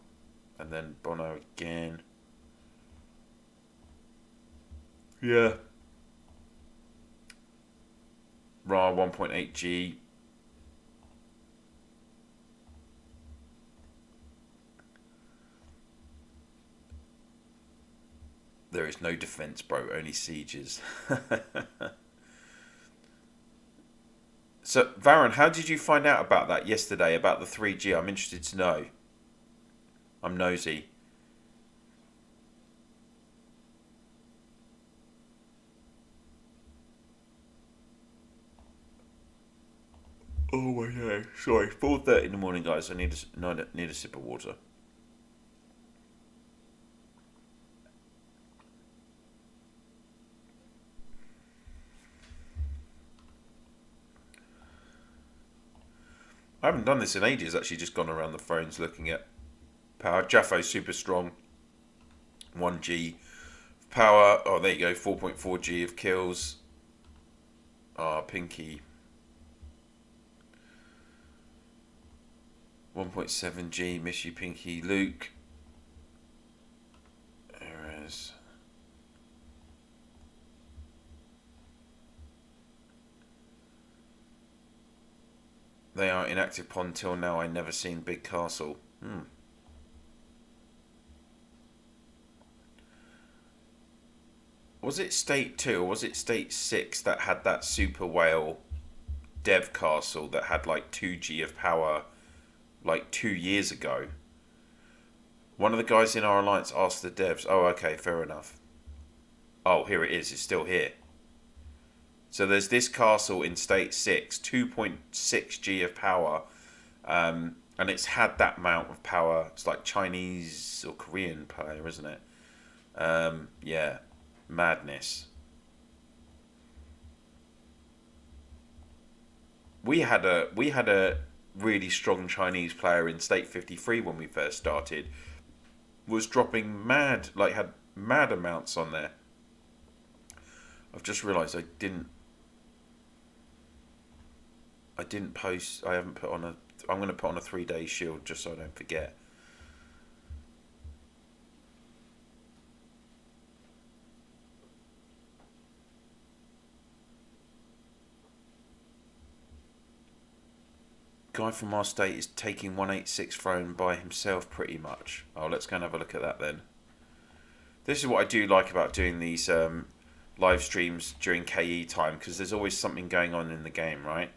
[SPEAKER 1] And then Bono again. Yeah. Ra 1.8G. There is no defense, bro. Only sieges. So, Varun, how did you find out about that yesterday, about the 3G? I'm interested to know. I'm nosy. Oh my god. Sorry, 4:30 in the morning, guys. I need a sip of water. I haven't done this in ages, actually, just gone around the phones looking at power. Jaffo's super strong. 1G power. Oh, there you go. 4.4G of kills. Ah, Pinky. 1.7G. Miss you, Pinky. Luke. Errors. They are inactive pond till now. I never seen Big Castle. Was it State 2 or was it State 6 that had that super whale dev castle that had like 2G of power like 2 years ago? One of the guys in our alliance asked the devs. Oh, okay, fair enough. Oh, here it is. It's still here. So there's this castle in State 6, 2.6G of power, and it's had that amount of power. It's like Chinese or Korean player, isn't it? Yeah, madness. We had a really strong Chinese player in State 53 when we first started. Was dropping mad, like had mad amounts on there. I've just realised I didn't post. I haven't put on a. I'm going to put on a 3-day shield just so I don't forget. Guy from our state is taking 186 throne by himself pretty much. Oh, let's go and have a look at that then. This is what I do like about doing these live streams during KE time, because there's always something going on in the game, right?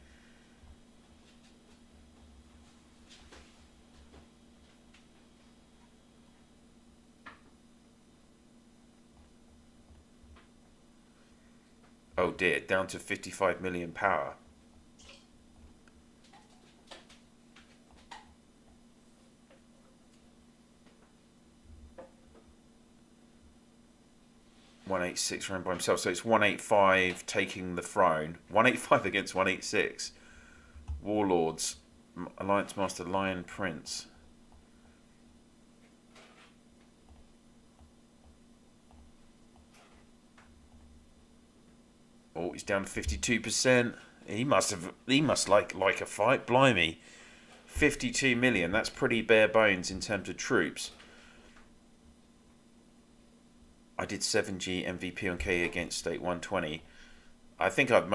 [SPEAKER 1] Oh dear, down to 55 million power. .186 round by himself, so it's 185 taking the throne. 185 against 186. Warlords, Alliance Master Lion Prince. Oh, he's down to 52%. He must like a fight. Blimey. 52 million. That's pretty bare bones in terms of troops. I did 7G MVP on KE against State 120. I think I haven't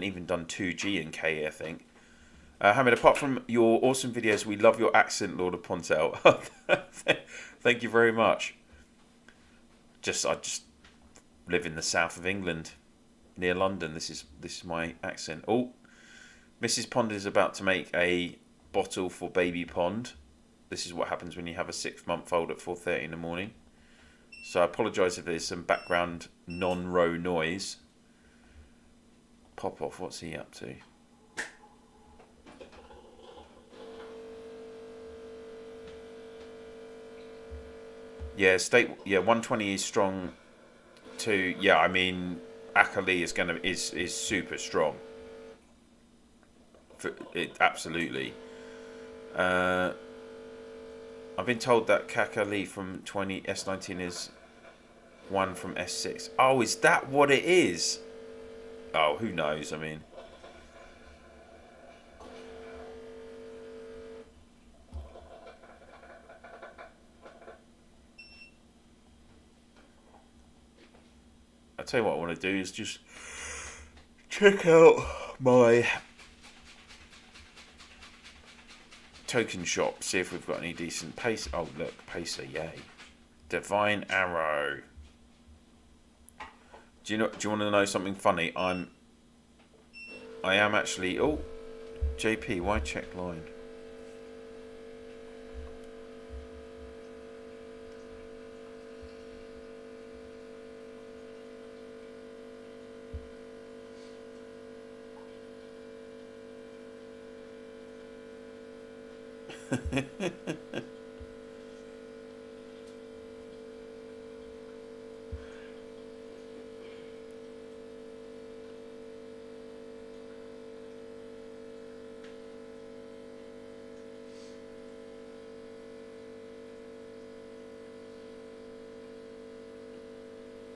[SPEAKER 1] even done 2G in KE, I think. Hamid, apart from your awesome videos, we love your accent, LordOfPondtail. Thank you very much. I just live in the south of England, near London. This is my accent. Oh, Mrs. Pond is about to make a bottle for baby Pond. This is what happens when you have a 6-month-old at 4:30 in the morning. So I apologise if there's some background non-row noise. Pop off, what's he up to? Yeah, 120 is strong too. Yeah, I mean, AppGallery is super strong. Absolutely. I've been told that KE from S19 is one from S6. Oh, is that what it is? Oh, who knows? I mean, I tell you what I want to do is just check out my token shop, see if we've got any decent pace. Oh look, pacer, yay. Divine Arrow. Do you want to know something funny? I am actually. Oh, JP, why check line?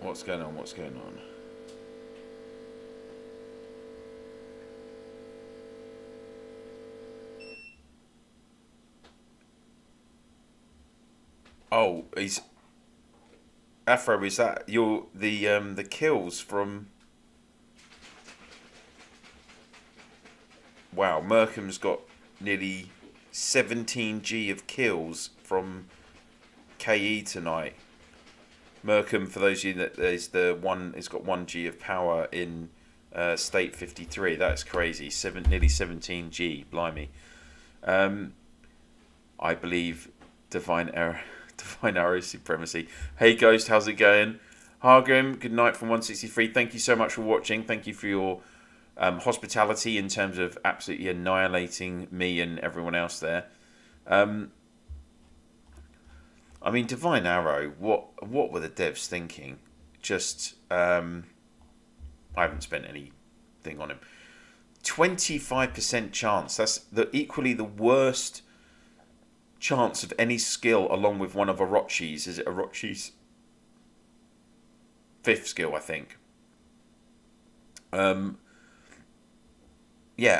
[SPEAKER 1] What's going on? What's going on? Oh, he's Afro. Is that the kills from? Wow, Merkham's got nearly 17G of kills from KE tonight. Merkham, for those of you that is the one, it's got 1G of power in state 53. That's crazy. Nearly 17G. Blimey. I believe Divine Arrow Supremacy. Hey Ghost, how's it going? Hargrim, good night from 163. Thank you so much for watching. Thank you for your hospitality in terms of absolutely annihilating me and everyone else there. I mean, Divine Arrow, what were the devs thinking? Just, I haven't spent anything on him. 25% chance. That's equally the worst chance of any skill, along with one of Orochi's. Is it Orochi's 5th skill, I think? Yeah,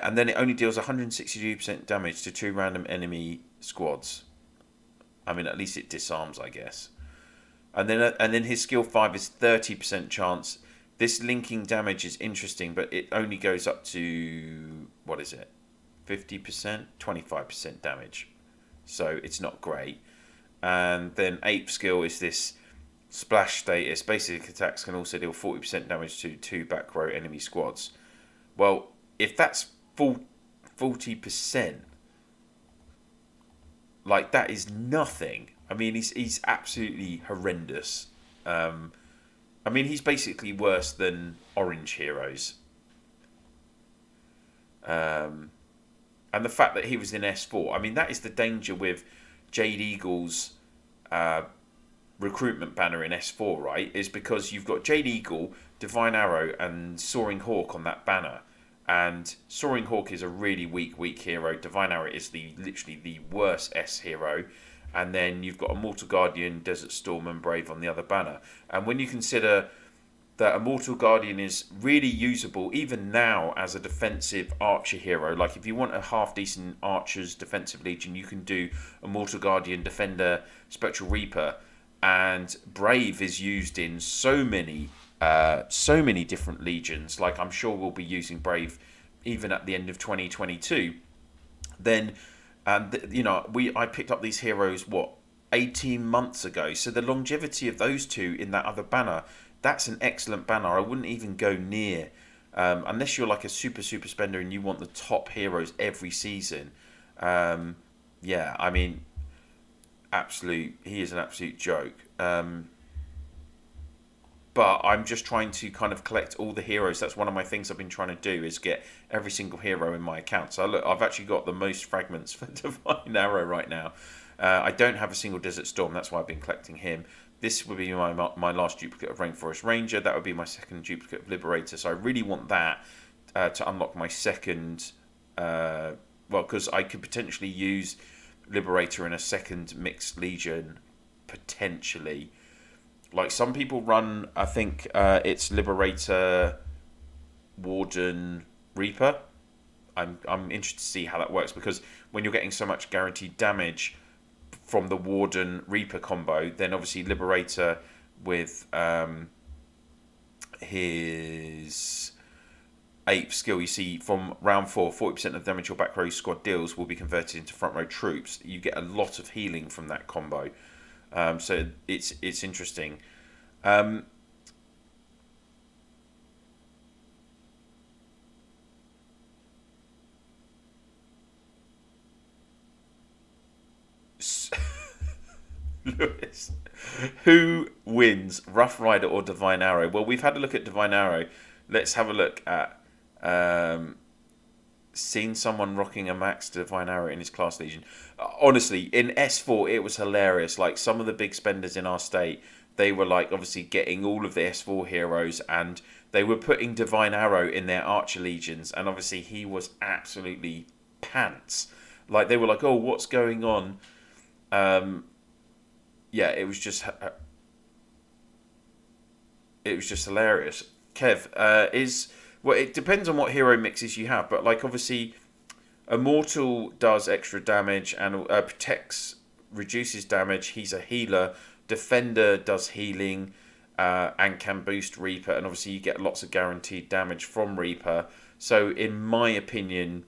[SPEAKER 1] and then it only deals 162% damage to 2 random enemy squads. I mean, at least it disarms, I guess. And then his skill 5 is 30% chance. This linking damage is interesting, but it only goes up to, what is it? 50%? 25% damage. So it's not great. And then 8th skill is this splash status. Basic attacks can also deal 40% damage to 2 back row enemy squads. Well, if that's 40%, like, that is nothing. I mean, he's absolutely horrendous. I mean, he's basically worse than Orange Heroes. And the fact that he was in S4, I mean, that is the danger with Jade Eagle's recruitment banner in S4, right? Is because you've got Jade Eagle, Divine Arrow, and Soaring Hawk on that banner. And Soaring Hawk is a really weak hero. Divine Arrow is literally the worst S hero. And then you've got Immortal Guardian, Desert Storm, and Brave on the other banner. And when you consider that Immortal Guardian is really usable, even now, as a defensive archer hero. Like, if you want a half-decent Archer's defensive legion, you can do Immortal Guardian, Defender, Spectral Reaper. And Brave is used in so many different legions. Like, I'm sure we'll be using Brave even at the end of 2022. Then, I picked up these heroes 18 months ago. So the longevity of those two in that other banner, that's an excellent banner. I wouldn't even go near, unless you're like a super spender and you want the top heroes every season. Yeah, I mean, he is an absolute joke. But I'm just trying to kind of collect all the heroes. That's one of my things I've been trying to do, is get every single hero in my account. So look, I've actually got the most fragments for Divine Arrow right now. I don't have a single Desert Storm. That's why I've been collecting him. This would be my last duplicate of Rainforest Ranger. That would be my second duplicate of Liberator. So I really want that to unlock my second... because I could potentially use Liberator in a second Mixed Legion, potentially. Like, some people run, I think it's Liberator, Warden, Reaper. I'm interested to see how that works, because when you're getting so much guaranteed damage from the Warden Reaper combo, then obviously Liberator with his 8th skill, you see from round 4, 40% of damage your back row squad deals will be converted into front row troops. You get a lot of healing from that combo. So it's interesting. Um, Lewis, who wins, Rough Rider or Divine Arrow? Well, we've had a look at Divine Arrow. Let's have a look at seen someone rocking a max Divine Arrow in his class Legion. Honestly, in S4, it was hilarious. Like, some of the big spenders in our state, they were like obviously getting all of the S4 heroes, and they were putting Divine Arrow in their Archer Legions, and obviously he was absolutely pants. Like, they were like, oh, what's going on? Um, yeah, it was just hilarious. Kev, is well, it depends on what hero mixes you have, but like obviously, Immortal does extra damage and protects, reduces damage. He's a healer. Defender does healing and can boost Reaper, and obviously you get lots of guaranteed damage from Reaper. So in my opinion,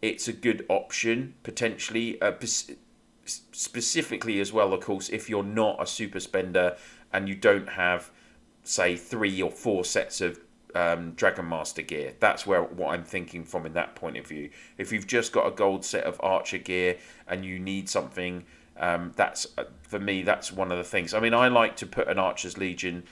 [SPEAKER 1] it's a good option potentially. Specifically as well, of course, if you're not a super spender and you don't have, say, 3 or 4 sets of Dragon Master gear. That's what I'm thinking from in that point of view. If you've just got a gold set of Archer gear and you need something, that's for me, that's one of the things. I mean, I like to put an Archer's Legion.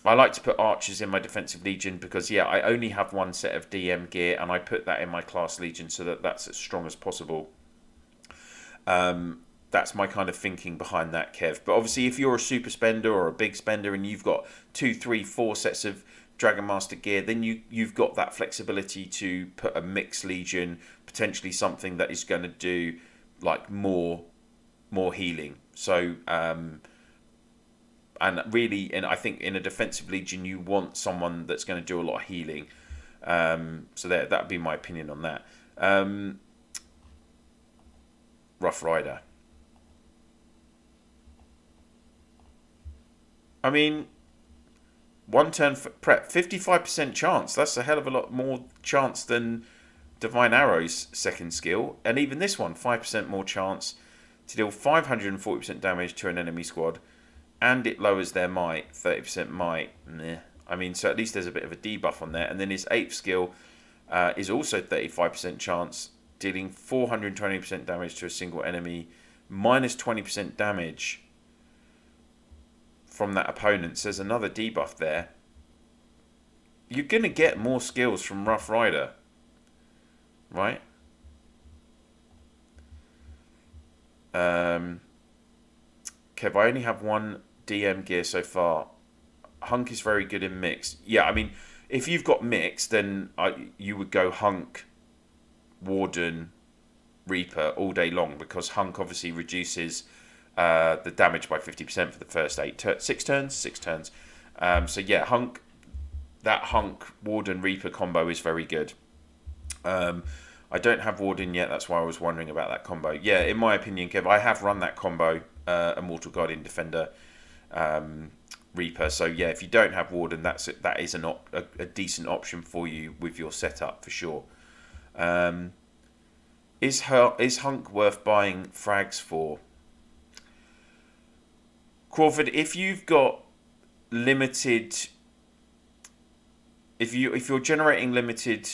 [SPEAKER 1] I like to put Archers in my Defensive Legion because, yeah, I only have one set of DM gear and I put that in my Class Legion so that that's as strong as possible. That's my kind of thinking behind that, Kev. But obviously, if you're a super spender or a big spender and you've got 2, 3, 4 sets of Dragon Master gear, then you've got that flexibility to put a mixed Legion, potentially something that is going to do like more healing. So and really, and I think in a defensive Legion, you want someone that's going to do a lot of healing. So that'd be my opinion on that. Rough Rider. I mean, one turn for prep, 55% chance. That's a hell of a lot more chance than Divine Arrow's second skill. And even this one, 5% more chance to deal 540% damage to an enemy squad. And it lowers their might, 30% might. Meh. I mean, so at least there's a bit of a debuff on there. And then his 8th skill is also 35% chance, dealing 420% damage to a single enemy, minus 20% damage from that opponent. So there's another debuff there. You're going to get more skills from Rough Rider, right? Kev, I only have one DM gear so far. Hunk is very good in mixed. Yeah, I mean, if you've got mixed, then you would go Hunk, Warden, Reaper all day long, because Hunk obviously reduces the damage by 50% for the first 6 turns. So yeah, that Hunk Warden Reaper combo is very good. I don't have Warden yet, that's why I was wondering about that combo. Yeah, in my opinion, Kev, I have run that combo, Immortal Guardian Defender, Reaper. So yeah, if you don't have Warden, that is a decent option for you with your setup for sure. Is Hunk worth buying frags for? Crawford, if you've got limited, if you're generating limited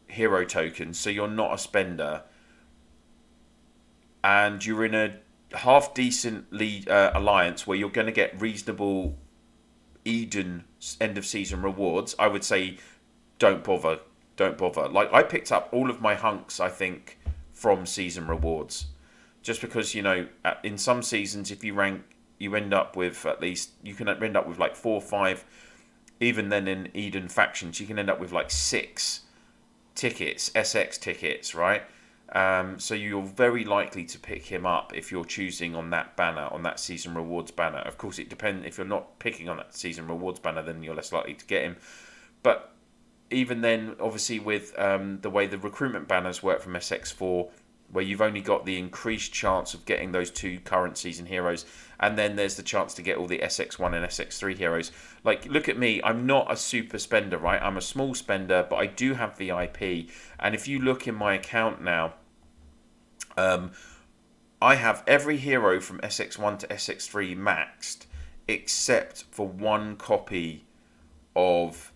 [SPEAKER 1] hero tokens, so you're not a spender, and you're in a half decent alliance where you're going to get reasonable Eden end of season rewards, I would say don't bother. Like, I picked up all of my Hunks, I think, from season rewards, just because, you know, in some seasons, if you rank, you end up with you can end up with like 4 or 5. Even then, in Eden factions, you can end up with like 6 tickets, SX tickets, right? So you're very likely to pick him up if you're choosing on that banner, on that season rewards banner. Of course, it depends. If you're not picking on that season rewards banner, then you're less likely to get him. But even then, obviously, with the way the recruitment banners work from SX4, where you've only got the increased chance of getting those 2 current season heroes, and then there's the chance to get all the SX1 and SX3 heroes. Like, look at me, I'm not a super spender, right? I'm a small spender, but I do have VIP. And if you look in my account now, I have every hero from SX1 to SX3 maxed, except for one copy of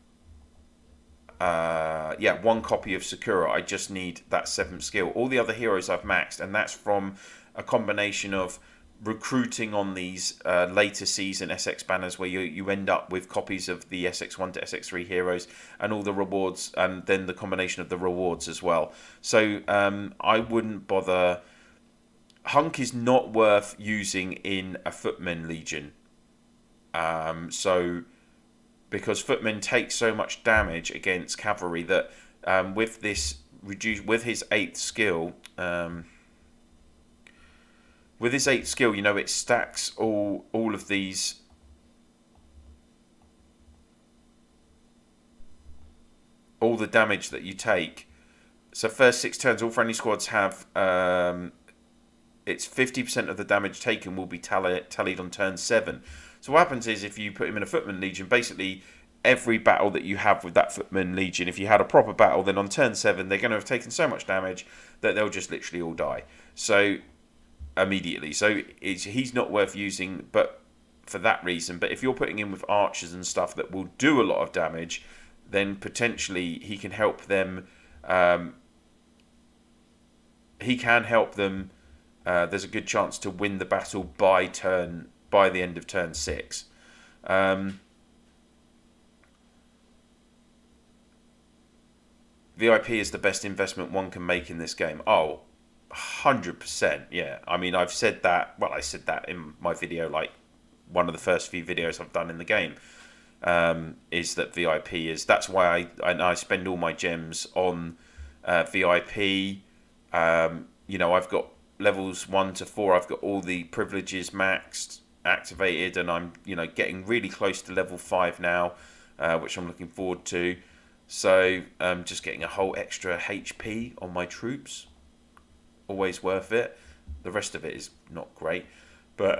[SPEAKER 1] one copy of Sakura. I just need that 7th skill. All the other heroes I've maxed, and that's from a combination of recruiting on these later season SX banners where you end up with copies of the SX1 to SX3 heroes and all the rewards, and then the combination of the rewards as well. So I wouldn't bother. Hunk is not worth using in a Footman Legion. Because Footman takes so much damage against cavalry that with his 8th skill, it stacks all of these. All the damage that you take. So first 6 turns, all friendly squads have it's 50% of the damage taken will be tallied on turn 7. So what happens is, if you put him in a Footman Legion, basically every battle that you have with that Footman Legion, if you had a proper battle, then on turn 7 they're going to have taken so much damage that they'll just literally all die. So immediately. So he's not worth using, but for that reason. But if you're putting him with archers and stuff that will do a lot of damage, then potentially he can help them. There's a good chance to win the battle by the end of turn 6. VIP is the best investment one can make in this game. Oh, 100%. Yeah. I mean, I've said that. Well, I said that in my video, like one of the first few videos I've done in the game. Is that VIP is. That's why I spend all my gems on VIP. I've got levels 1 to 4. I've got all the privileges maxed, activated, and I'm getting really close to level 5 now, which I'm looking forward to. So just getting a whole extra HP on my troops, always worth it. The rest of it is not great, but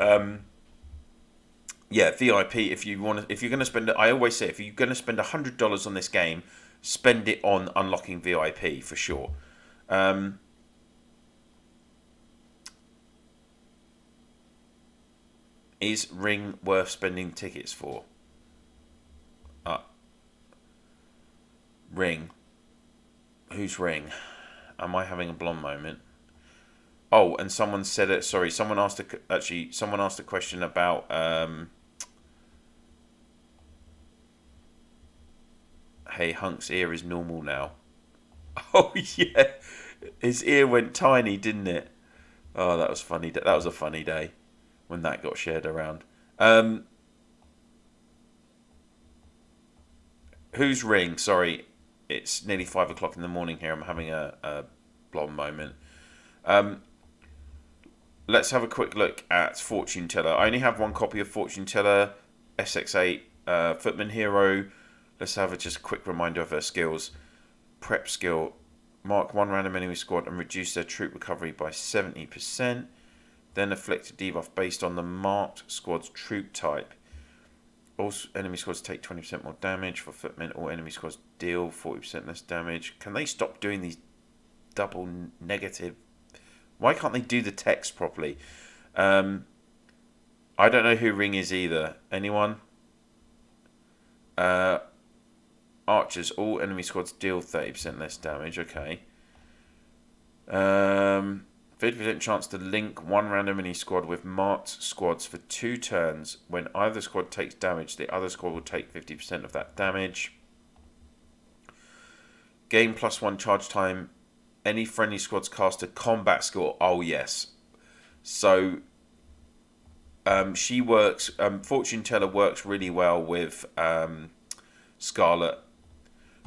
[SPEAKER 1] VIP. If you're going to spend, I always say, if you're going to spend $100 on this game, spend it on unlocking VIP for sure. Is Ring worth spending tickets for? Ring. Who's Ring? Am I having a blonde moment? Oh, and someone said it. Sorry, someone asked a question about. Hey, Hunk's ear is normal now. Oh yeah, his ear went tiny, didn't it? Oh, that was funny. That was a funny day when that got shared around. Who's Ring? Sorry, it's nearly 5 o'clock in the morning here. I'm having a blonde moment. Let's have a quick look at Fortune Teller. I only have one copy of Fortune Teller, SX8 Footman Hero. Let's have just a quick reminder of her skills. Prep skill. Mark one random enemy squad and reduce their troop recovery by 70%. Then afflict a debuff based on the marked squad's troop type. All enemy squads take 20% more damage. For Footmen, all enemy squads deal 40% less damage. Can they stop doing these double negative? Why can't they do the text properly? I don't know who Ring is either. Anyone? Archers, all enemy squads deal 30% less damage. Okay. 50% chance to link one random enemy squad with marked squads for 2 turns. When either squad takes damage, the other squad will take 50% of that damage. Gain +1 charge time. Any friendly squads cast a combat skill. Oh, yes. So, she works... Fortune Teller works really well with Scarlet,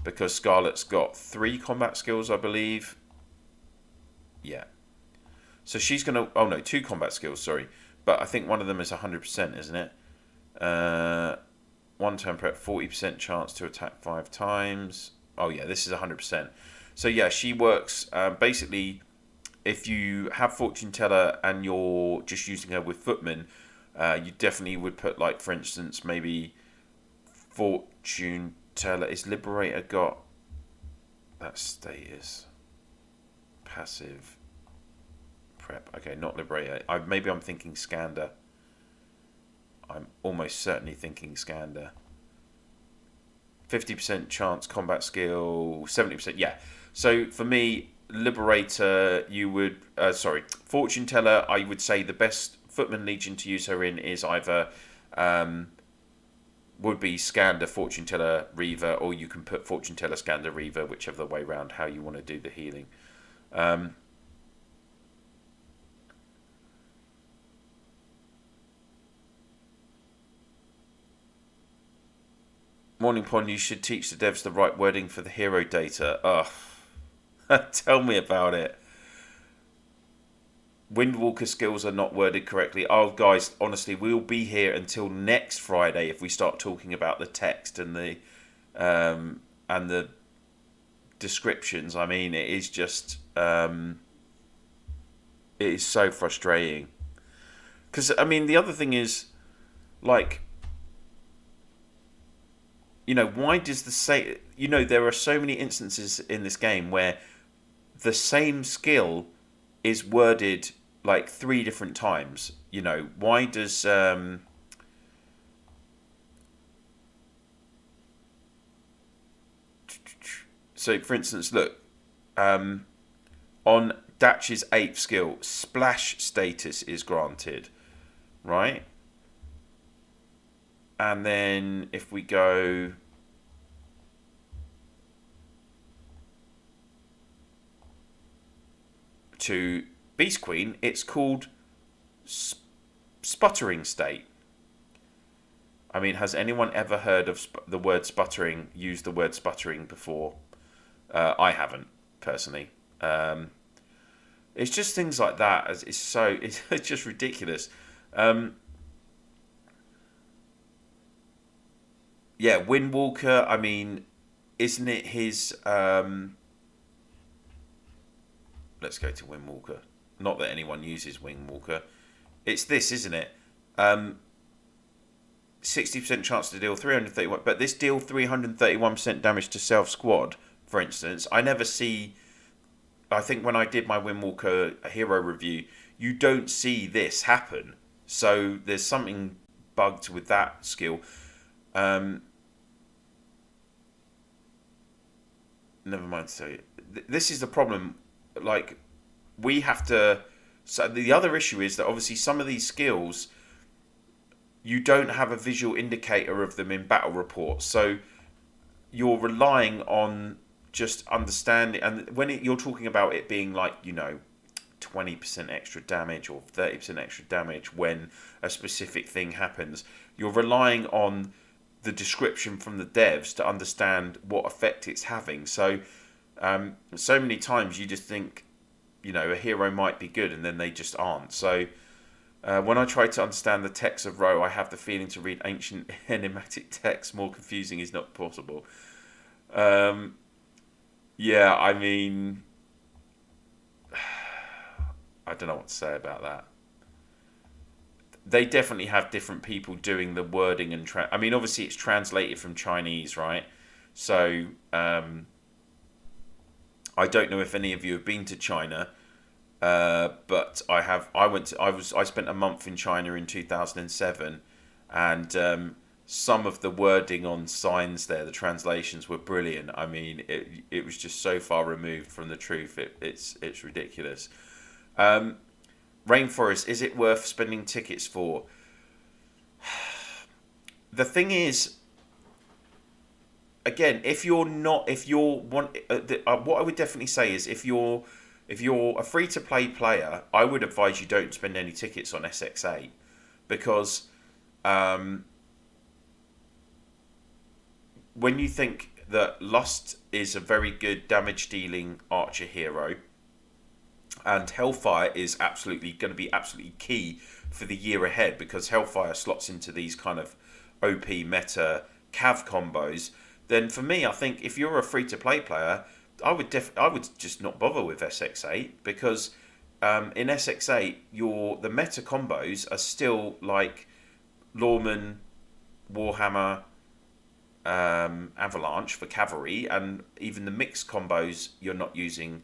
[SPEAKER 1] because Scarlet's got 3 combat skills, I believe. Yeah. So she's going to... Oh, no, 2 combat skills, sorry. But I think one of them is 100%, isn't it? 1 turn prep, 40% chance to attack 5 times. Oh, yeah, this is 100%. So, yeah, she works... basically, if you have Fortune Teller and you're just using her with Footman, you definitely would put, like, for instance, maybe Fortune Teller. Is Liberator got that status? Passive... prep. Okay, not Liberator. Maybe I'm thinking Skander. I'm almost certainly thinking Skander. 50% chance combat skill, 70%. Yeah. So for me, Liberator, you would... Fortune Teller, I would say the best Footman Legion to use her in is either... would be Skander, Fortune Teller, Reaver, or you can put Fortune Teller, Skander, Reaver, whichever way round, how you want to do the healing. Morning Pond, you should teach the devs the right wording for the hero data. Ugh. Tell me about it. Windwalker skills are not worded correctly. Oh, guys, honestly, we'll be here until next Friday if we start talking about the text and the descriptions. I mean, it is just it is so frustrating. Because I mean, the other thing is, like, you know, why does the same? You know, there are so many instances in this game where the same skill is worded like 3 different times. You know, why does so for instance, look, on Datch's 8th skill, splash status is granted, right? And then if we go to Beast Queen, it's called sputtering state. I mean, has anyone ever heard of the word sputtering, used the word sputtering before? I haven't, personally. It's just things like that. It's just ridiculous. Yeah, Windwalker, I mean, isn't it his... let's go to Windwalker. Not that anyone uses Windwalker. It's this, isn't it? 60% chance to deal 331... But this deal 331% damage to self-squad, for instance. I never see... I think when I did my Windwalker hero review, you don't see this happen. So there's something bugged with that skill. Never mind to tell you. This is the problem. Like, we have to... So the other issue is that obviously some of these skills, you don't have a visual indicator of them in battle reports. So you're relying on just understanding. And when you're talking about it being like, you know, 20% extra damage or 30% extra damage when a specific thing happens, you're relying on the description from the devs to understand what effect it's having. So so many times you just think, you know, a hero might be good and then they just aren't. So when I try to understand the text of Row, I have the feeling to read ancient enigmatic text. More confusing is not possible. Yeah, I mean, I don't know what to say about that. They definitely have different people doing the wording and I mean, obviously it's translated from Chinese, right? So I don't know if any of you have been to China, but I have. I spent a month in China in 2007, and some of the wording on signs there, the translations were brilliant. I mean, it was just so far removed from the truth. It's ridiculous. Rainforest, is it worth spending tickets for? The thing is, again, what I would definitely say is if you're a free to play player, I would advise you don't spend any tickets on SX8 because when you think that Lust is a very good damage dealing archer hero, and Hellfire is absolutely going to be absolutely key for the year ahead because Hellfire slots into these kind of OP meta cav combos. Then for me, I think if you're a free-to-play player, I would just not bother with SX8 because in SX8, the meta combos are still like Lawman, Warhammer, Avalanche for cavalry, and even the mixed combos you're not using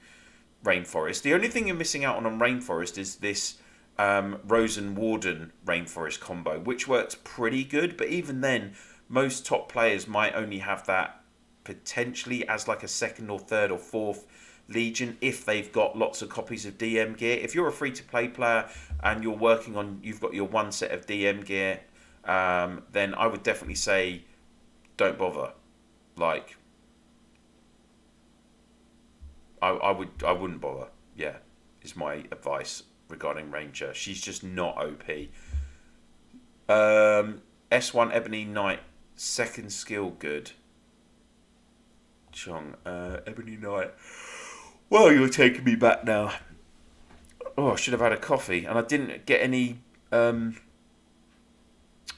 [SPEAKER 1] Rainforest. The only thing you're missing out on Rainforest is this Rose and Warden Rainforest combo, which works pretty good. But even then, most top players might only have that potentially as like a second or third or fourth Legion if they've got lots of copies of DM gear. If you're a free-to-play player and you're working on, you've got your one set of DM gear, then I would definitely say don't bother. Like, I wouldn't bother. Yeah, is my advice regarding Ranger. She's just not OP. S1 Ebony Knight, second skill good. Chong, Ebony Knight. Well, you're taking me back now. Oh, I should have had a coffee, and I didn't get any. I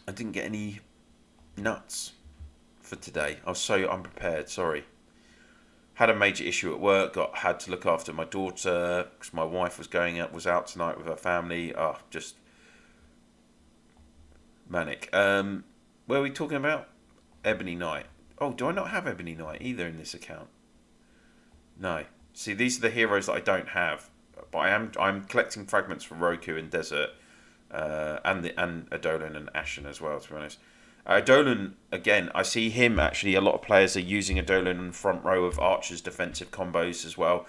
[SPEAKER 1] didn't get any nuts for today. I was so unprepared. Sorry. Had a major issue at work. Had to look after my daughter because my wife was out tonight with her family. Oh, just manic. Where are we talking about? Ebony Knight. Oh, do I not have Ebony Knight either in this account? No. See, these are the heroes that I don't have, but I'm collecting fragments for Roku and Desert, and Adolan and Ashen as well. To be honest, Adolan again. I see him actually. A lot of players are using Adolan in the front row of Archer's defensive combos as well.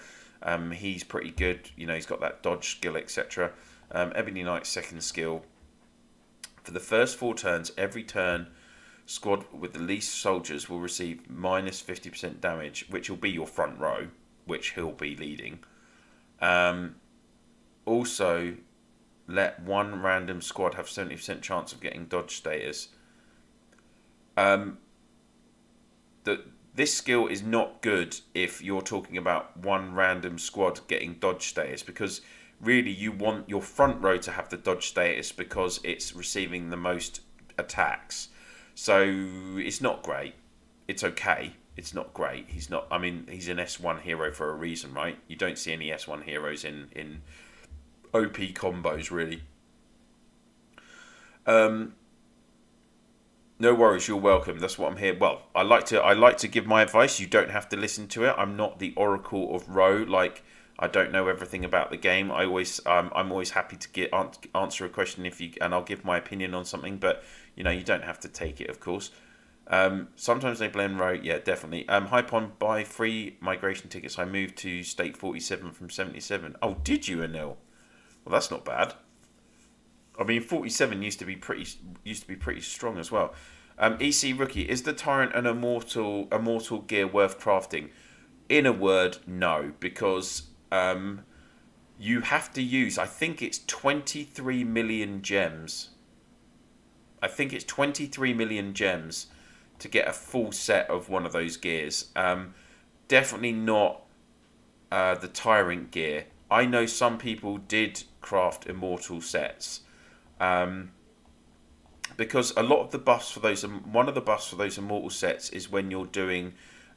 [SPEAKER 1] He's pretty good. You know, he's got that dodge skill, etc. Ebony Knight's second skill. For the first 4 turns, every turn, squad with the least soldiers will receive minus 50% damage, which will be your front row, which he'll be leading. Also, let one random squad have 70% chance of getting dodge status. This skill is not good if you're talking about one random squad getting dodge status, because really you want your front row to have the dodge status because it's receiving the most attacks. So it's not great. It's okay. It's not great. He's not. I mean, he's an S1 hero for a reason, right? You don't see any S1 heroes in OP combos, really. No worries. You're welcome. That's what I'm here. Well, I like to give my advice. You don't have to listen to it. I'm not the oracle of Ro. Like, I don't know everything about the game. I'm always happy to answer a question and I'll give my opinion on something. But you know, you don't have to take it, of course. Sometimes they blend Ro. Yeah, definitely. Hypon, buy free migration tickets. I moved to state 47 from 77. Oh, did you, Anil? Well, that's not bad. I mean, 47 used to be pretty strong as well. EC Rookie, is the Tyrant an immortal gear worth crafting? In a word, no, because you have to use, I think it's 23 million gems. I think it's 23 million gems to get a full set of one of those gears. Definitely not the Tyrant gear. I know some people did craft immortal sets. Because a lot of the buffs for those, one of the buffs for those immortal sets is when you're doing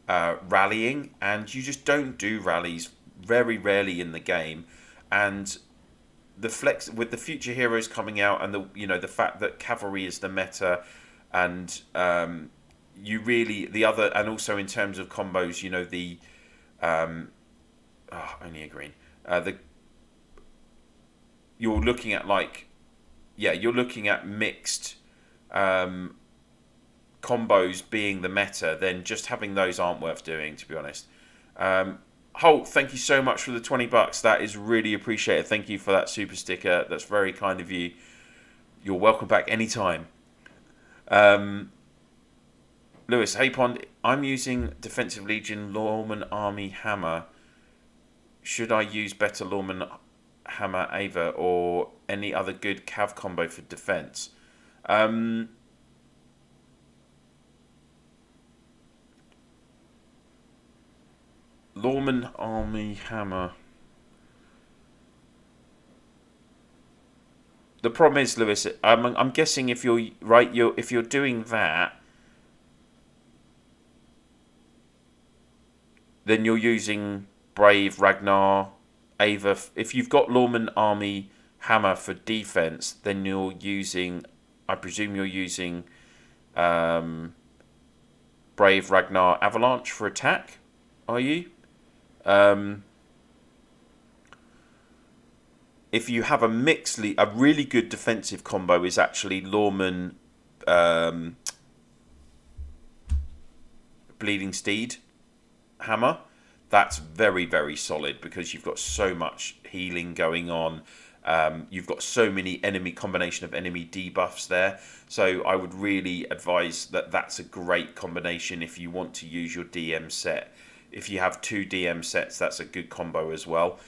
[SPEAKER 1] rallying, and you just don't do rallies very rarely in the game. And the flex with the future heroes coming out, and the fact that cavalry is the meta, and you really and also in terms of combos, only a green. You're looking at you're looking at mixed combos being the meta. Then just having those aren't worth doing, to be honest. Holt, thank you so much for the $20. That is really appreciated. Thank you for that super sticker. That's very kind of you. You're welcome back anytime. Lewis, hey Pond, I'm using Defensive Legion Lawman Army Hammer. Should I use better Lawman Hammer Ava or any other good cav combo for defense? Lawman Army Hammer. The problem is, Lewis, I'm guessing if you're doing that, then you're using Brave, Ragnar, Ava. If you've got Lawman Army Hammer for defense, then you're using, I presume you're using Brave, Ragnar, Avalanche for attack, are you? if you have a mixed, a really good defensive combo is actually Lawman, Bleeding Steed hammer. That's very, very solid because you've got so much healing going on. You've got so many combination of enemy debuffs there. So I would really advise that that's a great combination if you want to use your DM set. If you have 2 DM sets, that's a good combo as well.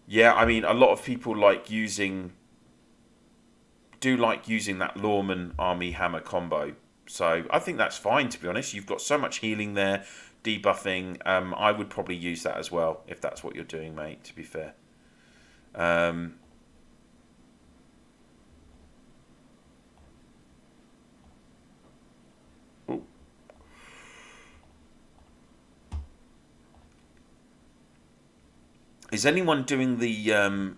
[SPEAKER 1] Yeah, I mean, a lot of people do like using that Lawman Army Hammer combo. So I think that's fine, to be honest. You've got so much healing there, debuffing. I would probably use that as well, if that's what you're doing, mate, to be fair. Is anyone doing the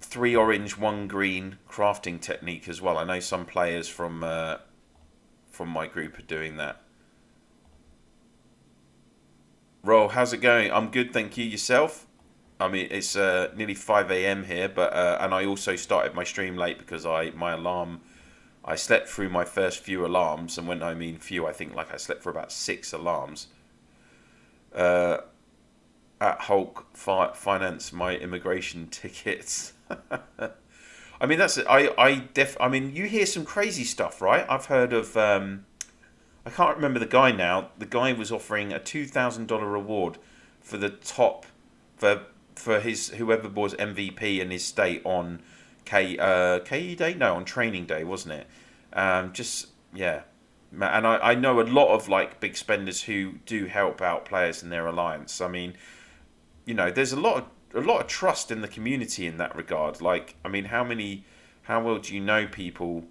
[SPEAKER 1] 3 orange, 1 green crafting technique as well? I know some players from my group are doing that. Roll, how's it going? I'm good, thank you. Yourself? I mean, it's nearly 5 a.m. here, but and I also started my stream late because I slept through my first few alarms, and when I mean few, I think like I slept for about 6 alarms. At Hulk, finance my immigration tickets. I mean, that's I mean, you hear some crazy stuff, right? I've heard of I can't remember the guy now. The guy was offering a $2,000 reward for the top for his whoever was MVP in his state on KE day, no, on training day, wasn't it? Just yeah, and I know a lot of like big spenders who do help out players in their alliance. I mean, you know, there's a lot of trust in the community in that regard. Like, I mean, how well do you know people?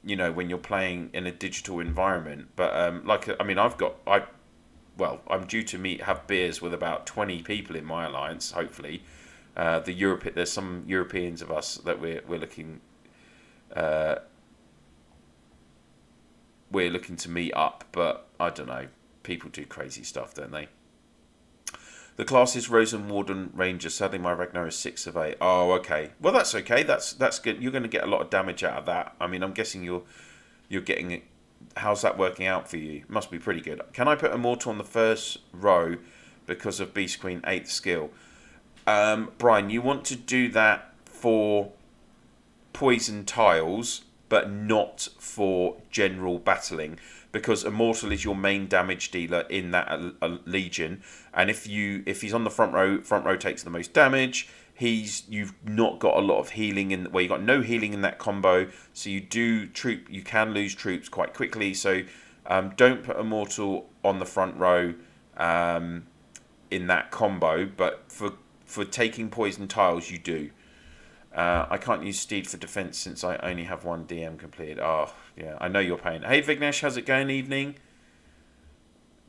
[SPEAKER 1] You know, when you're playing in a digital environment. But like, I mean, I'm due to have beers with about 20 people in my alliance. Hopefully, there's some Europeans of us that we're looking to meet up. But I don't know. People do crazy stuff, don't they? The class is Rosen Warden Ranger. Sadly, my Ragnar is 6 of 8. Oh, okay. Well, that's okay. That's good. You're going to get a lot of damage out of that. I mean, I'm guessing you're getting it. How's that working out for you? Must be pretty good. Can I put a mortar on the first row because of Beast Queen 8th skill? Brian, you want to do that for poison tiles, but not for general battling, because Immortal is your main damage dealer in that legion, and if he's on the front row takes the most damage. You've not got a lot of healing you got no healing in that combo, so you can lose troops quite quickly. So don't put Immortal on the front row in that combo, but for taking poison tiles you do. I can't use Steed for defense since I only have 1 DM completed. Oh, yeah, I know your pain. Hey, Vignesh, how's it going? Evening.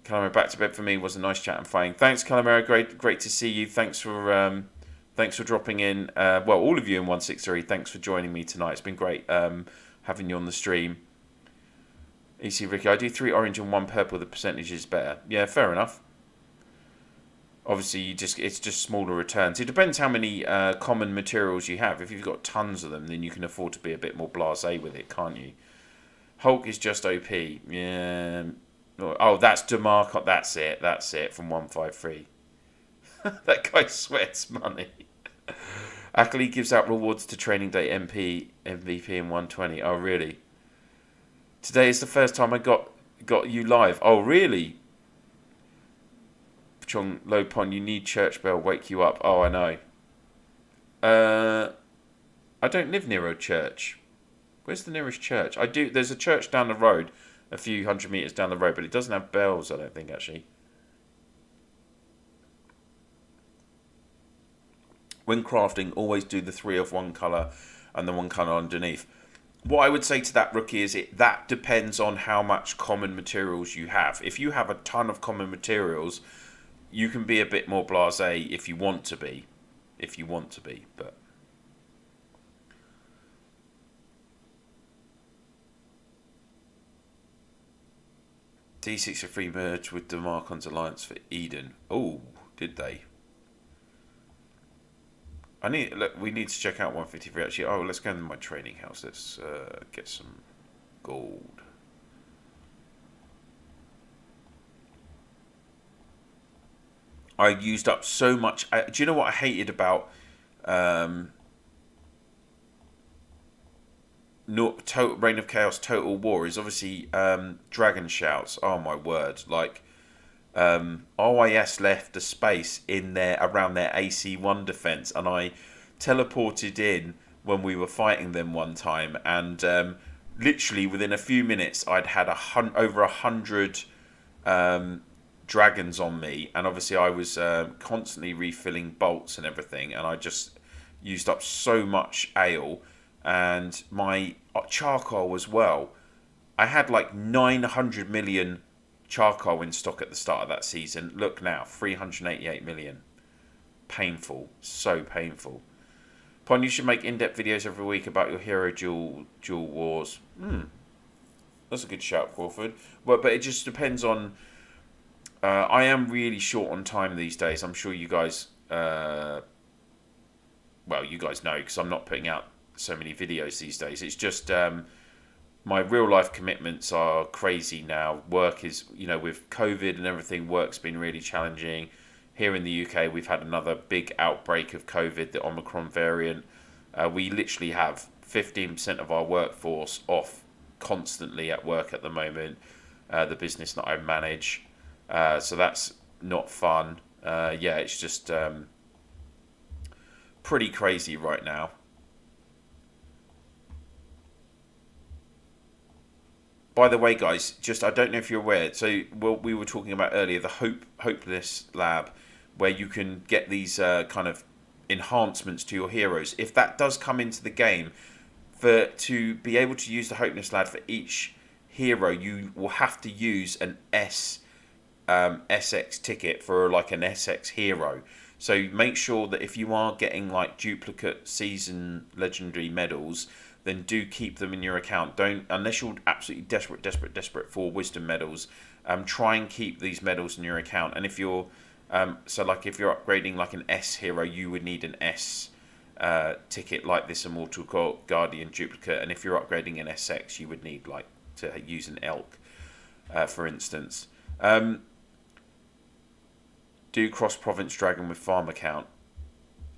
[SPEAKER 1] Calamera, back to bed for me. Was a nice chat and playing. Thanks, Calamera. Great to see you. Thanks for dropping in. Well, all of you in 163. Thanks for joining me tonight. It's been great having you on the stream. EC Ricky, I do 3 orange and 1 purple. The percentage is better. Yeah, fair enough. Obviously, it's just smaller returns. It depends how many common materials you have. If you've got tons of them, then you can afford to be a bit more blasé with it, can't you? Hulk is just OP. Yeah. Oh, that's DeMarco. That's it from 153. That guy sweats money. Ackley gives out rewards to Training Day MVP in 120. Oh, really? Today is the first time I got you live. Oh, really? Chong Lopon, you need church bell wake you up. Oh, I know. I don't live near a church. Where's the nearest church? I do. There's a church down the road, a few hundred meters down the road, but it doesn't have bells, I don't think, actually. When crafting, always do the 3 of 1 colour and the 1 colour underneath. What I would say to that, Rookie, is that depends on how much common materials you have. If you have a ton of common materials, you can be a bit more blasé if you want to be. But D63 merged with Demarcon's alliance for Eden. Oh, did they? We need to check out 153 actually. Oh, let's go into my trading house. Let's get some gold. I used up so much. Do you know what I hated about Reign of Chaos Total War is obviously Dragon Shouts. Oh my word! Like OIS left a space in there around their AC1 defense, and I teleported in when we were fighting them one time, and literally within a few minutes, I'd had over 100 dragons on me, and obviously I was constantly refilling bolts and everything, and I just used up so much ale, and my charcoal as well. I had like 900 million charcoal in stock at the start of that season. Look now, 388 million. Painful, so painful. Pon, you should make in-depth videos every week about your hero duel wars. That's a good shout, Crawford. Well, but it just depends on. I am really short on time these days. I'm sure you guys. Well, you guys know because I'm not putting out so many videos these days. It's just. My real life commitments are crazy now. Work is, with COVID and everything, work's been really challenging. Here in the UK, we've had another big outbreak of COVID, the Omicron variant. We literally have 15% of our workforce off constantly at work at the moment, the business that I manage. So that's not fun. It's just pretty crazy right now. By the way, guys, I don't know if you're aware. So we were talking about earlier the Hopeless Lab, where you can get these kind of enhancements to your heroes. If that does come into the game, to be able to use the Hopeless Lab for each hero, you will have to use an SX ticket for like an SX hero. So make sure that if you are getting like duplicate season legendary medals, then do keep them in your account. Don't, unless you're absolutely desperate for wisdom medals, try and keep these medals in your account. And if you're if you're upgrading like an S hero, you would need an S ticket like this Immortal Guardian duplicate. And if you're upgrading an SX, you would need like to use an Elk, for instance. Do cross province dragon with farm account.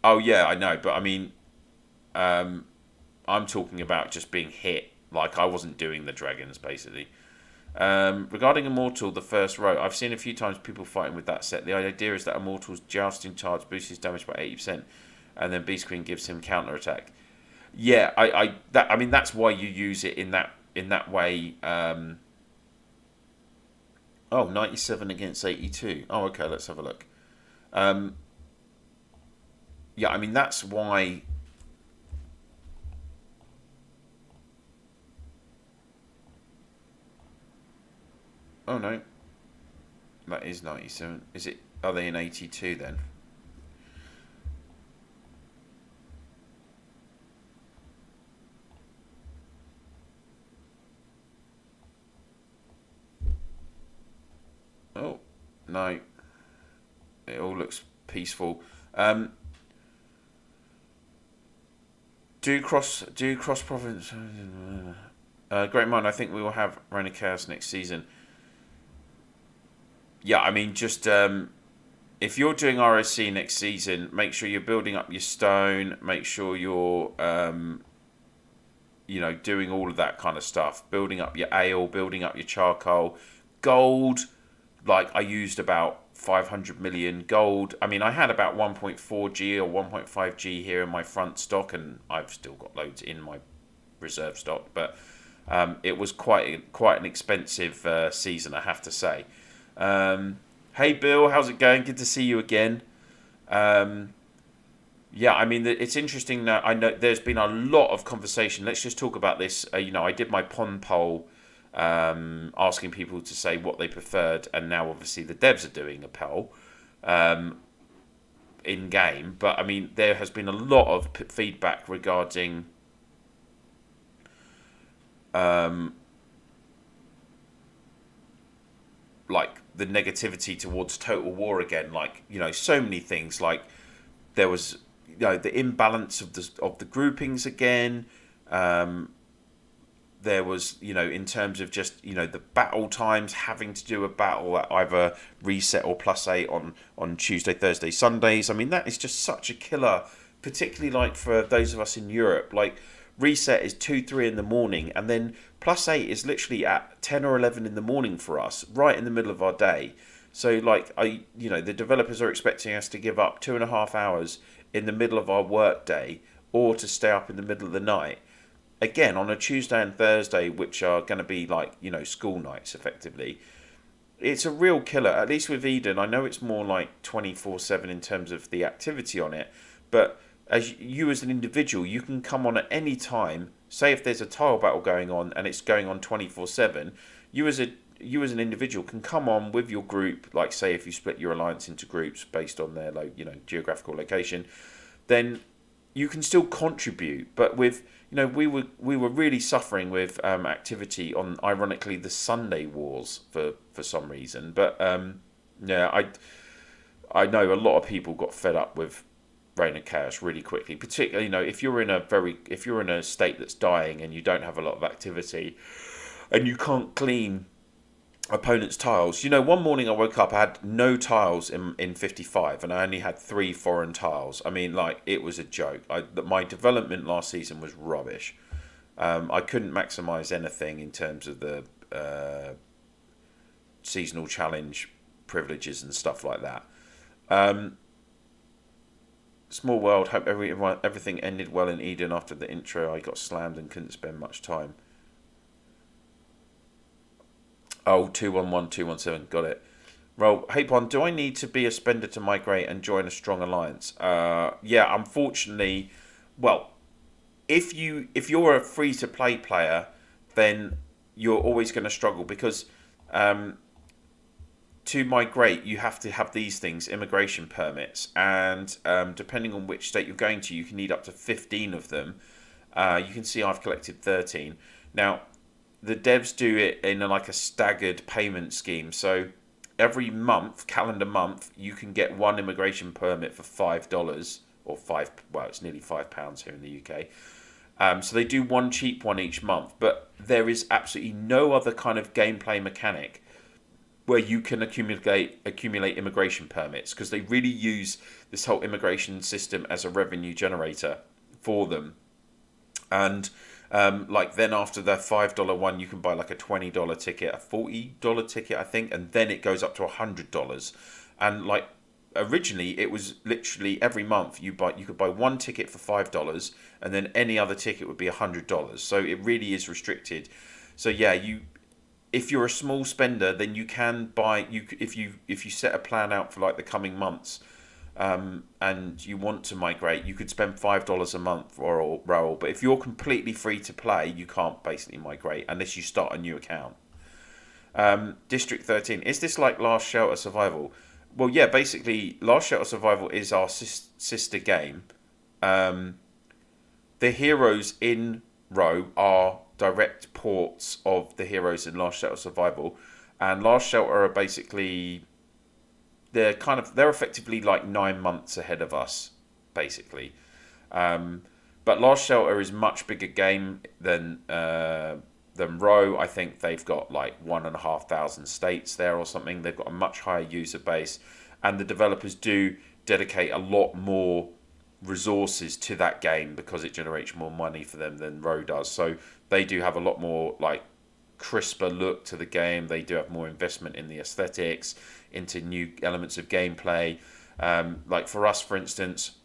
[SPEAKER 1] Oh yeah, I know, but I mean, I'm talking about just being hit. Like I wasn't doing the dragons basically. Regarding Immortal, the first row, I've seen a few times people fighting with that set. The idea is that Immortal's jousting charge boosts his damage by 80%, and then Beast Queen gives him counter attack. Yeah, I mean that's why you use it in that way. 97 against 82. Oh, okay, let's have a look. Yeah, I mean that's why. Oh no, that is 97. Is it? Are they in 82 then? Oh no, it all looks peaceful. Do cross province. Great mind. I think we will have Reign of Chaos next season. Yeah, I mean, just if you're doing RSC next season, make sure you're building up your stone. Make sure you're, doing all of that kind of stuff. Building up your ale, building up your charcoal, gold. Like I used about 500 million gold. I mean, I had about 1.4G or 1.5G here in my front stock, and I've still got loads in my reserve stock. But it was quite an expensive season, I have to say. Hey Bill, how's it going? Good to see you again. Yeah, I mean, it's interesting that I know there's been a lot of conversation. Let's just talk about this. I did my pond poll asking people to say what they preferred, and now obviously the devs are doing a poll in game. But I mean, there has been a lot of feedback regarding the negativity towards total war again. Like, you know, so many things. Like there was, you know, the imbalance of the groupings again. There was, you know, in terms of just, you know, the battle times, having to do a battle at either reset or +8 on Tuesday, Thursday, Sundays. I mean, that is just such a killer, particularly like for those of us in Europe. Like reset is 2, 3 in the morning, and then +8 is literally at 10 or 11 in the morning for us, right in the middle of our day. So like you know, the developers are expecting us to give up 2.5 hours in the middle of our work day, or to stay up in the middle of the night. Again, on a Tuesday and Thursday, which are going to be like, you know, school nights effectively. It's a real killer, at least with Eden. I know it's more like 24/7 in terms of the activity on it, but as you as an individual, you can come on at any time. Say if there's a tile battle going on and it's going on 24/7, you as an individual can come on with your group. Like say if you split your alliance into groups based on their, like, you know, geographical location, then you can still contribute. But with, you know, we were really suffering with activity on, ironically, the Sunday wars for some reason. But yeah, I know a lot of people got fed up with Reign of Chaos really quickly. Particularly, you know, if you're in a state that's dying and you don't have a lot of activity, and you can't clean opponent's tiles. You know, one morning I woke up, I had no tiles in 55, and I only had 3 foreign tiles. I mean, like, it was a joke. My development last season was rubbish. I couldn't maximise anything in terms of the seasonal challenge privileges and stuff like that. Small world, hope everything ended well in Eden after the intro. I got slammed and couldn't spend much time. Oh, 211217, got it. Roll. Hey Pon, do I need to be a spender to migrate and join a strong alliance? Yeah, unfortunately, well, if you're a free to play player, then you're always going to struggle, because to migrate you have to have these things, immigration permits, and depending on which state you're going to, you can need up to 15 of them. You can see I've collected 13. Now, the devs do it in like a staggered payment scheme. So every month, calendar month, you can get one immigration permit for $5 or it's nearly £5 here in the UK. So they do one cheap one each month, but there is absolutely no other kind of gameplay mechanic where you can accumulate immigration permits, because they really use this whole immigration system as a revenue generator for them. And like then after the $5 one, you can buy like a $20 ticket, a $40 ticket, I think, and then it goes up to $100. And like originally, it was literally every month you could buy one ticket for $5, and then any other ticket would be $100. So it really is restricted. So yeah, if you're a small spender, then you can buy. If you set a plan out for like the coming months. And you want to migrate, you could spend $5 a month or roll. But if you're completely free to play, you can't basically migrate unless you start a new account. District 13, is this like Last Shelter Survival? Well, yeah, basically Last Shelter Survival is our sister game. The heroes in Row are direct ports of the heroes in Last Shelter Survival, and Last Shelter are basically, they're effectively like 9 months ahead of us, basically. But Last Shelter is much bigger game than Row. I think they've got like 1,500 states there or something. They've got a much higher user base, and the developers do dedicate a lot more resources to that game because it generates more money for them than Row does. So they do have a lot more like crisper look to the game. They do have more investment in the aesthetics, into new elements of gameplay. Like for us, for instance,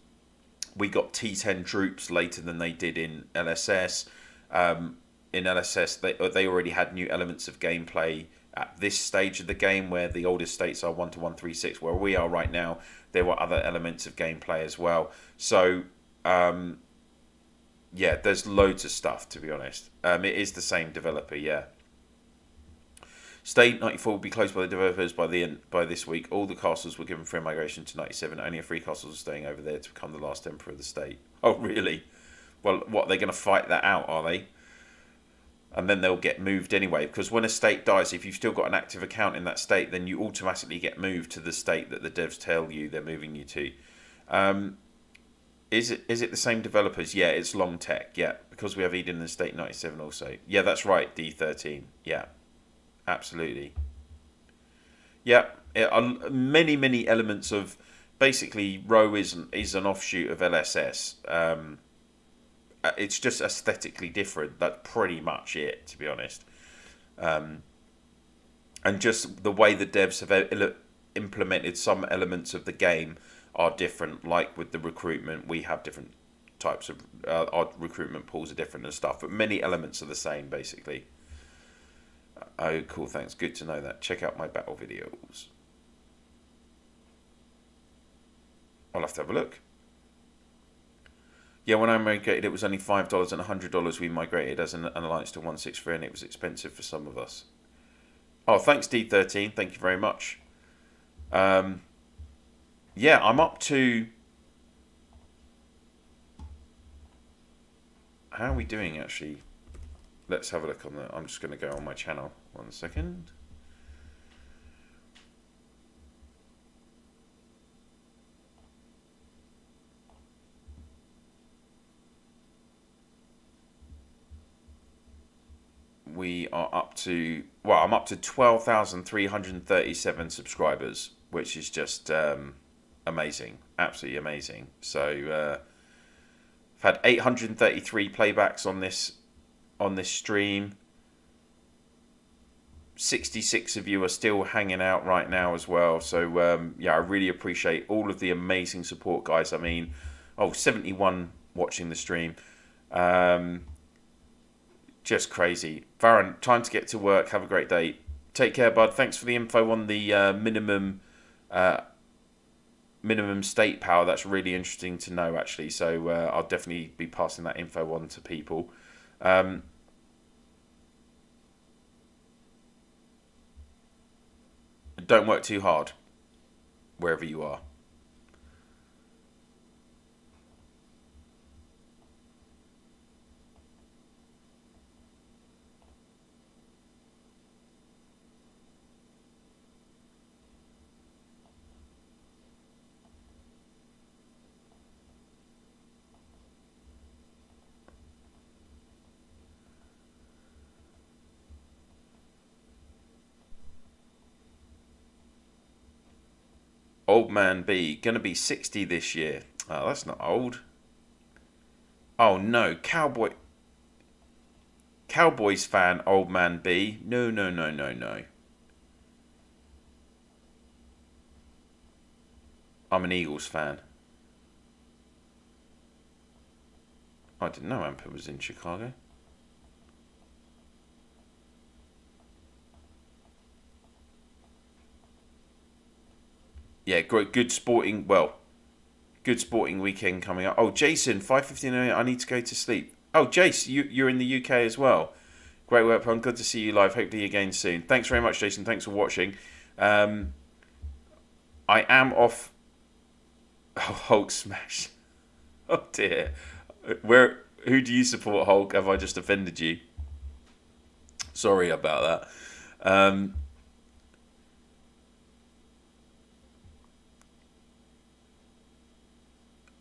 [SPEAKER 1] we got T10 troops later than they did in LSS. In LSS, they already had new elements of gameplay at this stage of the game, where the oldest states are 1 to 136. Where we are right now, there were other elements of gameplay as well. So yeah, there's loads of stuff, to be honest. It is the same developer, yeah. State 94 will be closed by the developers by this week. All the castles were given free migration to 97. Only a free castles are staying over there to become the last emperor of the state. Oh, really? Well, what, are they going to fight that out, are they? and then they'll get moved anyway. Because when a state dies, if you've still got an active account in that state, then you automatically get moved to the state that the devs tell you they're moving you to. Is it the same developers? Yeah, it's Long Tech. Yeah, because we have Eden and State 97 also. Yeah, that's right. D13. Yeah, absolutely. Yeah, many elements of basically Row is an offshoot of LSS. It's just aesthetically different. That's pretty much it, to be honest. And just the way the devs have implemented some elements of the game are different. Like with the recruitment, we have different types of our recruitment pools are different and stuff, but many elements are the same basically. Oh, cool! Thanks. Good to know that. Check out my battle videos. I'll have to have a look. Yeah, when I migrated, it was only $5 and $100. We migrated as an alliance to 163, and it was expensive for some of us. Oh, thanks, D13. Thank you very much. Yeah, I'm up to... How are we doing, actually? Let's have a look on the... I'm just going to go on my channel. 1 second. We are up to... Well, I'm up to 12,337 subscribers, which is just amazing. Absolutely amazing. So, I've had 833 playbacks on this stream. 66 of you are still hanging out right now as well. So, yeah, I really appreciate all of the amazing support, guys. I mean, 71 watching the stream. Just crazy. Varun, time to get to work. Have a great day. Take care, bud. Thanks for the info on the minimum state power. That's really interesting to know, actually. So I'll definitely be passing that info on to people. Don't work too hard, wherever you are. Old man B, gonna be 60 this year. Oh, that's not old. Oh no, Cowboys fan, old man B. No, no, no, no, no. I'm an Eagles fan. I didn't know Amper was in Chicago. Yeah, great, good sporting weekend coming up. Oh, Jason, 5:59. I need to go to sleep. Oh, Jace, you're in the UK as well. Great work, Pun. Good to see you live. Hopefully again soon. Thanks very much, Jason. Thanks for watching. I am off. Oh, Hulk smash. Oh dear. Who do you support, Hulk? Have I just offended you? Sorry about that.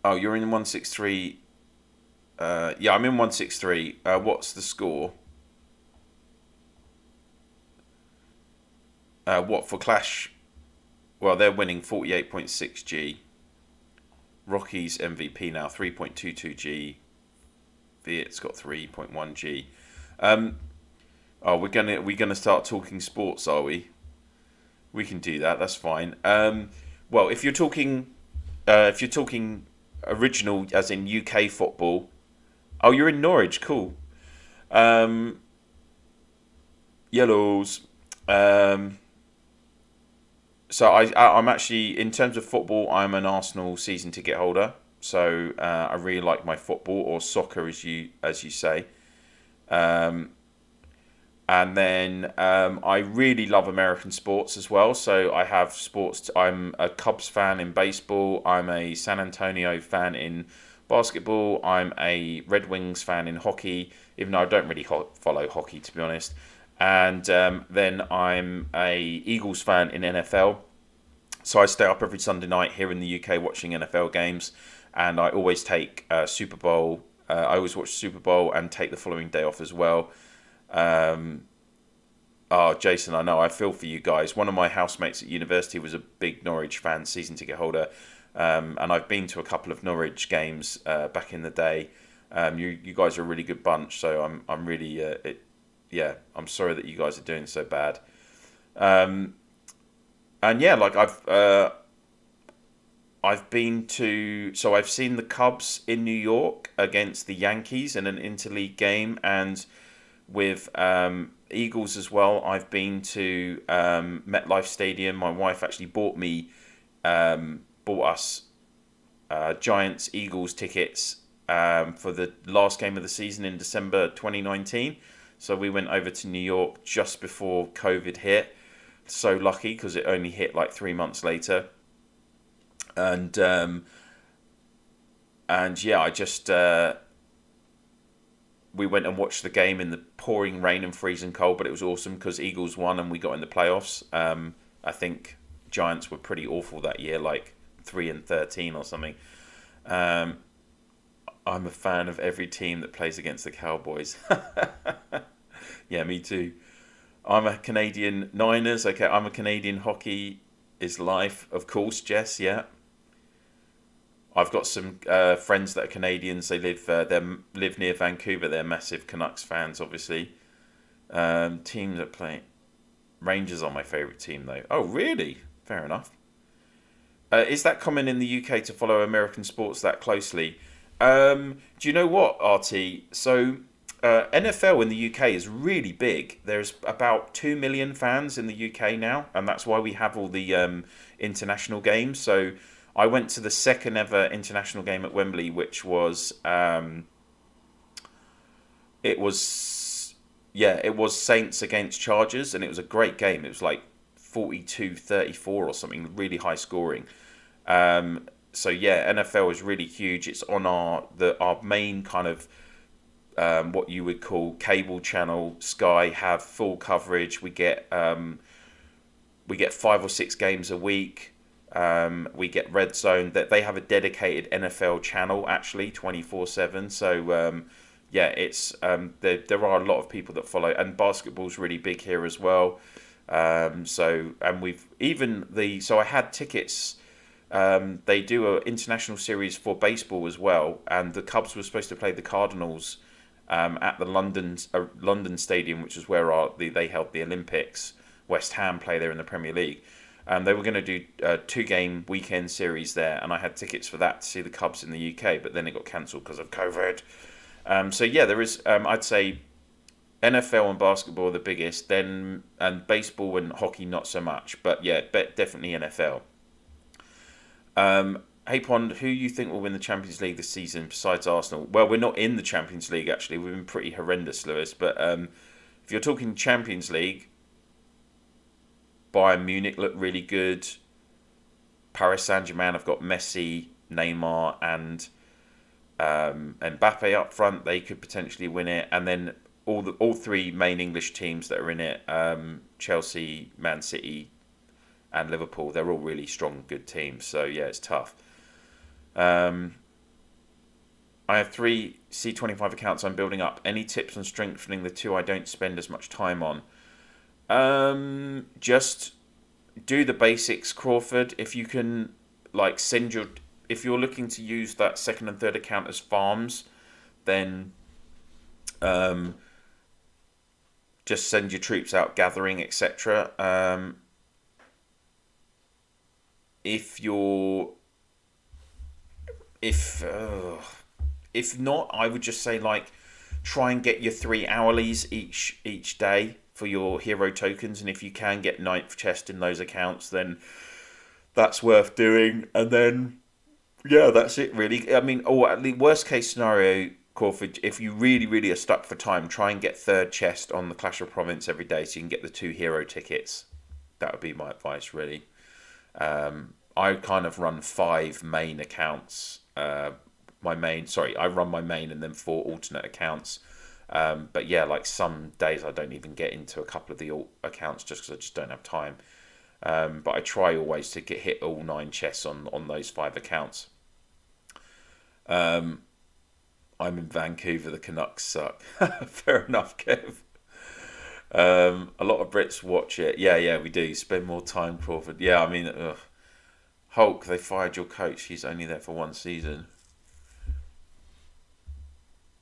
[SPEAKER 1] Oh, you're in 163. Yeah, I'm in 163. What's the score? What for Clash? Well, they're winning 48.6 G. Rocky's MVP now 3.22 G. Viet's got 3.1 G. Oh, we're gonna start talking sports, are we? We can do that. That's fine. Well, if you're talking original, as in UK football. Oh, you're in Norwich. Cool. Yellows. So I'm actually, in terms of football, I'm an Arsenal season ticket holder. So I really like my football, or soccer, as you say. And then I really love American sports as well. So I have sports. I'm a Cubs fan in baseball. I'm a San Antonio fan in Basketball, I'm a Red Wings fan in hockey, even though I don't really follow hockey, to be honest. And then I'm a Eagles fan in NFL. So I stay up every Sunday night here in the UK watching NFL games, and I always take Super Bowl. I always watch Super Bowl and take the following day off as well. Um, oh, Jason, I know, I feel for you guys. One of my housemates at university was a big Norwich fan, season ticket holder, and I've been to a couple of Norwich games back in the day. You guys are a really good bunch, so I'm really yeah, I'm sorry that you guys are doing so bad. Um, and yeah, like I've been to, so I've seen the Cubs in New York against the Yankees in an interleague game, and with Eagles as well. I've been to MetLife Stadium. My wife actually bought us Giants Eagles tickets for the last game of the season in December 2019. So we went over to New York just before COVID hit. So lucky because it only hit like 3 months later. And yeah, I just we went and watched the game in the pouring rain and freezing cold, but it was awesome because Eagles won and we got in the playoffs. I think Giants were pretty awful that year, like 3-13 or something. Um, I'm a fan of every team that plays against the Cowboys. Yeah, me too. I'm a Canadian Niners. Okay, I'm a Canadian hockey is life, of course, Jess. Yeah, I've got some friends that are Canadians. They live near Vancouver. They're massive Canucks fans, obviously. Teams that play Rangers are my favourite team, though. Oh, really? Fair enough. Is that common in the UK to follow American sports that closely? Do you know what, RT? So, NFL in the UK is really big. There's about 2 million fans in the UK now, and that's why we have all the international games. So, I went to the second ever international game at Wembley, which was it was Saints against Chargers, and it was a great game. It was like 42-34 or something, really high scoring. So yeah, NFL is really huge. It's on our main kind of what you would call cable channel. Sky have full coverage. We get 5 or 6 games a week. We get Red Zone. That they have a dedicated NFL channel actually 24/7. So yeah, it's there are a lot of people that follow, and basketball's really big here as well. So I had tickets. They do an international series for baseball as well, and the Cubs were supposed to play the Cardinals at the London Stadium, which is where they held the Olympics. West Ham play there in the Premier League. They were going to do a 2-game weekend series there, and I had tickets for that to see the Cubs in the UK, but then it got cancelled because of COVID. So yeah, there is. I'd say NFL and basketball are the biggest, then and baseball and hockey not so much, but yeah, definitely NFL. Hey Pond, who you think will win the Champions League this season besides Arsenal? Well, we're not in the Champions League actually. We've been pretty horrendous, Lewis. But if you're talking Champions League, Bayern Munich look really good. Paris Saint-Germain have got Messi, Neymar, and Mbappe up front. They could potentially win it, and then all three main English teams that are in it: Chelsea, Man City, and Liverpool. They're all really strong, good teams. So yeah, it's tough. I have 3 C25 accounts I'm building up. Any tips on strengthening the 2 I don't spend as much time on? Just do the basics, Crawford. If you can, like, if you're looking to use that second and third account as farms, then just send your troops out gathering, etc. If not, I would just say, like, try and get your 3 hourlies each day for your hero tokens, and if you can get ninth chest in those accounts, then that's worth doing. And then yeah, that's it really. I mean, or at least worst case scenario, Crawford, if you really are stuck for time, try and get third chest on the Clash of Province every day so you can get the 2 hero tickets. That would be my advice, really. I kind of run 5 main accounts my main. Sorry, I run my main and then 4 alternate accounts. But yeah, like some days I don't even get into a couple of the alt accounts just because I just don't have time. But I try always to hit all 9 chests on those 5 accounts. I'm in Vancouver. The Canucks suck. Fair enough, Kev. A lot of Brits watch it. Yeah, we do. Spend more time, Crawford. Yeah, I mean, Hulk, they fired your coach. He's only there for 1 season.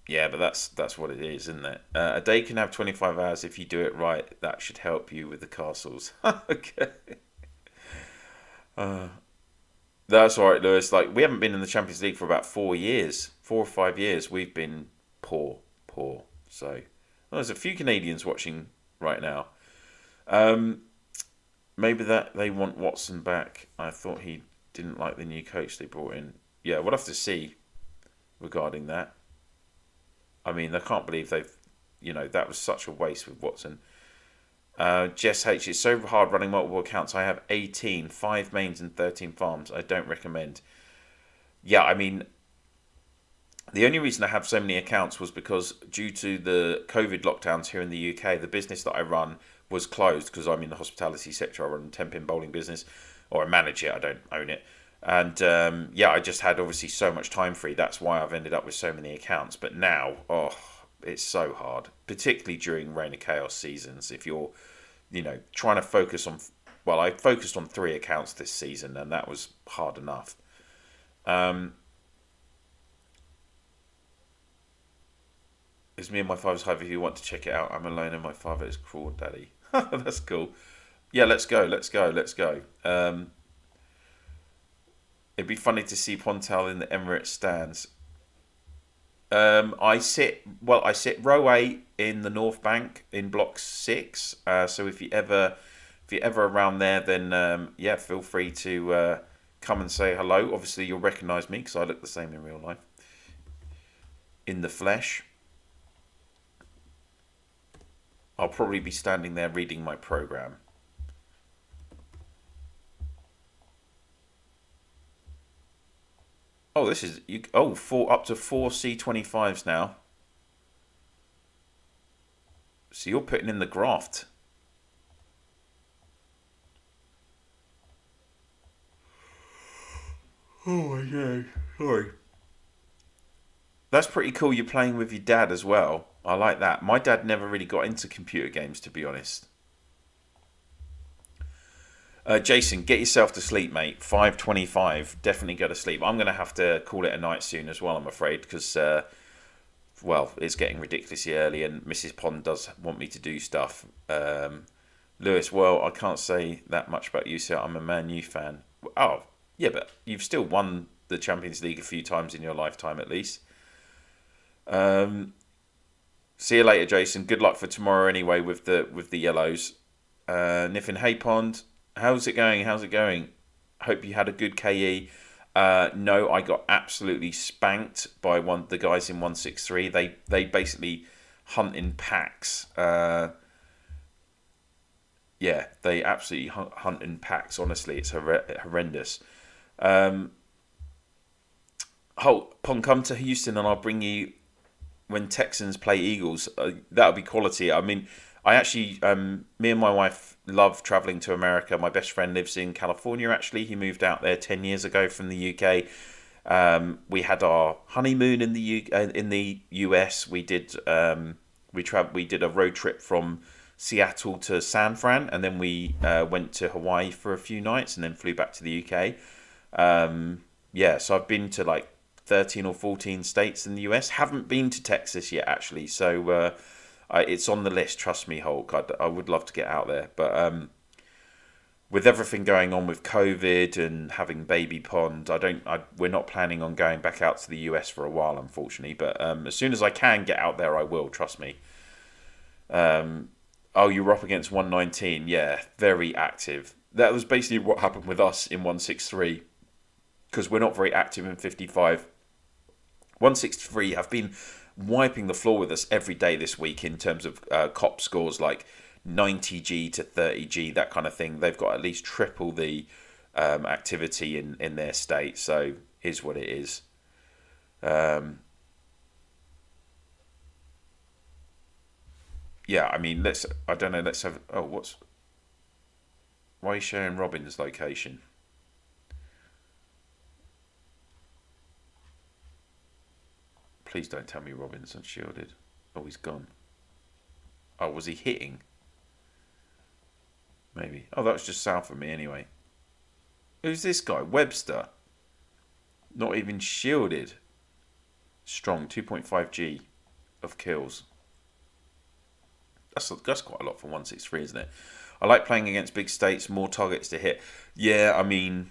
[SPEAKER 1] Yeah, but that's what it is, isn't it? A day can have 25 hours if you do it right. That should help you with the castles. Okay. That's all right, Lewis. Like, we haven't been in the Champions League for about 4 years. 4 or 5 years. We've been poor. So, well, there's a few Canadians watching right now. Maybe that they want Watson back. I thought he didn't like the new coach they brought in. Yeah, we'll have to see regarding that. I mean, I can't believe that was such a waste with Watson. Jess H, it's so hard running multiple accounts. I have 18, 5 mains and 13 farms. I don't recommend. Yeah, I mean, the only reason I have so many accounts was because due to the COVID lockdowns here in the UK, the business that I run was closed because I'm in the hospitality sector. I run a 10-pin bowling business, or I manage it. I don't own it. And I just had obviously so much time free. That's why I've ended up with so many accounts. But now, it's so hard, particularly during Reign of Chaos seasons. If you're, trying to focus on, well, I focused on 3 accounts this season, and that was hard enough. It's me and my father's hive. If you want to check it out, I'm alone and my father is cruel, Daddy. That's cool. Yeah, let's go. It'd be funny to see Pontail in the Emirates stands. I sit row 8 in the North Bank in block 6. So if you're ever around there, then feel free to come and say hello. Obviously, you'll recognise me because I look the same in real life, in the flesh. I'll probably be standing there reading my program. Oh, this is up to 4 C25s now. So you're putting in the graft. Oh my god, sorry. That's pretty cool. You're playing with your dad as well. I like that. My dad never really got into computer games, to be honest. Jason, get yourself to sleep, mate. 5:25. Definitely go to sleep. I'm going to have to call it a night soon as well, I'm afraid, because, it's getting ridiculously early and Mrs. Pond does want me to do stuff. Lewis, well, I can't say that much about you, so I'm a Man U fan. Oh, yeah, but you've still won the Champions League a few times in your lifetime, at least. See you later, Jason. Good luck for tomorrow anyway with the yellows. Niffin, hey Pond. How's it going? Hope you had a good KE. No, I got absolutely spanked by the guys in 163. They basically hunt in packs. They absolutely hunt in packs. Honestly, it's horrendous. Pond, come to Houston and I'll bring you when Texans play Eagles. That'll be quality. I mean, I actually, me and my wife love travelling to America. My best friend lives in California, actually. He moved out there 10 years ago from the UK. We had our honeymoon in the US. We did we did a road trip from Seattle to San Fran, and then we went to Hawaii for a few nights, and then flew back to the UK. So I've been to like 13 or 14 states in the US. Haven't been to Texas yet, actually. So it's on the list. Trust me, Hulk. I would love to get out there, but with everything going on with COVID and having baby Pond, we're not planning on going back out to the US for a while, unfortunately. But as soon as I can get out there, I will. Trust me. You were up against 119. Yeah, very active. That was basically what happened with us in 163, because we're not very active in 55. 163 have been wiping the floor with us every day this week in terms of cop scores, like 90G to 30G, that kind of thing. They've got at least triple the activity in their state, so is what it is. Yeah, I mean, I don't know, let's have, oh, why are you sharing Robin's location? Please don't tell me Robin's unshielded. Oh, he's gone. Oh, was he hitting? Maybe. Oh, that was just south of me anyway. Who's this guy? Webster. Not even shielded. Strong, 2.5G of kills. That's quite a lot for 163, isn't it? I like playing against big states, more targets to hit. Yeah, I mean,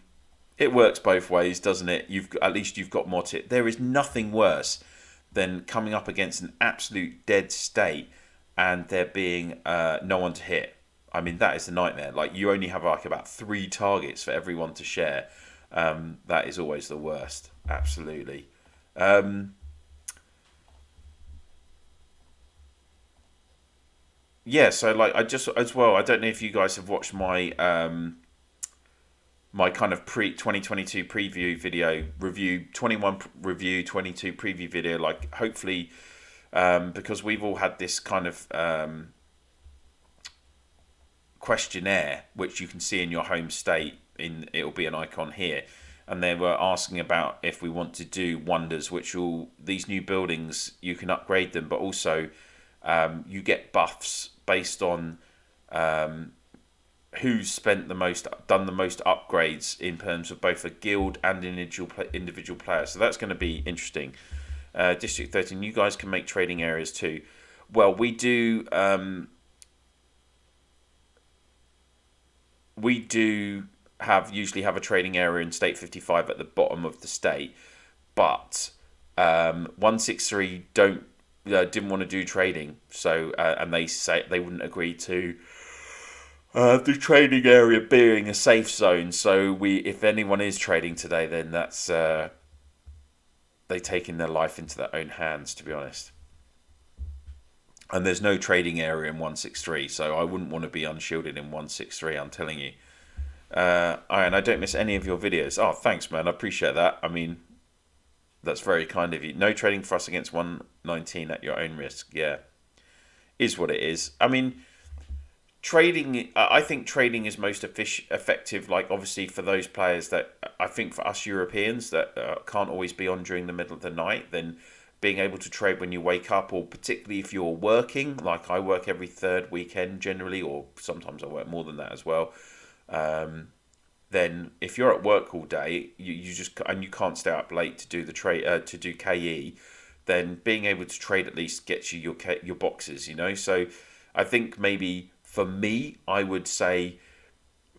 [SPEAKER 1] it works both ways, doesn't it? At least you've got more to. There is nothing worse than coming up against an absolute dead state and there being no one to hit. I mean, that is the nightmare. Like, you only have like about 3 targets for everyone to share. That is always the worst. Absolutely. Yeah, so like I just as well. I don't know if you guys have watched my kind of pre 2022 preview video review, 21 review, 22 preview video. Like, hopefully, because we've all had this kind of questionnaire, which you can see in your home state. It'll be an icon here, and they were asking about if we want to do wonders, which will these new buildings you can upgrade them, but also you get buffs based on who's done the most upgrades in terms of both a guild and individual player. So that's going to be interesting. District 13, you guys can make trading areas too. Well, we do. We do usually have a trading area in state 55 at the bottom of the state, but 163 didn't want to do trading, so and they say they wouldn't agree to the trading area being a safe zone. So if anyone is trading today, then that's they taking their life into their own hands, to be honest. And there's no trading area in 163, so I wouldn't want to be unshielded in 163. I'm telling you. And I don't miss any of your videos. Oh, thanks, man. I appreciate that. I mean, that's very kind of you. No trading for us against 119 at your own risk. Yeah, is what it is. I mean, trading. I think trading is most effective. Like, obviously, for those players that I think for us Europeans that can't always be on during the middle of the night, then being able to trade when you wake up, or particularly if you're working. Like, I work every third weekend generally, or sometimes I work more than that as well. Then if you're at work all day, you just and you can't stay up late to do the trade to do KE, then being able to trade at least gets you your boxes, you know. So I think maybe for me, I would say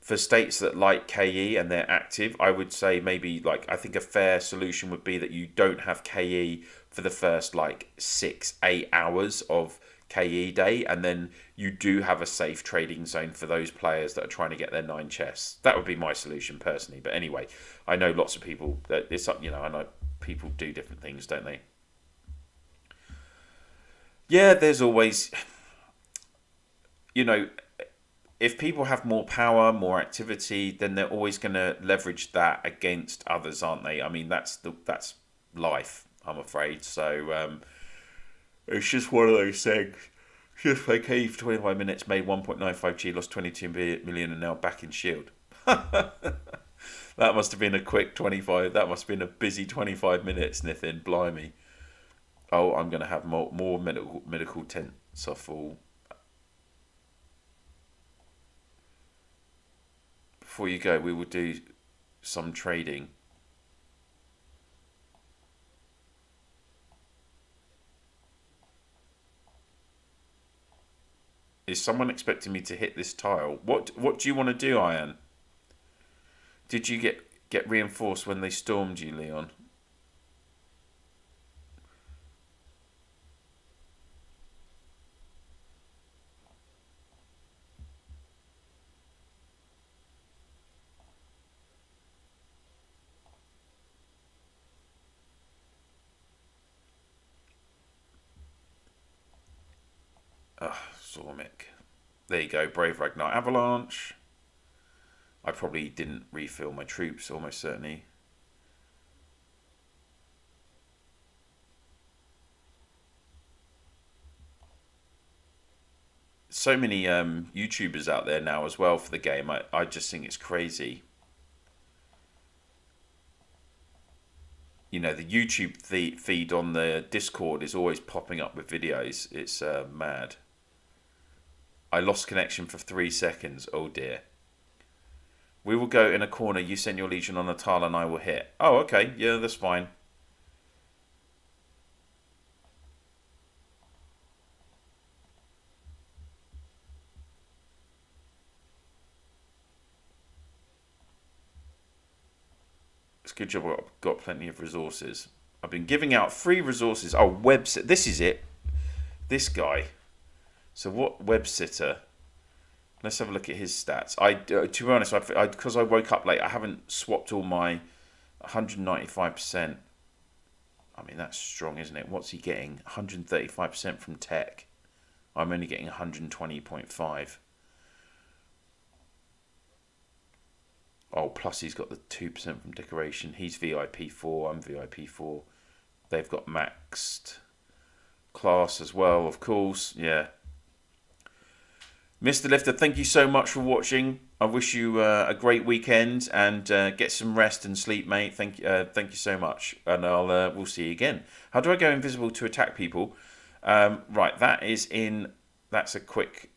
[SPEAKER 1] for states that like KE and they're active, I would say maybe, like, I think a fair solution would be that you don't have KE for the first like 6-8 hours of KE day, and then you do have a safe trading zone for those players that are trying to get their 9 chests. That would be my solution personally. But anyway, I know lots of people that it's, you know, I know people do different things, don't they? Yeah, there's always, you know, if people have more power, more activity, then they're always going to leverage that against others, aren't they? I mean, that's life, I'm afraid. So it's just one of those things. Just like, hey, for 25 minutes, made 1.95G, lost 22 million, and now back in Shield. That must have been a quick 25. That must have been a busy 25 minutes, Nithin. Blimey. Oh, I'm going to have more medical tents off all. Before you go, we will do some trading. Is someone expecting me to hit this tile? What do you want to do, Ian? Did you get reinforced when they stormed you, Leon? Zormic. There you go, Brave Ragnar Avalanche. I probably didn't refill my troops, almost certainly. so many YouTubers out there now as well for the game. I just think it's crazy. You know, the YouTube feed on the Discord is always popping up with videos. It's mad. I lost connection for 3 seconds. Oh dear. We will go in a corner. You send your legion on a tile and I will hit. Oh, okay. Yeah, that's fine. It's a good job I've got plenty of resources. I've been giving out free resources. Oh, website. This is it. This guy. So what websitter? Let's have a look at his stats. To be honest, because I woke up late, I haven't swapped all my 195%. I mean, that's strong, isn't it? What's he getting? 135% from tech. I'm only getting 120.5. Oh, plus he's got the 2% from decoration. He's VIP 4. I'm VIP 4. They've got maxed class as well, of course. Yeah. Mr. Lifter, thank you so much for watching. I wish you a great weekend and get some rest and sleep, mate. Thank you so much, and we'll see you again. How do I go invisible to attack people? Right, that's a quick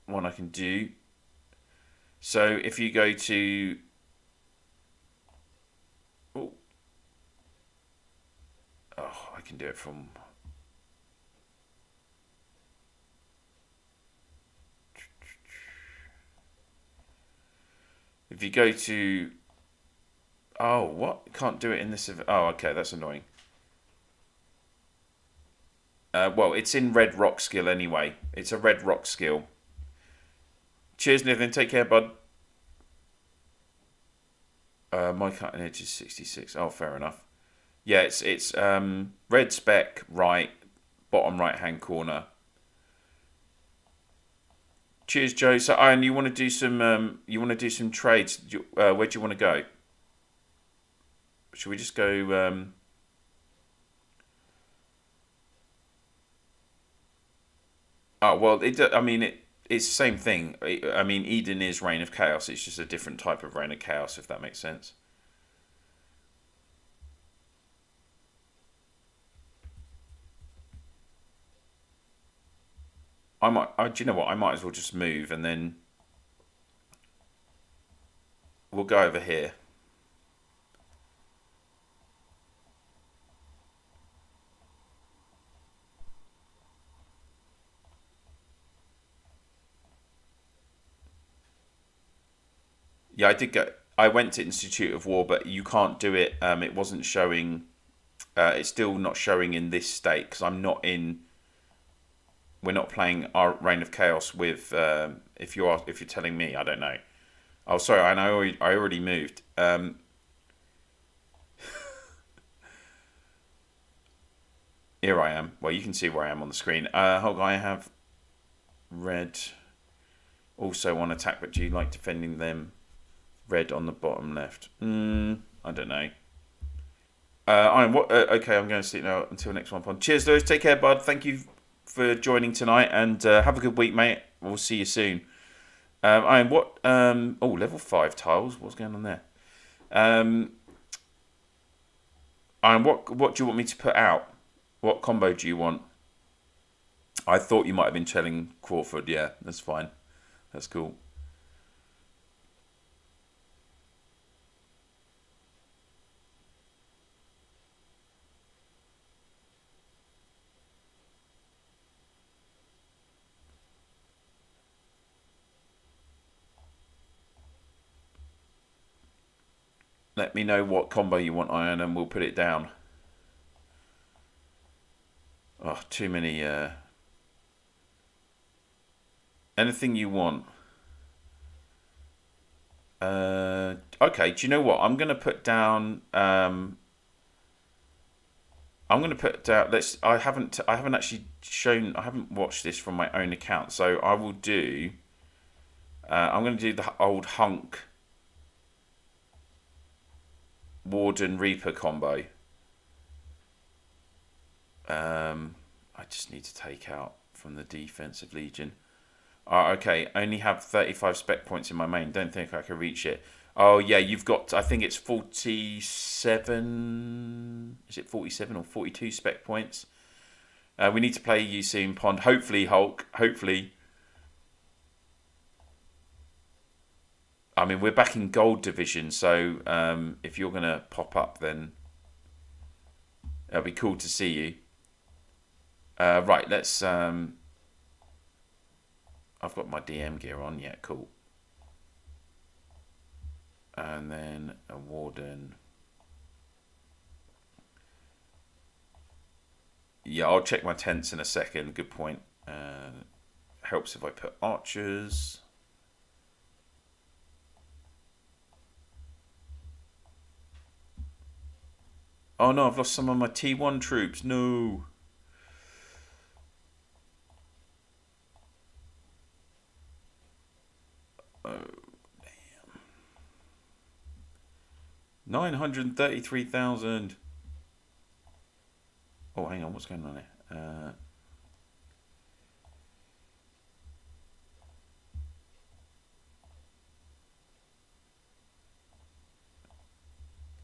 [SPEAKER 1] one I can do. So if you go to I can do it from. If you go to, what? Can't do it in this. Oh, okay, that's annoying. Well, it's in red rock skill anyway. It's a red rock skill. Cheers, Nathan. Take care, bud. My cutting edge is 66. Oh, fair enough. Yeah, it's red spec right, bottom right hand corner. Cheers, Joe. So, Ian, you want to do some trades? Where do you want to go? Should we just go? Oh well, it's the same thing. I mean, Eden is Reign of Chaos. It's just a different type of Reign of Chaos, if that makes sense. Do you know what? I might as well just move and then we'll go over here. Yeah, I went to Institute of War, but you can't do it. It wasn't showing. It's still not showing in this state because I'm not in. We're not playing our Reign of Chaos with. If you're telling me, I don't know. Oh, sorry, and I already moved. Here I am. Well, you can see where I am on the screen. Hold on, I have red. Also on attack, but do you like defending them? Red on the bottom left. I don't know. Okay, I'm going to sleep now until next one. Cheers, Lewis. Take care, bud. Thank you for joining tonight, and have a good week, mate. We'll see you soon. Level 5 tiles. What's going on there? What do you want me to put out? What combo do you want? I thought you might have been telling Crawford. Yeah, that's fine. That's cool. Let me know what combo you want, Iron, and we'll put it down. Oh, too many. Anything you want. Okay, do you know what? I'm going to put down. I'm going to put down. I haven't actually shown. I haven't watched this from my own account, so I will do. I'm going to do the old Hunk Warden Reaper combo. I just need to take out from the defensive legion. Okay, only have 35 spec points in my main. Don't think I can reach it. Oh yeah, you've got, I think it's 47. Is it 47 or 42 spec points? We need to play you soon, Pond. Hopefully, Hulk. Hopefully. I mean, we're back in gold division, so if you're gonna pop up, then it'll be cool to see you. Right, let's. I've got my DM gear on. Yeah, cool. And then a warden. Yeah, I'll check my tents in a second. Good point. Helps if I put archers. Oh no, I've lost some of my T1 troops. No. Oh, damn. 933,000. Oh, hang on, what's going on here?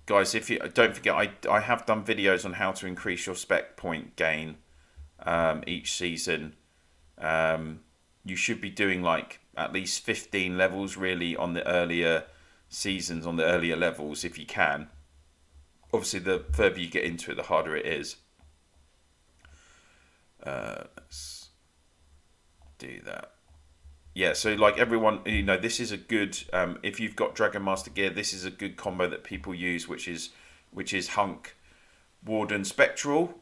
[SPEAKER 1] Guys, if you don't forget, I have done videos on how to increase your spec point gain each season. You should be doing like at least 15 levels really on the earlier seasons, on the earlier levels if you can. Obviously, the further you get into it, the harder it is. Let's do that. Yeah, so like everyone, you know, this is a good. If you've got Dragon Master gear, this is a good combo that people use, which is Hunk, Warden, Spectral.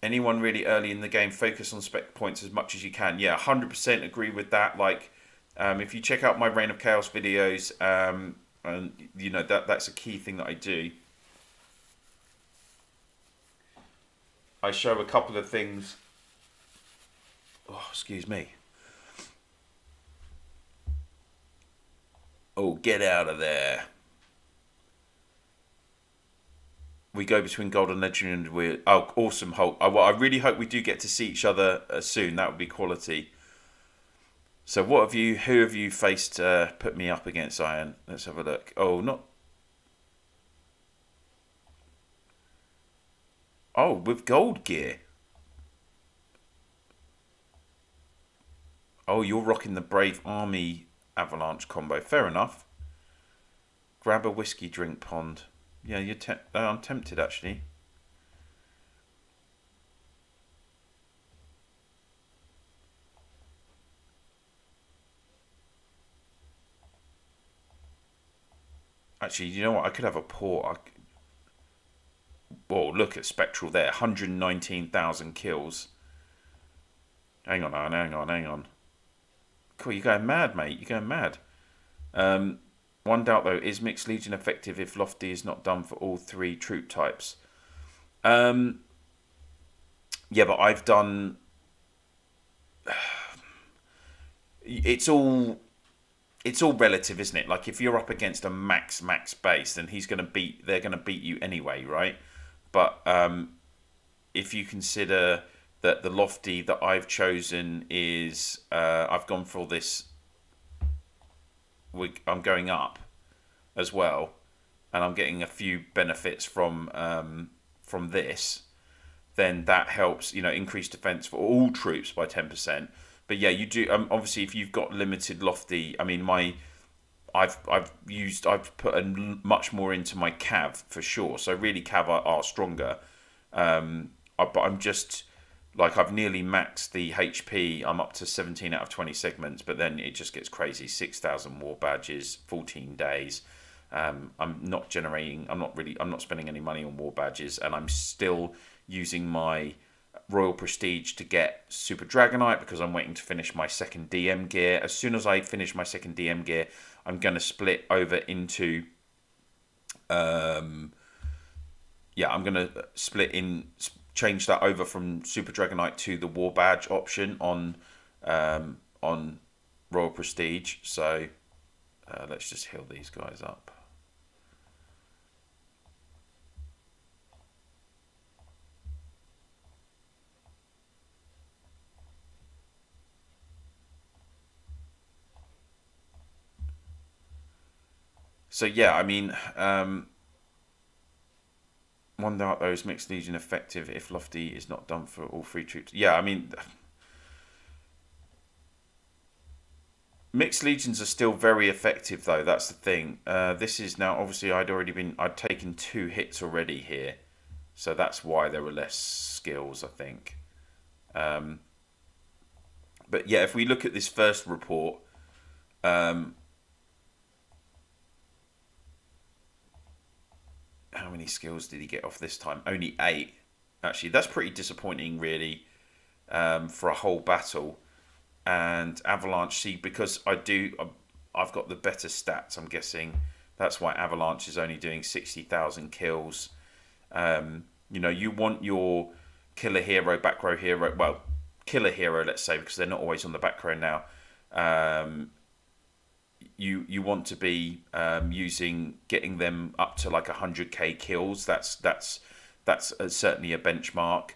[SPEAKER 1] Anyone really early in the game, focus on spec points as much as you can. Yeah, 100% agree with that. Like, if you check out my Reign of Chaos videos, and you know that's a key thing that I do. I show a couple of things. Oh, excuse me. Oh, get out of there. We go between gold and legendary, and we're awesome. Hulk. Well, I really hope we do get to see each other soon. That would be quality. So, who have you faced? Put me up against, Iron. Let's have a look. Oh, not. Oh, with gold gear. Oh, you're rocking the Brave Army Avalanche combo. Fair enough. Grab a whiskey drink, Pond. Yeah, I'm tempted actually. Actually, you know what? I could have a port. Whoa, look at Spectral there. 119,000 kills. Hang on. Cool, you're going mad, mate. You're going mad. One doubt, though. Is Mixed Legion effective if Lofty is not done for all three troop types? Yeah, but I've done... It's all relative, isn't it? Like, if you're up against a max base, then they're going to beat you anyway, right? But if you consider that the Lofty that I've chosen is... I've gone for this... I'm going up as well, and I'm getting a few benefits from this, then that helps, increase defense for all troops by 10%. But yeah, you do obviously if you've got limited Lofty. I mean, I've put much more into my Cav for sure. So really, Cav are stronger. But I'm just like I've nearly maxed the HP. I'm up to 17 out of 20 segments, but then it just gets crazy. 6,000 war badges, 14 days. I'm not spending any money on war badges, and I'm still using my Royal Prestige to get Super Dragonite because I'm waiting to finish my second DM gear. As soon as I finish my second DM gear, I'm going to split over into... I'm going to change that over from Super Dragonite to the War Badge option on Royal Prestige. So let's just heal these guys up. So yeah, I mean, one Dark though is Mixed Legion effective if Lofty is not done for all three troops. Yeah, I mean, Mixed Legions are still very effective though. That's the thing. This is now obviously I'd taken 2 hits already here, so that's why there were less skills, I think. But yeah, if we look at this first report, how many skills did he get off this time? Only 8. Actually, that's pretty disappointing, really, for a whole battle. And Avalanche, see, because I've got the better stats. I'm guessing that's why Avalanche is only doing 60,000 kills. You want your killer hero, back row hero. Well, killer hero, let's say, because they're not always on the back row now. You want to be getting them up to like 100k kills. That's certainly a benchmark.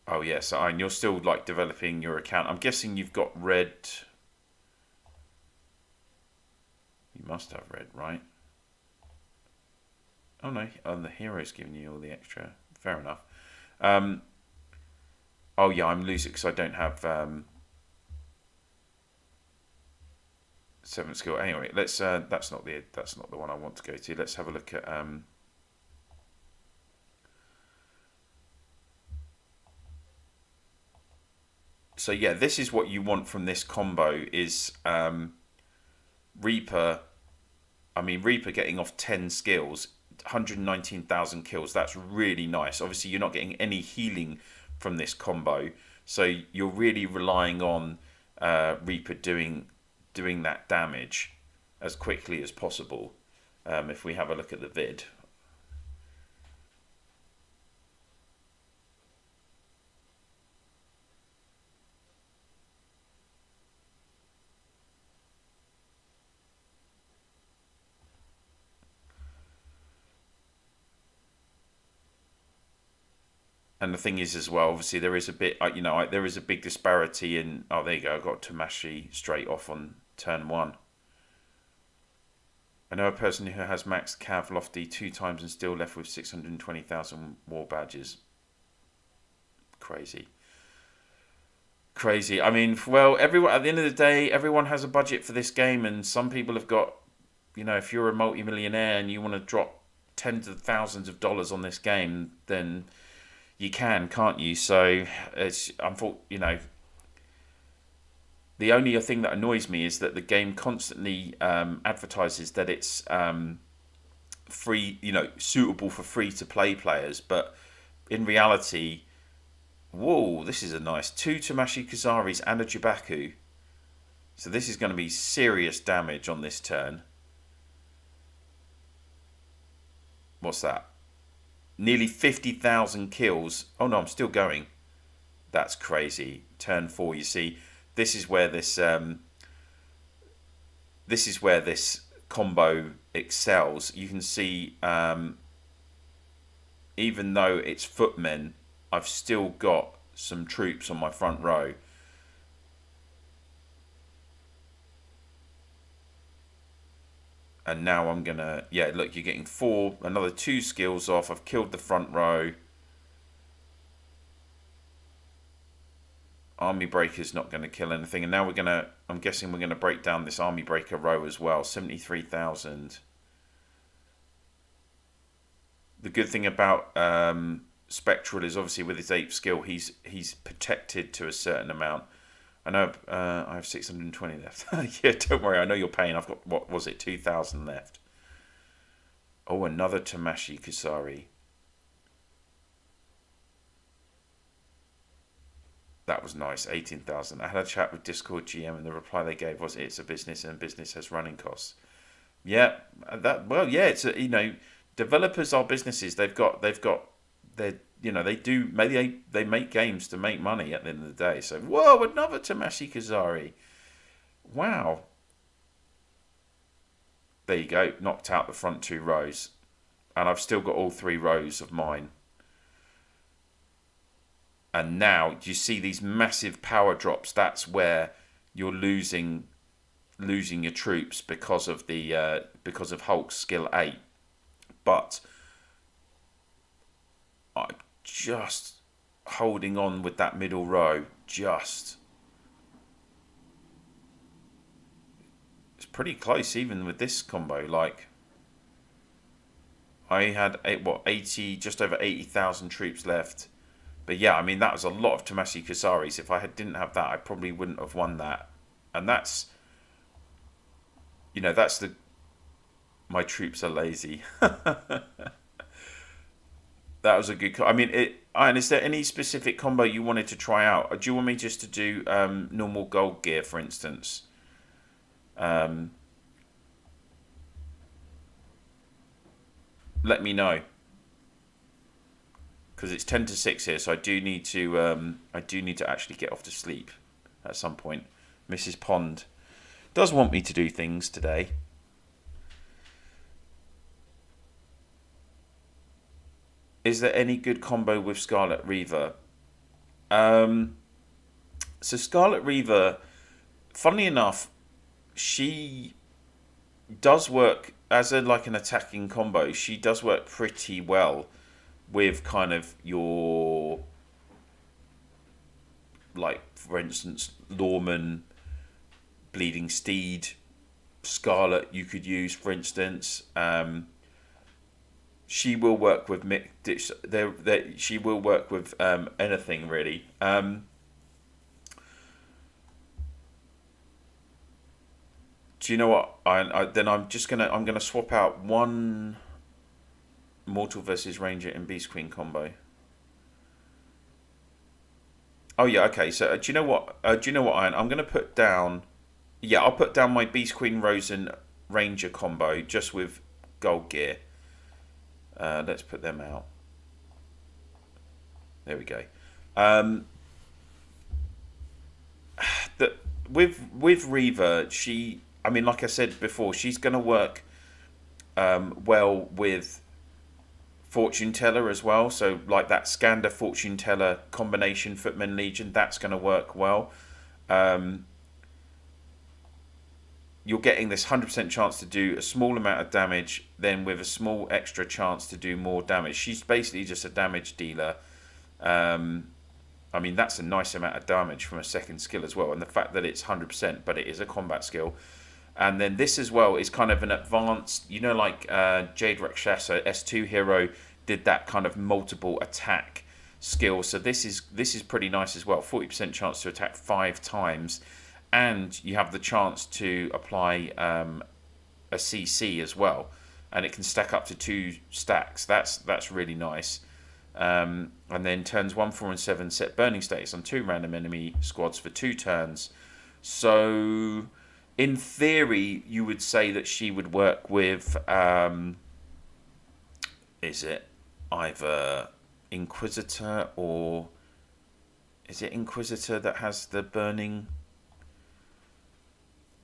[SPEAKER 1] Oh yes, and you're still like developing your account. I'm guessing you've got red. You must have red, right? Oh no, the hero's giving you all the extra. Fair enough. Oh yeah, I'm losing because I don't have 7th skill. Anyway, let's. That's not the one I want to go to. Let's have a look at. So yeah, this is what you want from this combo is Reaper. I mean, Reaper getting off 10 skills, 119,000 kills. That's really nice. Obviously, you're not getting any healing from this combo, so you're really relying on Reaper doing that damage as quickly as possible. If we have a look at the vid. And the thing is, as well, obviously there is a bit, there is a big disparity in. Oh, there you go. I got Tamashi straight off on turn 1. I know a person who has maxed Cav Lofty 2 times and still left with 620,000 war badges. Crazy. I mean, well, everyone at the end of the day, everyone has a budget for this game, and some people have got, if you're a multi-millionaire and you want to drop tens of thousands of dollars on this game, then you can't you? So it's the only thing that annoys me is that the game constantly advertises that it's free, suitable for free to play players, but in reality, whoa, this is a nice 2 Tamashi Kazaris and a Jubaku. So this is going to be serious damage on this turn. What's that? Nearly 50,000 kills. Oh no, I'm still going. That's crazy. Turn 4, you see, this is where this combo excels. You can see, even though it's footmen, I've still got some troops on my front row. And now I'm gonna, yeah, look, you're getting another 2 skills off. I've killed the front row. Army Breaker's not going to kill anything. And now I'm guessing we're going to break down this Army Breaker row as well. 73,000. The good thing about Spectral is obviously with his 8th skill, he's protected to a certain amount. I know I have 620 left. Yeah, don't worry. I know you're paying. I've got, what was it, 2,000 left. Oh, another Tamashi Kusari. That was nice, 18,000. I had a chat with Discord GM, and the reply they gave was, "It's a business, and business has running costs." Yeah, it's developers are businesses. They make games to make money at the end of the day. So, whoa, another Tamashi Kazari. Wow. There you go, knocked out the front 2 rows. And I've still got all 3 rows of mine. And now, do you see these massive power drops? That's where you're losing your troops because of Hulk's skill 8. But I'm just holding on with that middle row. It's pretty close even with this combo. Like, I had 80, just over 80,000 troops left. But yeah, I mean, that was a lot of Tomasi Kasaris. If I didn't have that, I probably wouldn't have won that. And that's, that's my troops are lazy. That was a good. I mean, and is there any specific combo you wanted to try out? Or do you want me just to do normal gold gear, for instance? Let me know, because it's 10 to 6 here, so I do need to actually get off to sleep at some point. Mrs. Pond does want me to do things today. Is there any good combo with Scarlet Reaver? So Scarlet Reaver, funnily enough, she does work as an attacking combo. She does work pretty well with kind of your, like, for instance, Lawman, Bleeding Steed, Scarlet you could use, for instance. She will work with she will work with anything really. Do you know what? I'm gonna swap out one Mortal versus Ranger and Beast Queen combo. Oh yeah, okay. So do you know what? Iron? I'm gonna put down. Yeah, I'll put down my Beast Queen Rosen Ranger combo just with gold gear. Let's put them out. There we go. With Reaver, I mean, like I said before, she's going to work well with Fortune Teller as well. So like that Skander Fortune Teller combination Footman Legion, that's going to work well. You're getting this 100% chance to do a small amount of damage, then with a small extra chance to do more damage. She's basically just a damage dealer. I mean, that's a nice amount of damage from a second skill as well. And the fact that it's 100%, but it is a combat skill. And then this as well is kind of an advanced, like Jade Rakshasa, S2 hero, did that kind of multiple attack skill. So this is pretty nice as well. 40% chance to attack 5 times. And you have the chance to apply a CC as well, and it can stack up to 2 stacks. That's really nice. And then turns 1, 4, and 7 set burning status on 2 random enemy squads for 2 turns. So, in theory, you would say that she would work with. Is it either Inquisitor or is it Inquisitor that has the burning?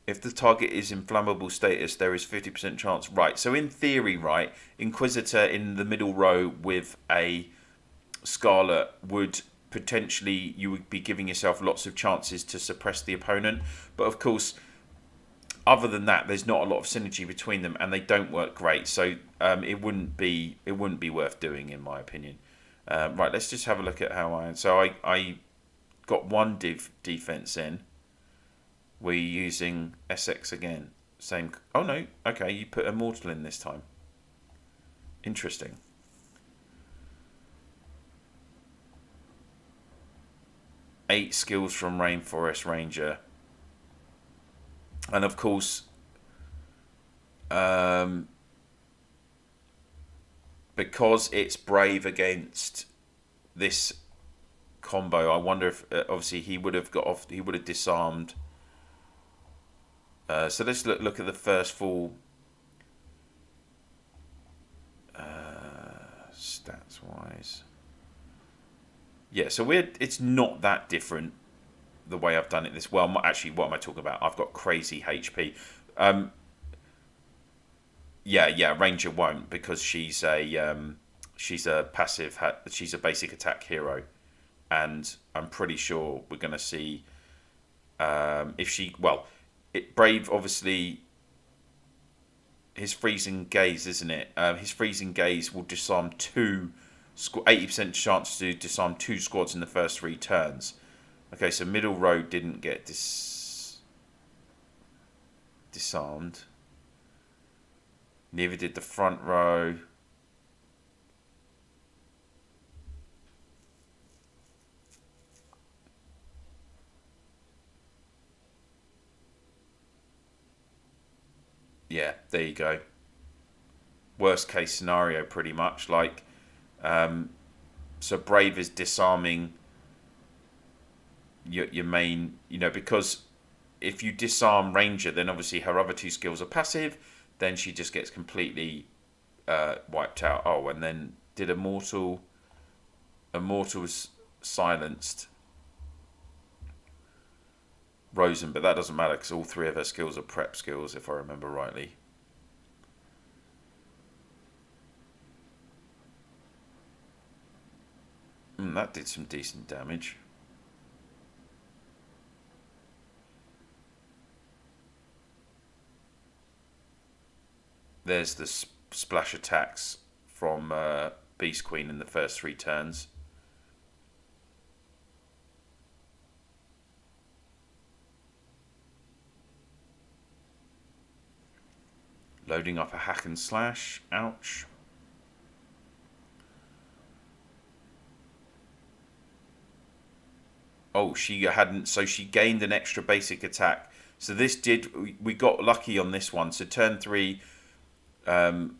[SPEAKER 1] If the target is in flammable status, there is 50% chance. Right, so in theory, right, Inquisitor in the middle row with a Scarlet would potentially, you would be giving yourself lots of chances to suppress the opponent. But of course, other than that, there's not a lot of synergy between them, and they don't work great. So it wouldn't be worth doing, in my opinion. Right, let's just have a look at how I got 1 defense in. We're using SX again. Same. Oh no. Okay, you put Immortal in this time. Interesting. Eight skills from Rainforest Ranger. And of course, because it's brave against this combo, I wonder if obviously he would have got off. He would have disarmed. So let's look at the first full stats wise. Yeah, so it's not that different the way I've done it this well. Actually, what am I talking about? I've got crazy HP. Yeah, Ranger won't, because she's a passive. She's a basic attack hero, and I'm pretty sure we're going to see If she, well, Brave obviously, his freezing gaze, isn't it? His freezing gaze will disarm 80% chance to disarm 2 squads in the first 3 turns. Okay, so middle row didn't get disarmed. Neither did the front row. Yeah, there you go. Worst case scenario, pretty much. Like, so Brave is disarming your main, because if you disarm Ranger, then obviously her other 2 skills are passive. Then she just gets completely wiped out. Oh, and then did Immortal? Immortal's silenced Rosen, but that doesn't matter because all 3 of her skills are prep skills, if I remember rightly. That did some decent damage. There's the splash attacks from Beast Queen in the first 3 turns. Loading up a hack and slash. Ouch. Oh, she hadn't. So she gained an extra basic attack. So this we got lucky on this one. So turn 3,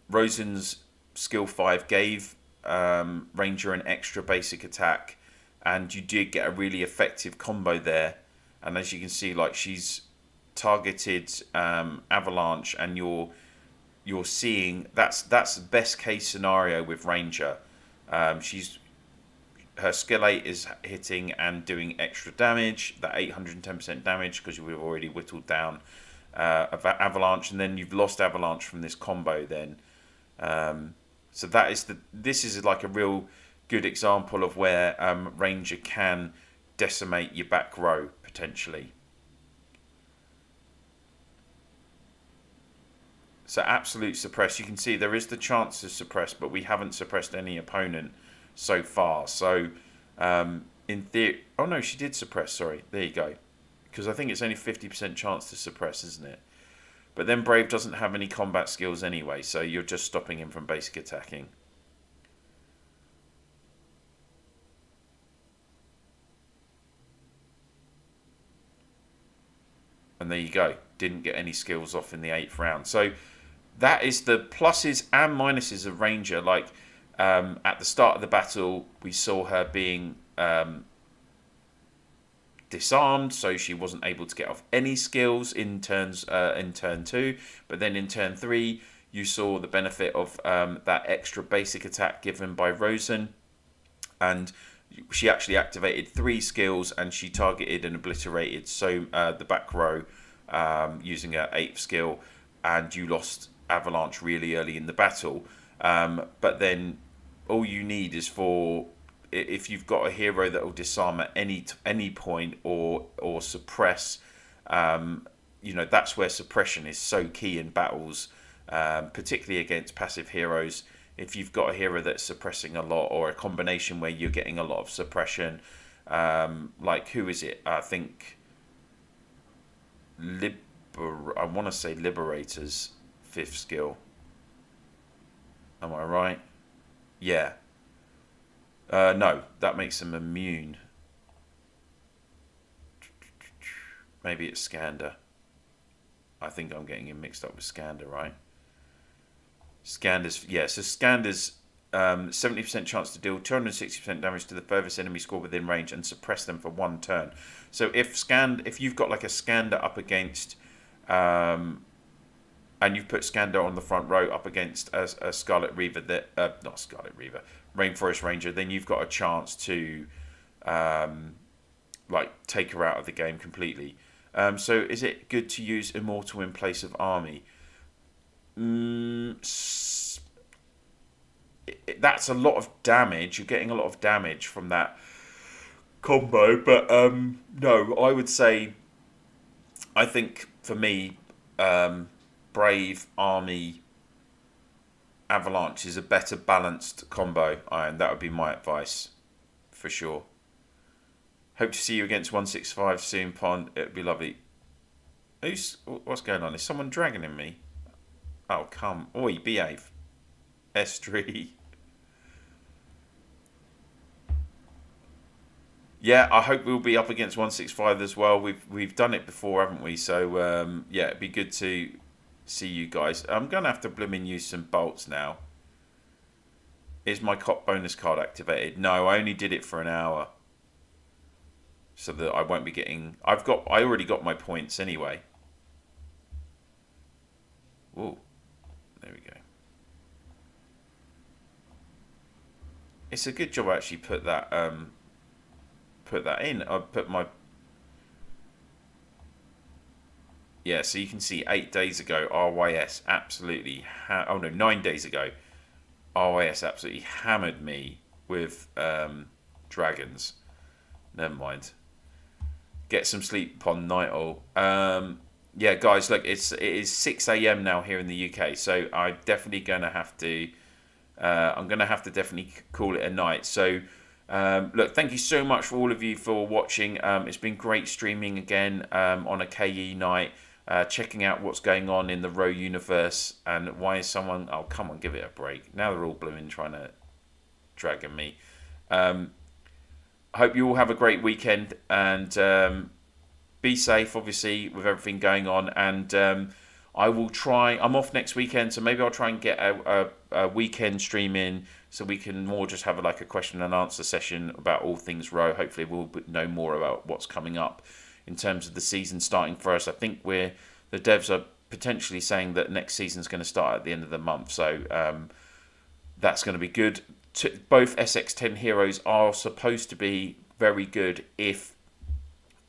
[SPEAKER 1] Rosen's skill 5 gave Ranger an extra basic attack, and you did get a really effective combo there. And as you can see, like, she's targeted Avalanche, and you're seeing that's the best case scenario with Ranger. Her skill 8 is hitting and doing extra damage, that 810% damage, because we've already whittled down Avalanche, and then you've lost Avalanche from this combo then. So this is like a real good example of where Ranger can decimate your back row, potentially. So absolute suppress, you can see there is the chance to suppress, but we haven't suppressed any opponent so far. So in theory, oh no, she did suppress, sorry, there you go, because I think it's only 50% chance to suppress, isn't it? But then Brave doesn't have any combat skills anyway, so you're just stopping him from basic attacking. And there you go, didn't get any skills off in the 8th round. So that is the pluses and minuses of Ranger. Like, at the start of the battle, we saw her being disarmed, so she wasn't able to get off any skills in turn 2. But then in turn 3, you saw the benefit of that extra basic attack given by Rosen, and she actually activated 3 skills, and she targeted and obliterated the back row using her 8th skill, and you lost Avalanche really early in the battle. But then all you need is if you've got a hero that will disarm at any point or suppress, that's where suppression is so key in battles, particularly against passive heroes. If you've got a hero that's suppressing a lot, or a combination where you're getting a lot of suppression, like, who is it? I think I want to say Liberator's 5th skill. Am I right? Yeah. No, that makes them immune. Maybe it's Skander. I think I'm getting him mixed up with Skander, right? Skander's, yeah, so Skander's 70% chance to deal 260% damage to the furthest enemy squad within range and suppress them for 1 turn. So if you've got like a Skander up against, and you've put Skander on the front row up against a Scarlet Reaver, not Scarlet Reaver, Rainforest Ranger, then you've got a chance to take her out of the game completely. So is it good to use Immortal in place of Army? That's a lot of damage. You're getting a lot of damage from that combo, but no, I would say I think for me, Brave, Army, Avalanche is a better balanced combo, and that would be my advice for sure. Hope to see you against 165 soon, Pond. It'd be lovely. What's going on? Is someone dragging me? Oh, come. Oi, behave. S3. Yeah, I hope we'll be up against 165 as well. We've done it before, haven't we? So yeah, it'd be good to see you guys. I'm gonna have to blooming use some bolts now. Is my cop bonus card activated? No, I only did it for an hour, so that I won't be getting. I already got my points anyway. Ooh, there we go. It's a good job I actually put that in. I put my yeah. So you can see 8 days ago, RYS absolutely. Oh no, 9 days ago, RYS absolutely hammered me with dragons. Never mind. Get some sleep upon night all. Yeah, guys, look, it is 6 a.m. now here in the UK, so I'm definitely gonna have to. I'm gonna have to definitely call it a night. So. Look, thank you so much for all of you for watching. It's been great streaming again on a KE night, checking out what's going on in the Row universe, and why is someone... Oh, come on, give it a break. Now they're all blooming trying to drag me. I hope you all have a great weekend, and be safe, obviously, with everything going on, and I will try... I'm off next weekend, so maybe I'll try and get a weekend stream in, so we can more just have a question and answer session about all things Row. Hopefully we'll know more about what's coming up in terms of the season starting for us. I think the devs are potentially saying that next season's going to start at the end of the month, so that's going to be good. Both SX10 heroes are supposed to be very good if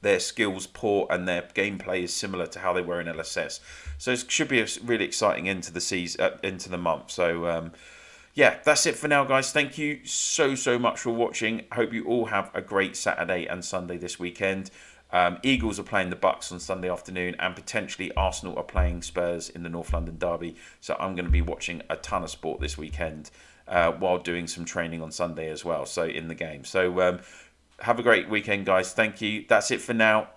[SPEAKER 1] their skills port and their gameplay is similar to how they were in LSS. So it should be a really exciting end to the season, into the month. So yeah, that's it for now, guys. Thank you so much for watching. I hope you all have a great Saturday and Sunday this weekend. Eagles are playing the Bucks on Sunday afternoon, and potentially Arsenal are playing Spurs in the North London derby. So I'm going to be watching a ton of sport this weekend while doing some training on Sunday as well. So in the game. So have a great weekend, guys. Thank you. That's it for now.